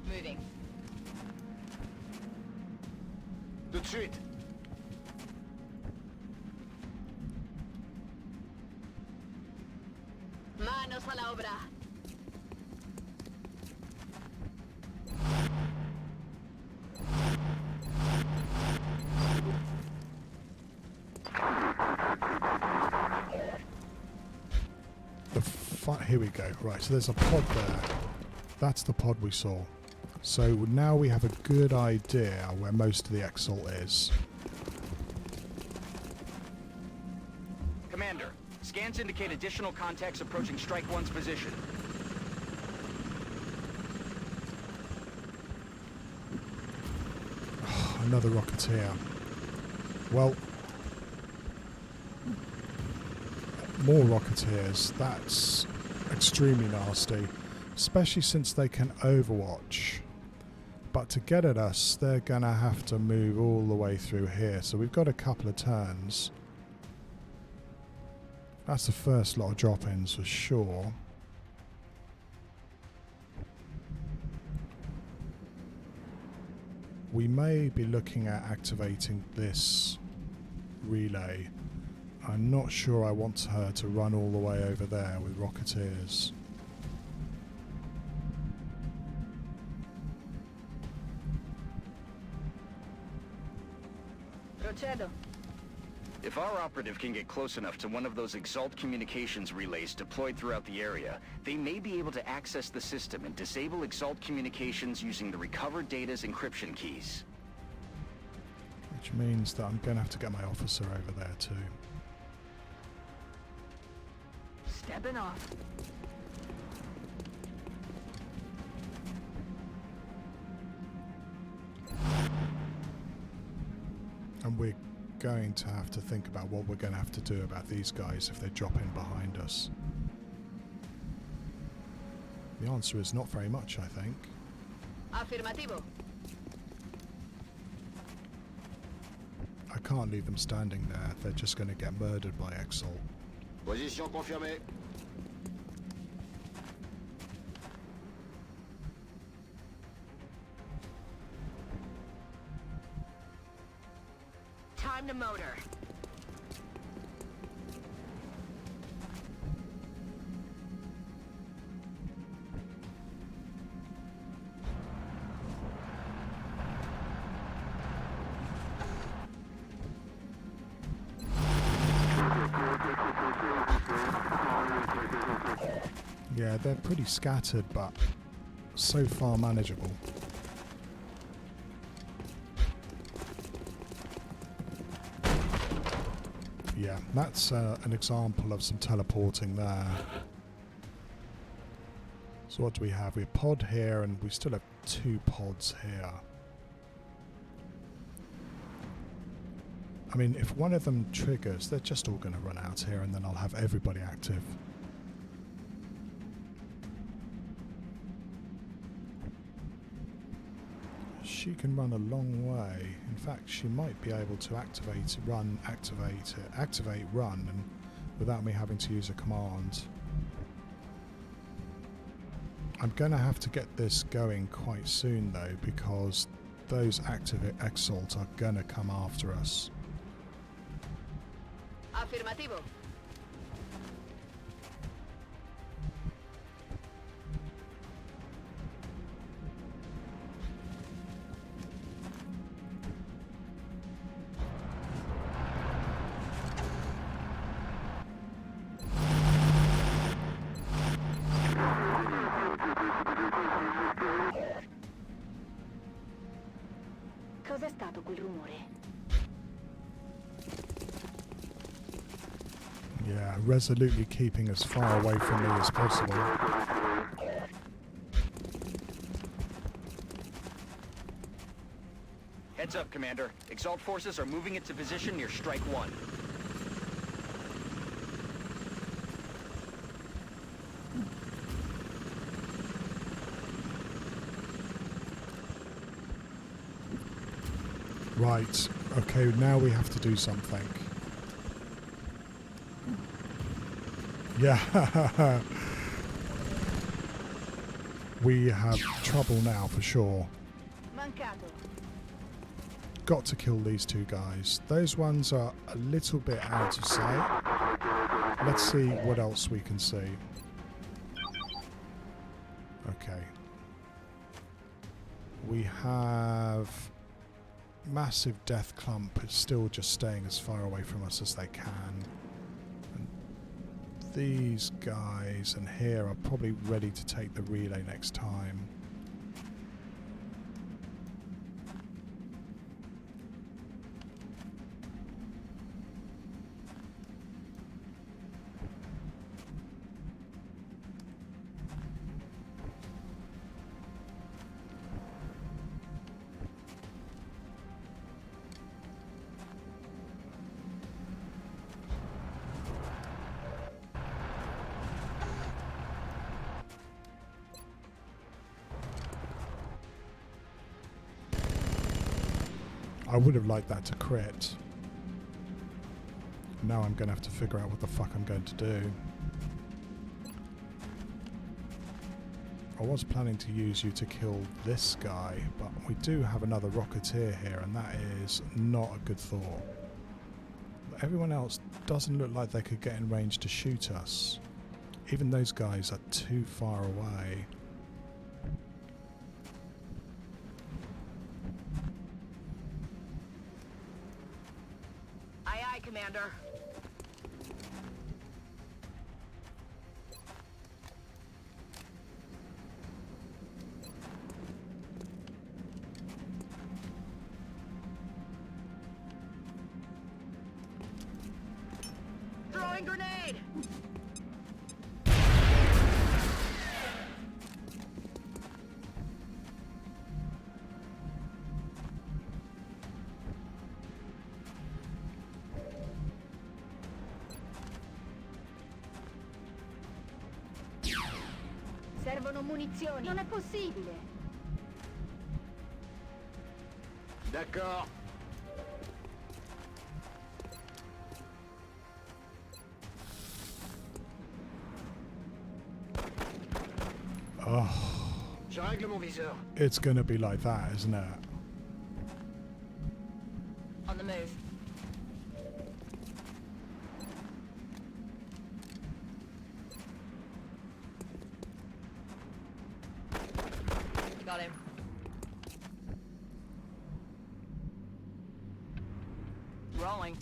Moving. Tout de suite. Manos a la obra. Here we go. Right, so there's a pod there. That's the pod we saw. So now we have a good idea where most of the Exalt is. Commander, scans indicate additional contacts approaching Strike 1's position. Another Rocketeer. Well, more Rocketeers. That's extremely nasty, especially since they can overwatch. But to get at us, they're gonna have to move all the way through here. So we've got a couple of turns. That's the first lot of drop-ins for sure. We may be looking at activating this relay. I'm not sure I want her to run all the way over there with Rocketeers. Procedo. If our operative can get close enough to one of those Exalt communications relays deployed throughout the area, they may be able to access the system and disable Exalt communications using the recovered data's encryption keys. Which means that I'm going to have to get my officer over there too. Stepping off. And we're going to have to think about what we're going to have to do about these guys if they drop in behind us. The answer is not very much, I think. Afirmativo. I can't leave them standing there. They're just going to get murdered by Exalt. Position confirmée. Time to motor. Yeah, they're pretty scattered, but so far manageable. Yeah, that's an example of some teleporting there. So what do we have? We have a pod here, and we still have 2 pods here. I mean, if one of them triggers, they're just all going to run out here, and then I'll have everybody active. She can run a long way. In fact, she might be able to activate, run, and without me having to use a command. I'm going to have to get this going quite soon though, because those active Exalt are going to come after us. Afirmativo. quel rumore. Yeah, resolutely keeping as far away from me as possible. Heads up, Commander. Exalt forces are moving into position near Strike 1. Right, okay, now we have to do something. Yeah, we have trouble now for sure. Mancato. Got to kill these two guys. Those ones are a little bit out of sight. Let's see what else we can see. Okay. We have massive death clump still just staying as far away from us as they can. And these guys and here are probably ready to take the relay next time. I would have liked that to crit. Now I'm going to have to figure out what the fuck I'm going to do. I was planning to use you to kill this guy, but we do have another rocketeer here, and that is not a good thought. But everyone else doesn't look like they could get in range to shoot us. Even those guys are too far away. Aye, aye, Commander. Throwing grenade! Servono munizioni. Non è possibile. D'accord. Oh, Je règle mon viseur. it's going to be like that, isn't it? On the move. Got him. Rolling.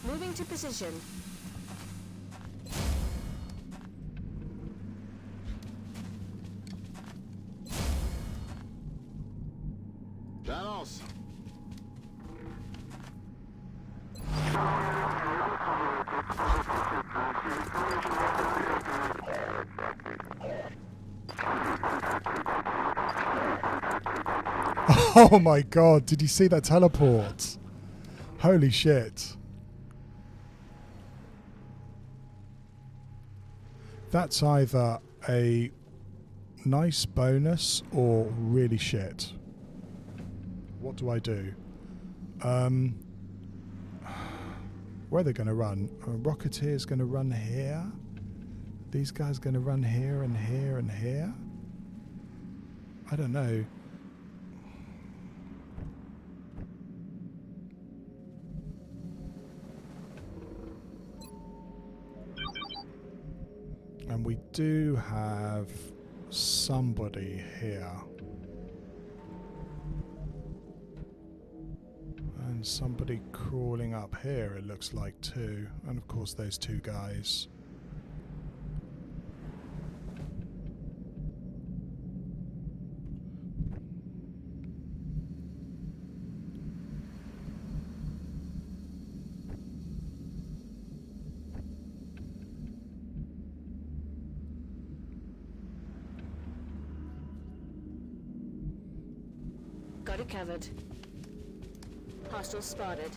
Moving to position. J'avance. Oh my god, did you see that teleport? Holy shit. That's either a nice bonus or really shit. What do I do? Where are they going to run? Rocketeer's going to run here? These guys going to run here and here and here? I don't know. And we do have somebody here. There's somebody crawling up here, it looks like, too. And of course those two guys. Got it covered. Hostiles spotted.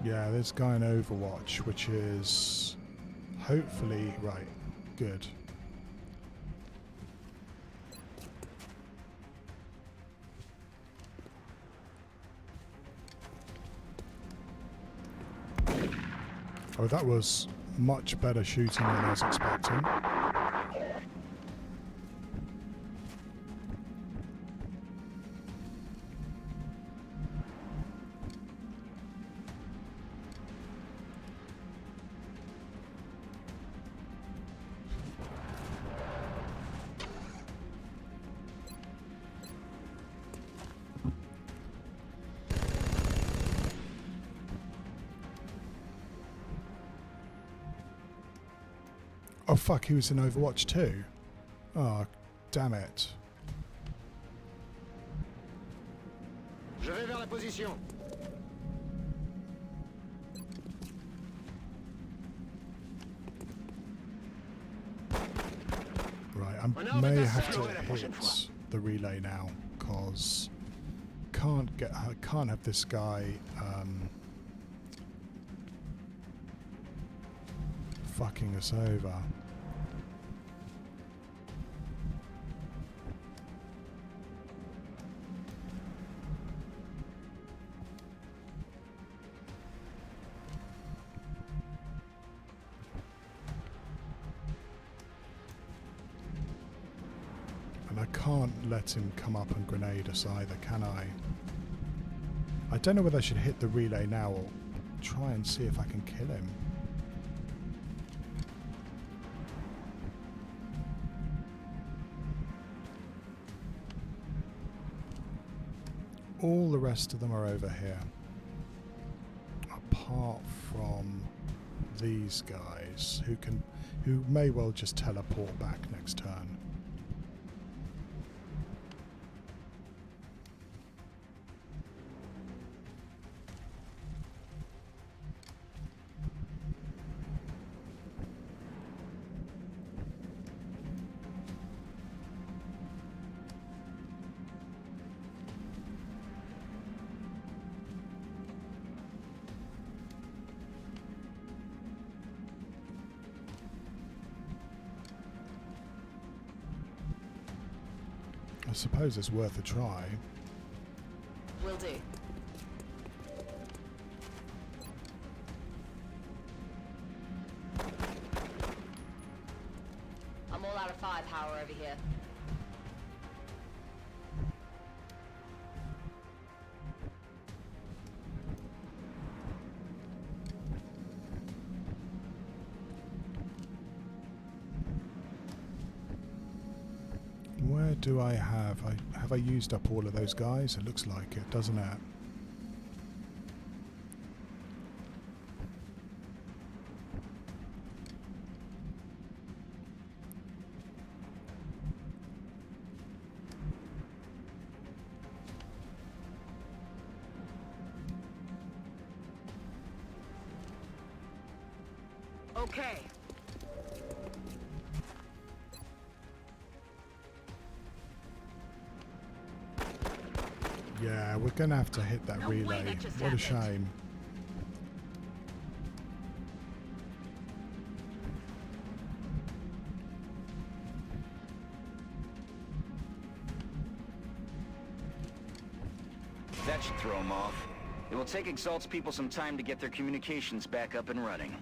Yeah, this guy in Overwatch, which is hopefully right. Good. Oh, that was much better shooting than I was expecting. Oh fuck, he was in Overwatch too. Oh, damn it. Je vais vers la position. Right, I may have to hit the relay now, cause I can't have this guy fucking us over. And I can't let him come up and grenade us either, can I? I don't know whether I should hit the relay now or try and see if I can kill him. All the rest of them are over here, apart from these guys who may well just teleport back next turn. I suppose it's worth a try. Will do. I'm all out of firepower over here. Where do I have? Have I used up all of those guys? It looks like it, doesn't it? Okay. Yeah, we're going to have to hit that No way relay. that just What a happened. shame. That should throw them off. It will take Exalt's people some time to get their communications back up and running.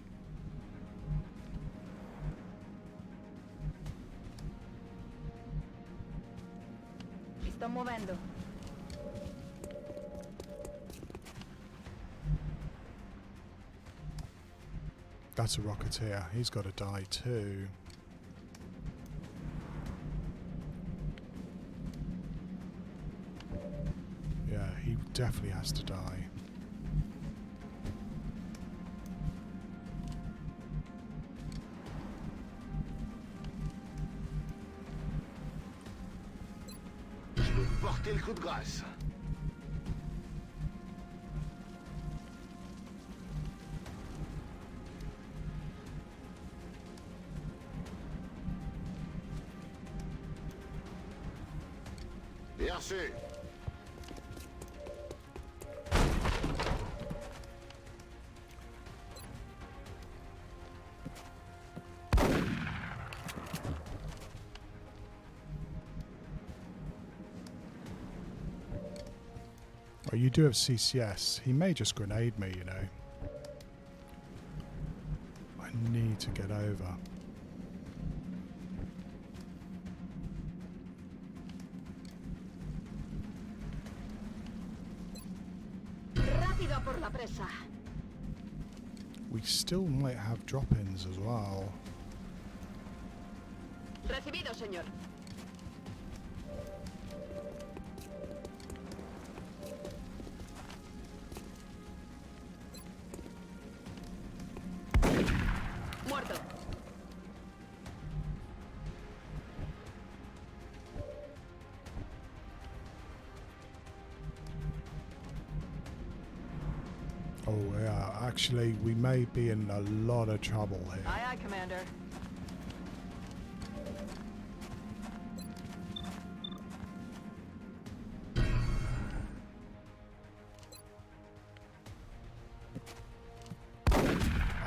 Mi sto muovendo. That's a Rocketeer. He's got to die too. Yeah, he definitely has to die. Je peux porter le coup de grâce. Bien reçu. Well, you do have CCS. He may just grenade me, you know. I need to get over. Rápido por la presa. We still might have drop-ins as well. Recibido, señor. Muerto. Oh yeah, actually we may be in a lot of trouble here. Aye, aye, Commander.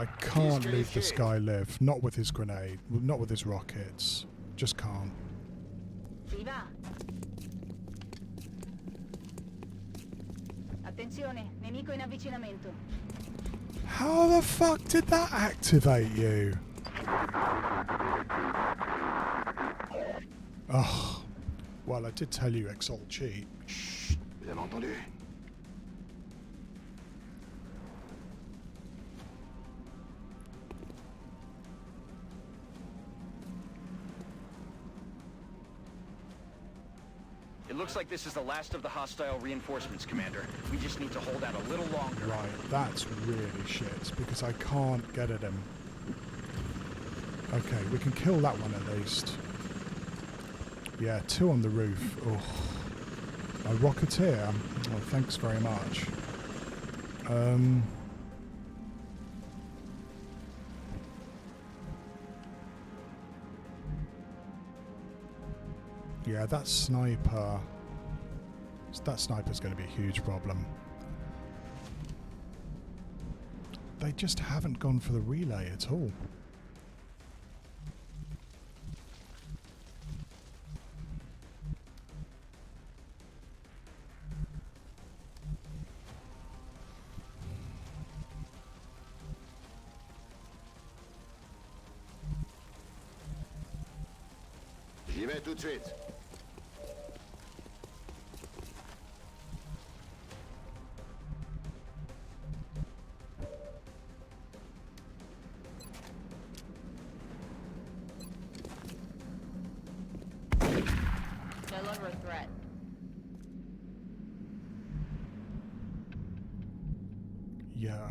I can't leave this guy live. Not with his grenade. Not with his rockets. Just can't. Viva. Attenzione, nemico in avvicinamento. How the fuck did that activate you? Oh. Well, I did tell you Exalt cheat. Bien entendu. It looks like this is the last of the hostile reinforcements, Commander. We just need to hold out a little longer. Right, that's really shit, because I can't get at him. Okay, we can kill that one at least. Yeah, 2 on the roof. Oh. A Rocketeer. Oh, thanks very much. Yeah, that sniper's going to be a huge problem. They just haven't gone for the relay at all. J'y vais tout de suite. No longer a threat. Yeah.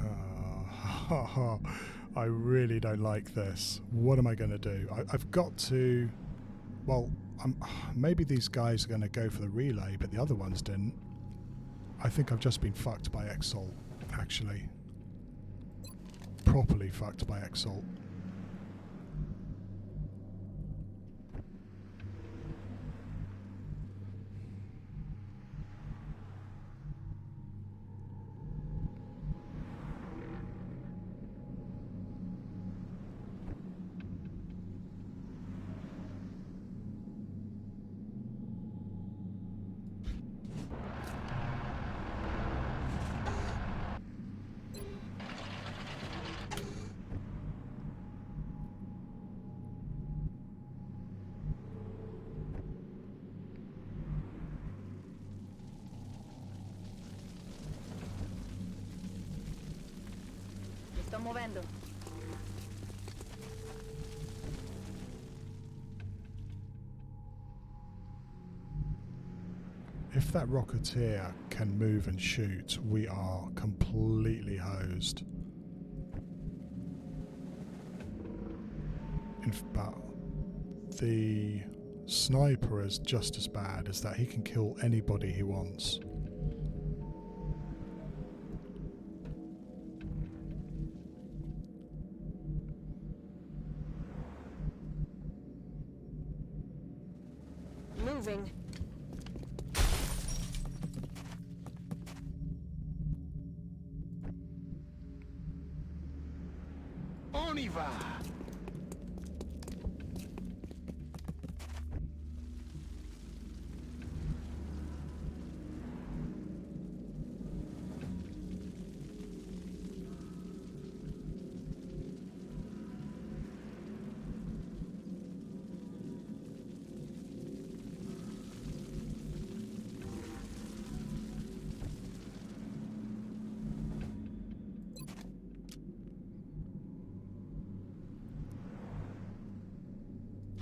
I really don't like this. What am I going to do? I've got to... Well, maybe these guys are going to go for the relay, but the other ones didn't. I think I've just been fucked by Exalt, actually. Properly fucked by Exalt. Mi sto muovendo. If if that Rocketeer can move and shoot, we are completely hosed. But the Sniper is just as bad, is that he can kill anybody he wants. Moving. On y va!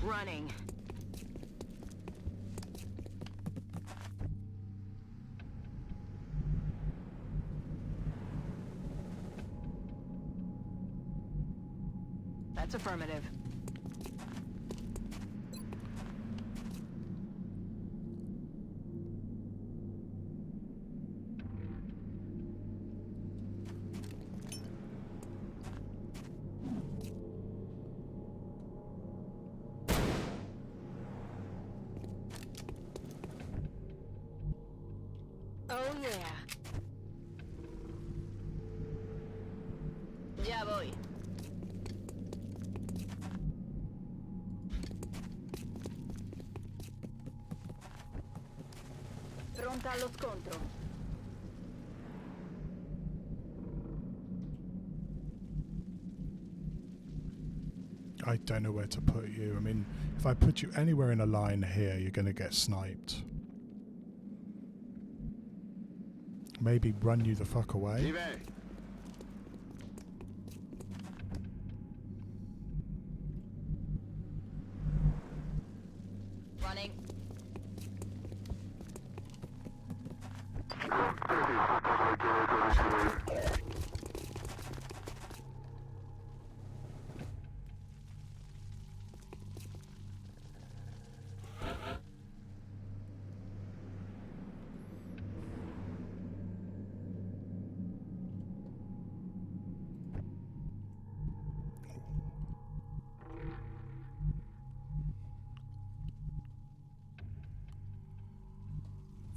Running. That's affirmative. Oh yeah. Ya voy. Pronta allo scontro. I don't know where to put you. I mean, if I put you anywhere in a line here, you're going to get sniped. Maybe run you the fuck away. Running.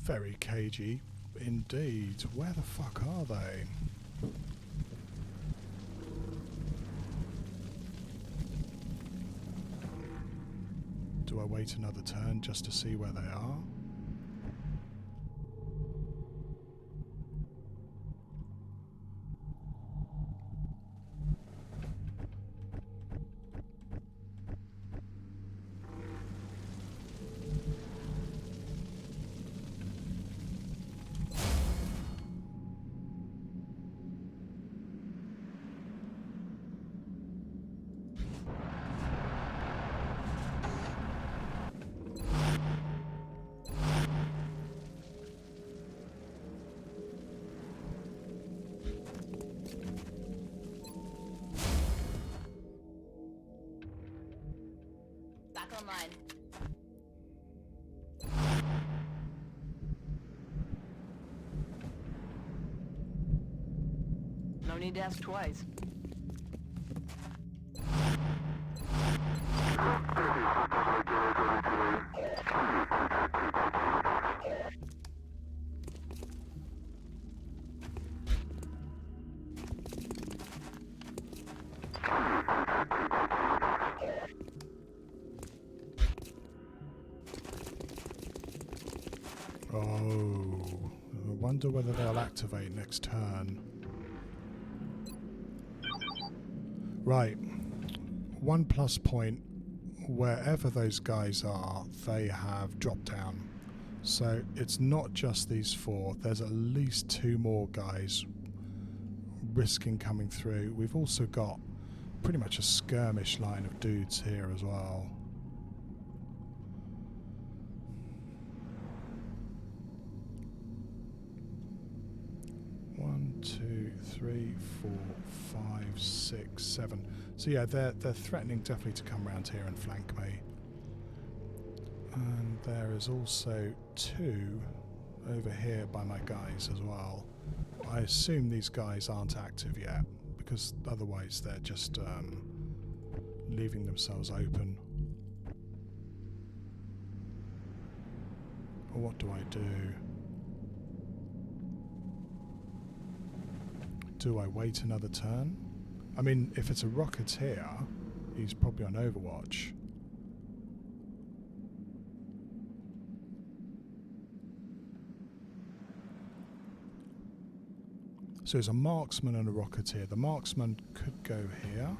Very cagey indeed. Where the fuck are they? Do I wait another turn just to see where they are? Back online. No need to ask twice. Oh, I wonder whether they'll activate next turn. Right, 1 plus point, wherever those guys are, they have dropped down. So it's not just these 4, there's at least 2 more guys risking coming through. We've also got pretty much a skirmish line of dudes here as well. 2, 3, 4, 5, 6, 7. So yeah, they're threatening definitely to come around here and flank me. And there is also 2 over here by my guys as well. I assume these guys aren't active yet, because otherwise they're just leaving themselves open. Or what do I do? Do I wait another turn? I mean, if it's a Rocketeer, he's probably on Overwatch. So there's a Marksman and a Rocketeer. The Marksman could go here.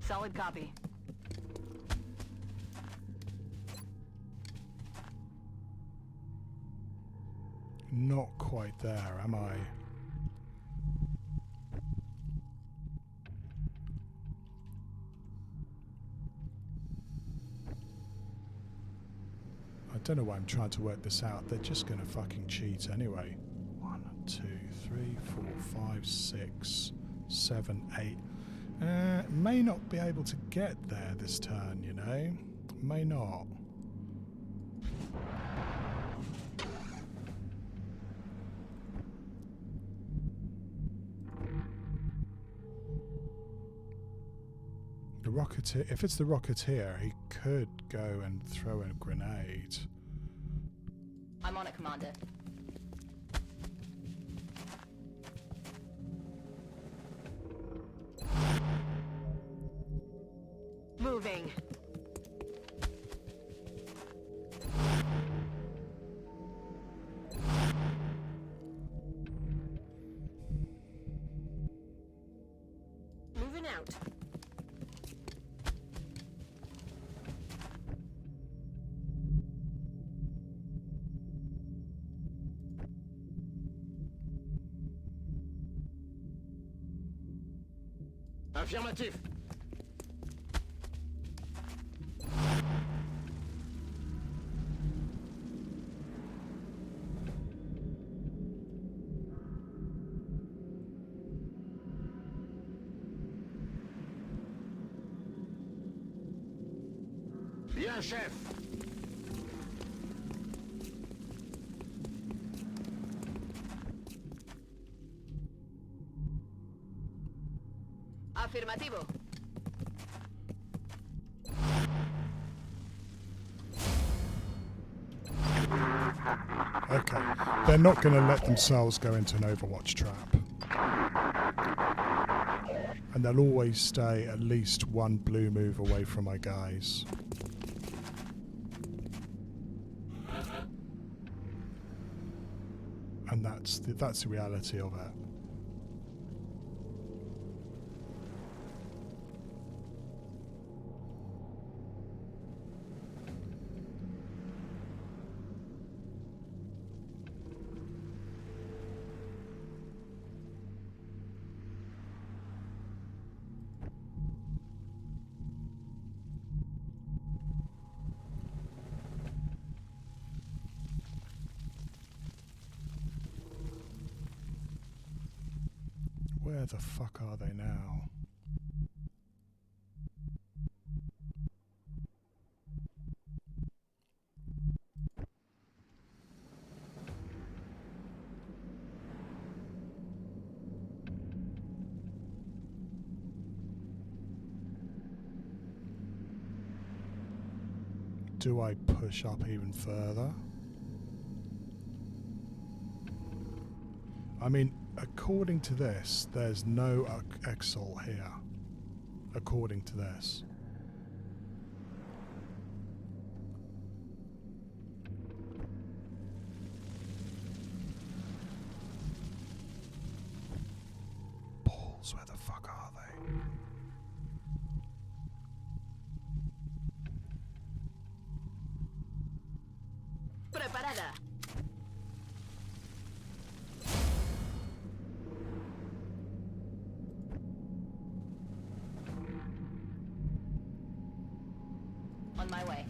Solid copy. Not quite there, am I? I don't know why I'm trying to work this out. They're just going to fucking cheat anyway. 1, 2, 3, 4, 5, 6, 7, 8. May not be able to get there this turn, you know? May not. The Rocketeer, if it's the Rocketeer, he could go and throw a grenade. I'm on it, Commander. Moving. Moving out. Affirmatif. Bien, chef. Afirmativo. Okay, they're not going to let themselves go into an Overwatch trap. And they'll always stay at least one blue move away from my guys. And that's the reality of it. Where the fuck are they now? Do I push up even further? I mean, according to this, there's no Exol here. According to this. Balls, where the fuck are they? nada. On my way.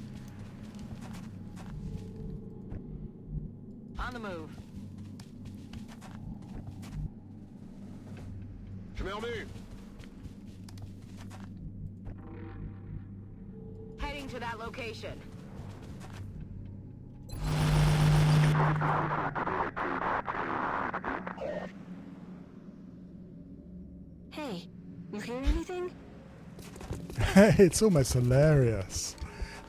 On the move. Je mets en vue. Heading to that location. Hey, you hear anything? It's almost hilarious.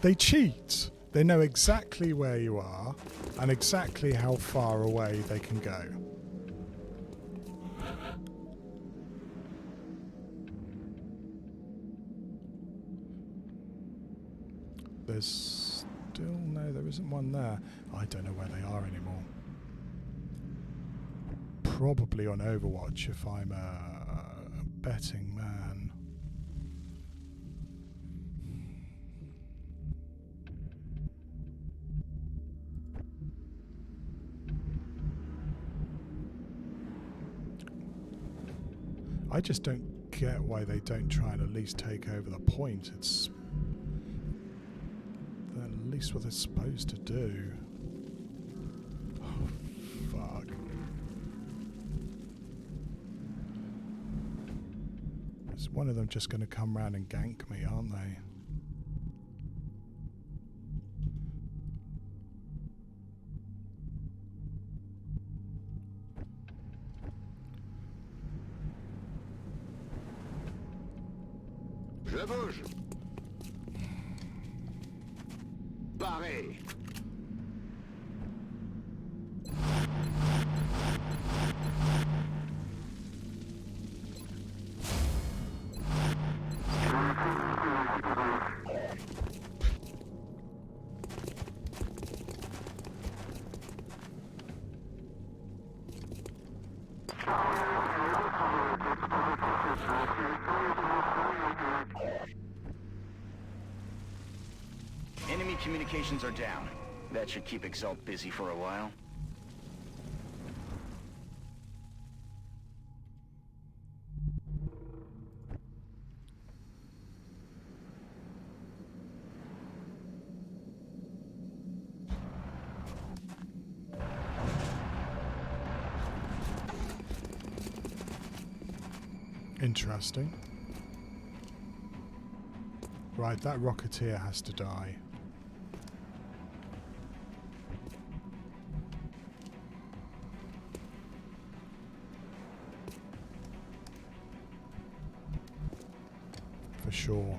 They cheat. They know exactly where you are and exactly how far away they can go. There's still... no, there isn't one there. I don't know where they are anymore. Probably on Overwatch if I'm a betting man. I just don't get why they don't try and at least take over the point. It's at least what they're supposed to do. Oh, fuck. Is one of them just going to come round and gank me, aren't they? Je bouge. Barré. Enemy communications are down. That should keep Exalt busy for a while. Interesting. Right, that Rocketeer has to die. For sure.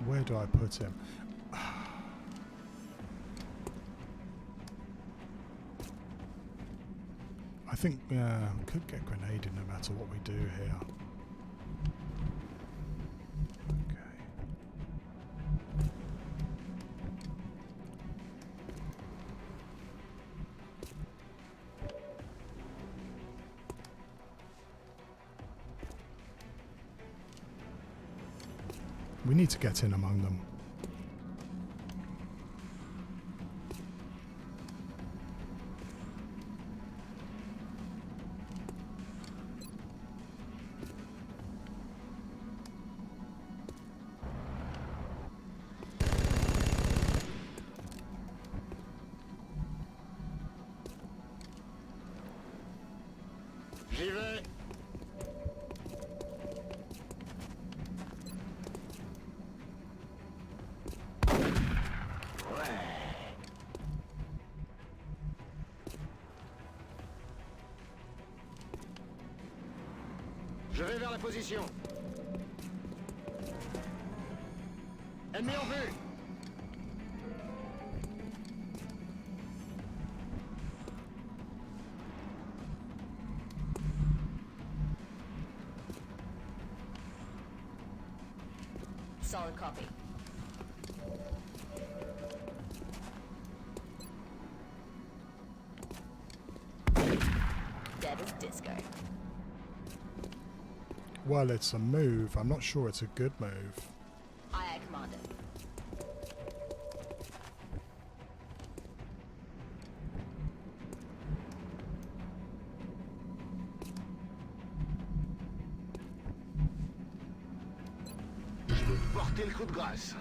Where do I put him? I think we could get grenaded no matter what we do here. Okay. We need to get in among them. J'y vais. Je vais vers la position. Ennemi en vue. Solid copy. Dead as disco. Well, it's a move. I'm not sure it's a good move. Aye, aye, Commander. Portez le coup de grâce.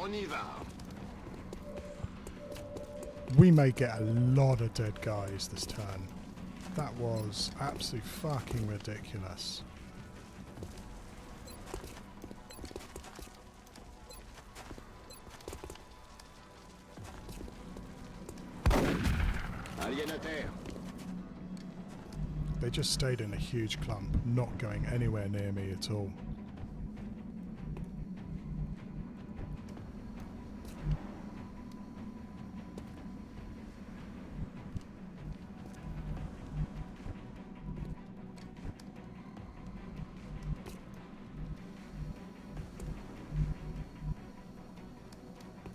On y va. We may get a lot of dead guys this turn. That was absolutely fucking ridiculous. Alien à terre. They just stayed in a huge clump, not going anywhere near me at all.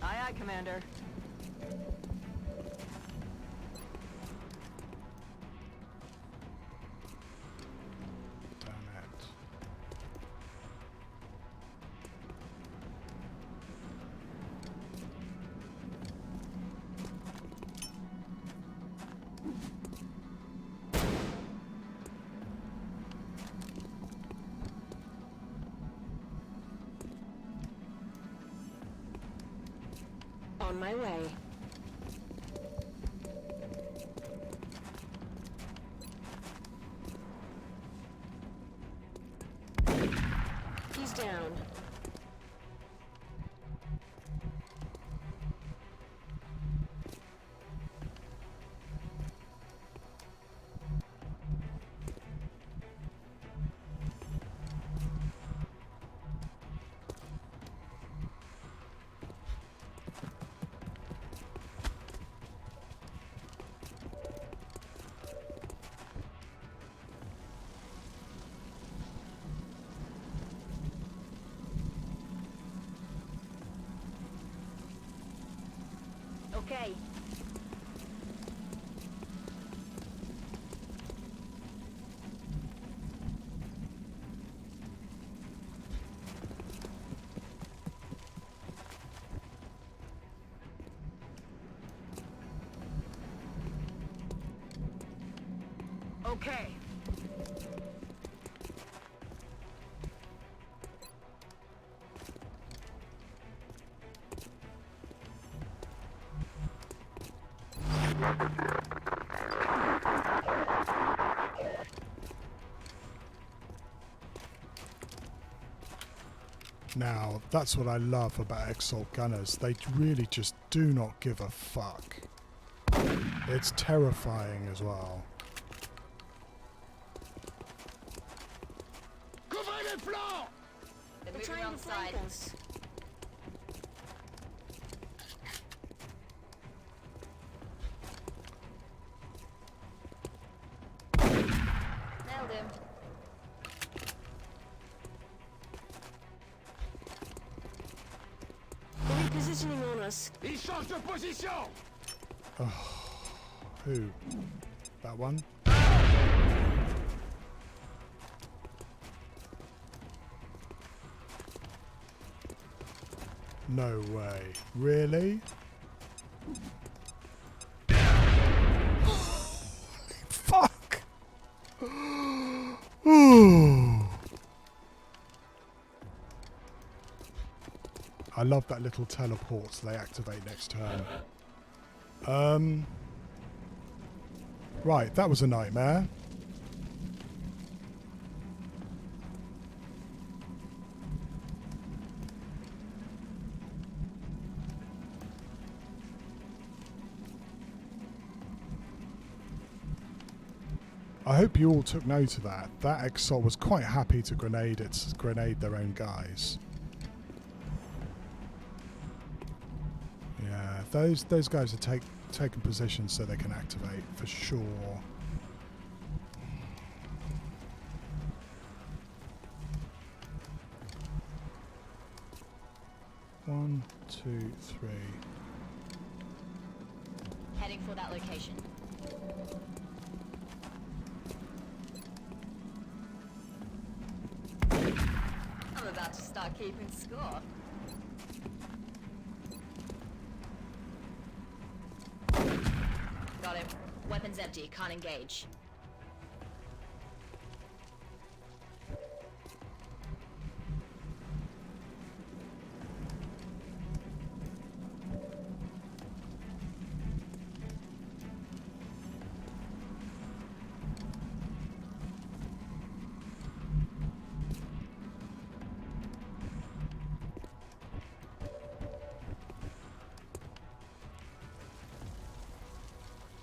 Aye, aye, Commander. Damn it. On my way. He's down. Okay. Okay. Now, that's what I love about Exalt Gunners. They really just do not give a fuck. It's terrifying as well. Couvrez les flancs! They're moving around the side. Nailed him. They're repositioning on us. Il change de position! Who? That one? No way. Really? Fuck! I love that little teleport they activate next turn. Right, that was a nightmare. I hope you all took note of that. That Exalt was quite happy to grenade their own guys. those guys are taking position so they can activate for sure. One, two, three. Heading for that location. I'm about to start keeping score. Got him. Weapons empty, can't engage.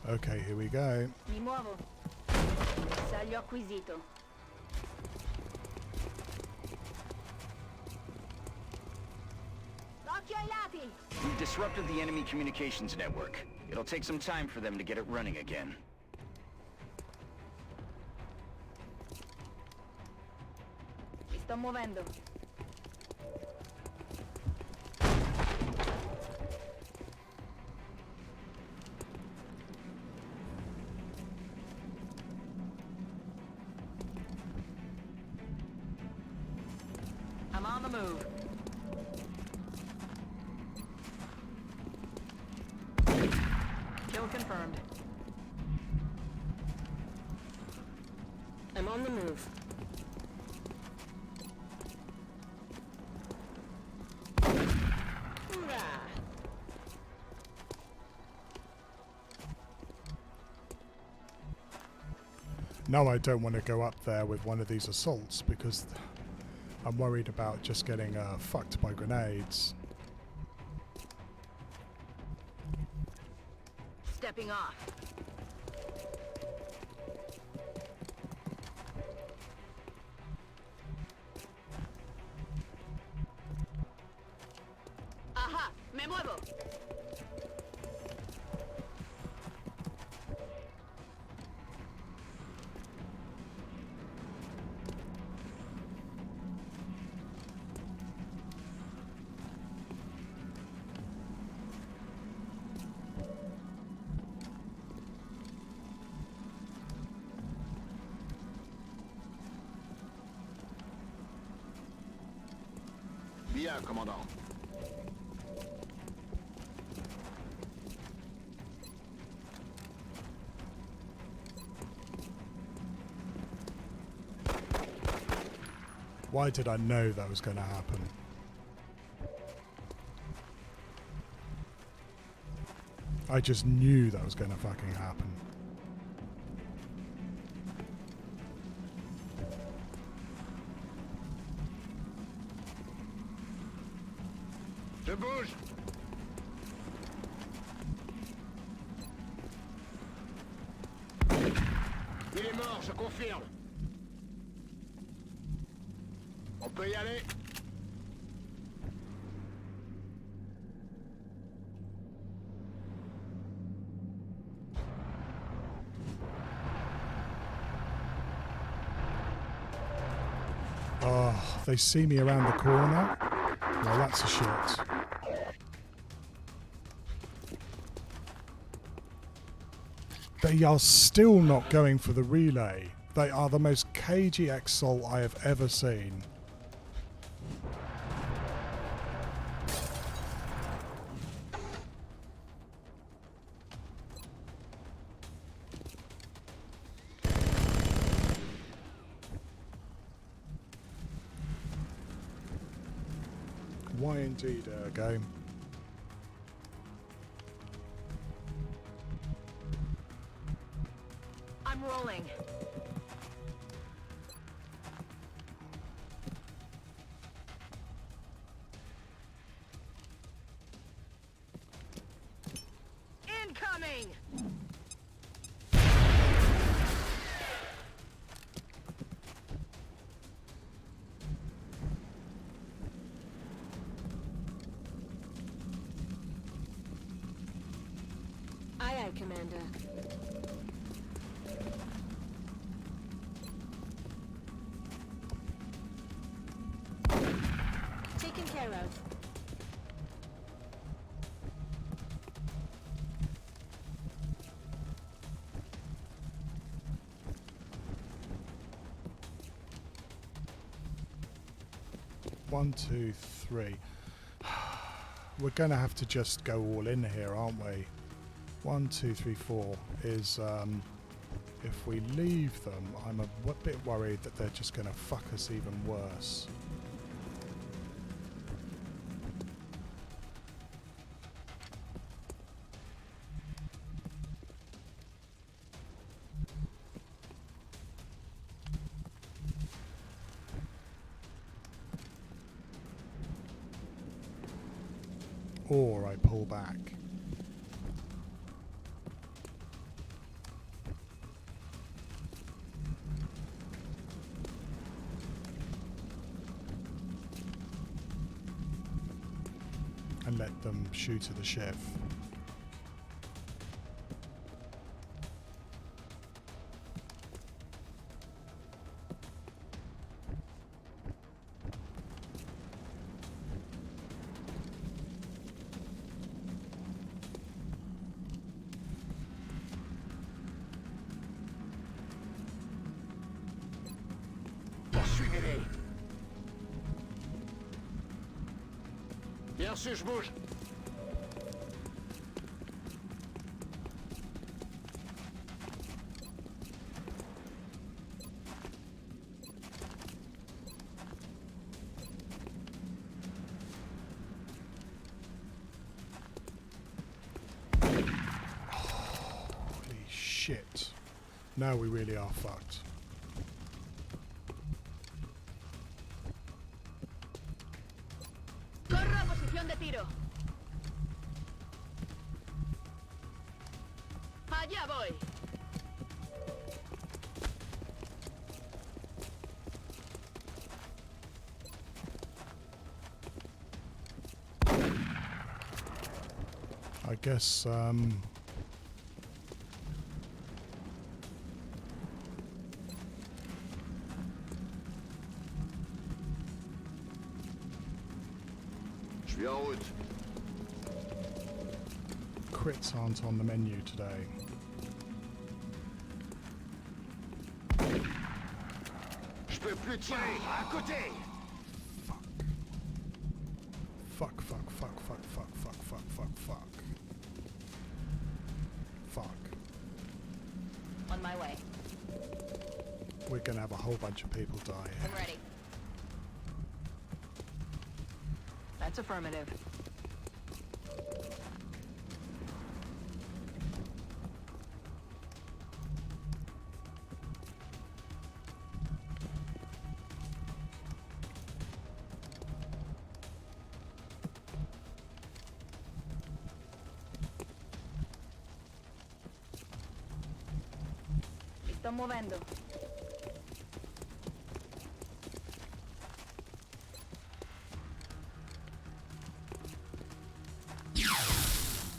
Okay, here we go. Mi muovo. Bersaglio acquisito. Occhio ai lati! We've disrupted the enemy communications network. It'll take some time for them to get it running again. Mi sto muovendo. I'm on the move. Kill confirmed. I'm on the move. Hoorah! No, I don't want to go up there with one of these assaults because I'm worried about just getting fucked by grenades. Stepping off. Aha, me muevo. Bien, commandant. Why did I know that was going to happen? I just knew that was going to fucking happen. Je bouge. Il est mort, je confirme. On peut y aller? Oh, they see me around the corner? Well, that's a shit. They are still not going for the relay. They are the most cagey X-Sol I have ever seen. Why indeed, Ergo? I'm rolling. Incoming! ahead, Commander. Taken care of. One, two, three. We're going to have to just go all in here, aren't we? 1, 2, 3, 4 is, if we leave them, I'm a bit worried that they're just going to fuck us even worse. Or I pull back. And let them shoot at the ship. Poursuivez-les. Bien sûr, je bouge. Holy shit. Now we really are fucked. Corro a posición de tiro. Allá voy. I guess, Je suis en route. crits aren't on the menu today. Je peux plus tirer. À côté. Fuck, fuck, fuck, fuck, fuck, fuck, fuck, fuck, fuck. Fuck. On my way. We're gonna have a whole bunch of people die I'm here. ready. That's affirmative. Sto muovendo.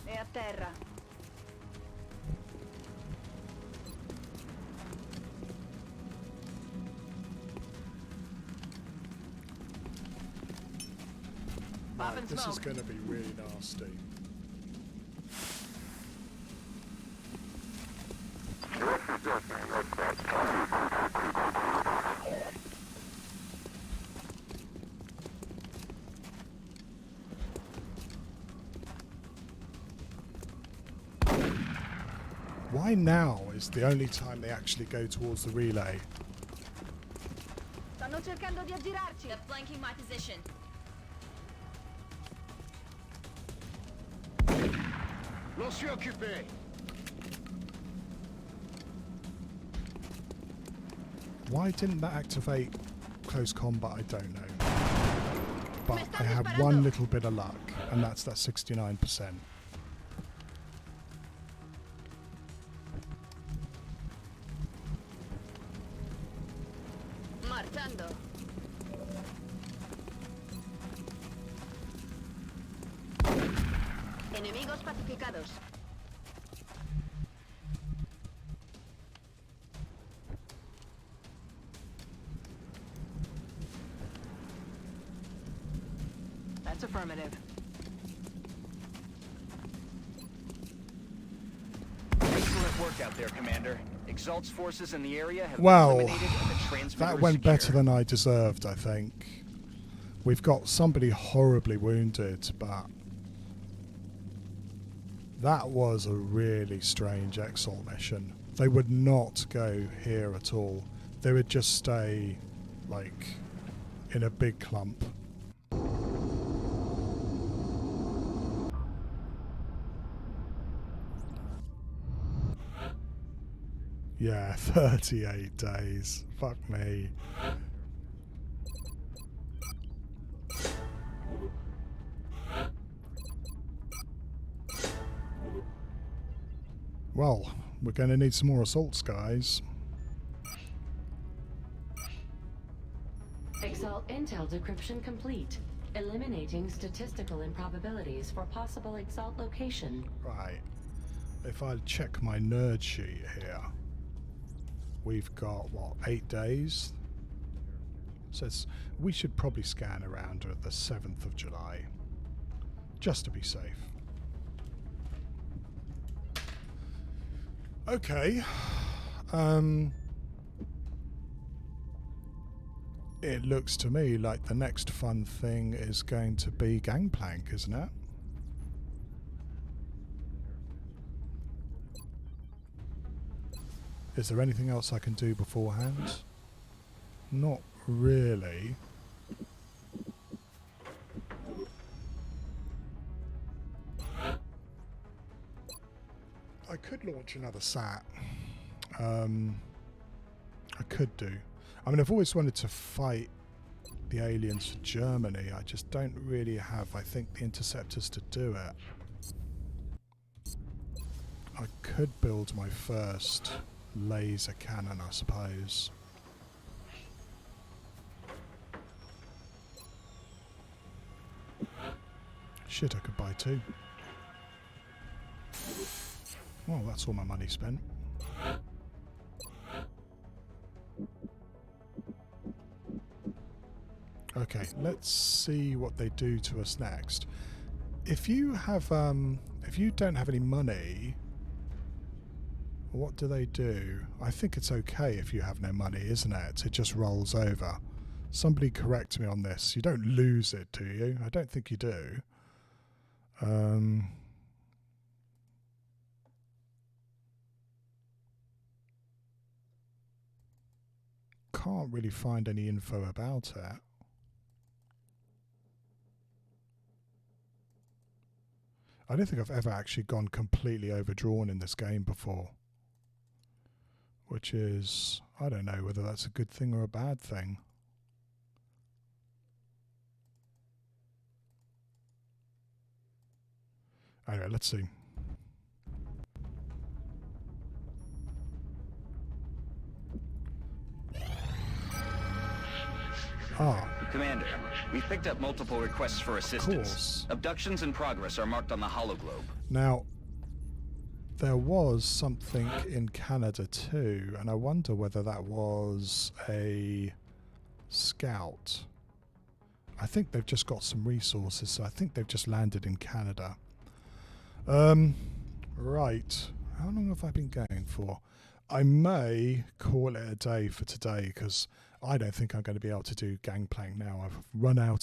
È a terra. Right, this is gonna be really nasty. Why now is the only time they actually go towards the relay? Stanno cercando di aggirarci. They're flanking my position. L'on suis occupé. Why didn't that activate close combat? I don't know. But I have one little bit of luck, and that's that 69%. Marchando. Enemigos pacificados. That's affirmative. Excellent work out there, Commander. Exalt's forces in the area have been Well, eliminated and the transmitter that is went secure. better than I deserved, I think. We've got somebody horribly wounded, but that was a really strange Exalt mission. They would not go here at all. They would just stay, like, in a big clump. Yeah, 38 days. Fuck me. Well, we're going to need some more assaults, guys. Exalt intel decryption complete. Eliminating statistical improbabilities for possible Exalt location. Right. If I check my nerd sheet here, we've got, what, 8 days? Says we should probably scan around at the 7th of July, just to be safe. Okay. It looks to me like the next fun thing is going to be Gangplank, isn't it? Is there anything else I can do beforehand? Not really. I could launch another sat. I could do. I mean, I've always wanted to fight the aliens for Germany. I just don't really have, I think, the interceptors to do it. I could build my first laser cannon, I suppose. Shit, I could buy 2. Well, that's all my money spent. Okay, let's see what they do to us next. If you have, if you don't have any money, what do they do? I think it's okay if you have no money, isn't it? It just rolls over. Somebody correct me on this. You don't lose it, do you? I don't think you do. Can't really find any info about it. I don't think I've ever actually gone completely overdrawn in this game before. Which is, I don't know whether that's a good thing or a bad thing. Anyway, let's see. Ah. Commander, we've picked up multiple requests for assistance. Abductions in progress are marked on the hologlobe. Now, there was something in Canada too, and I wonder whether that was a scout. I think they've just got some resources, so I think they've just landed in Canada. Right. How long have I been going for? I may call it a day for today, because I don't think I'm going to be able to do Gangplank now. I've run out of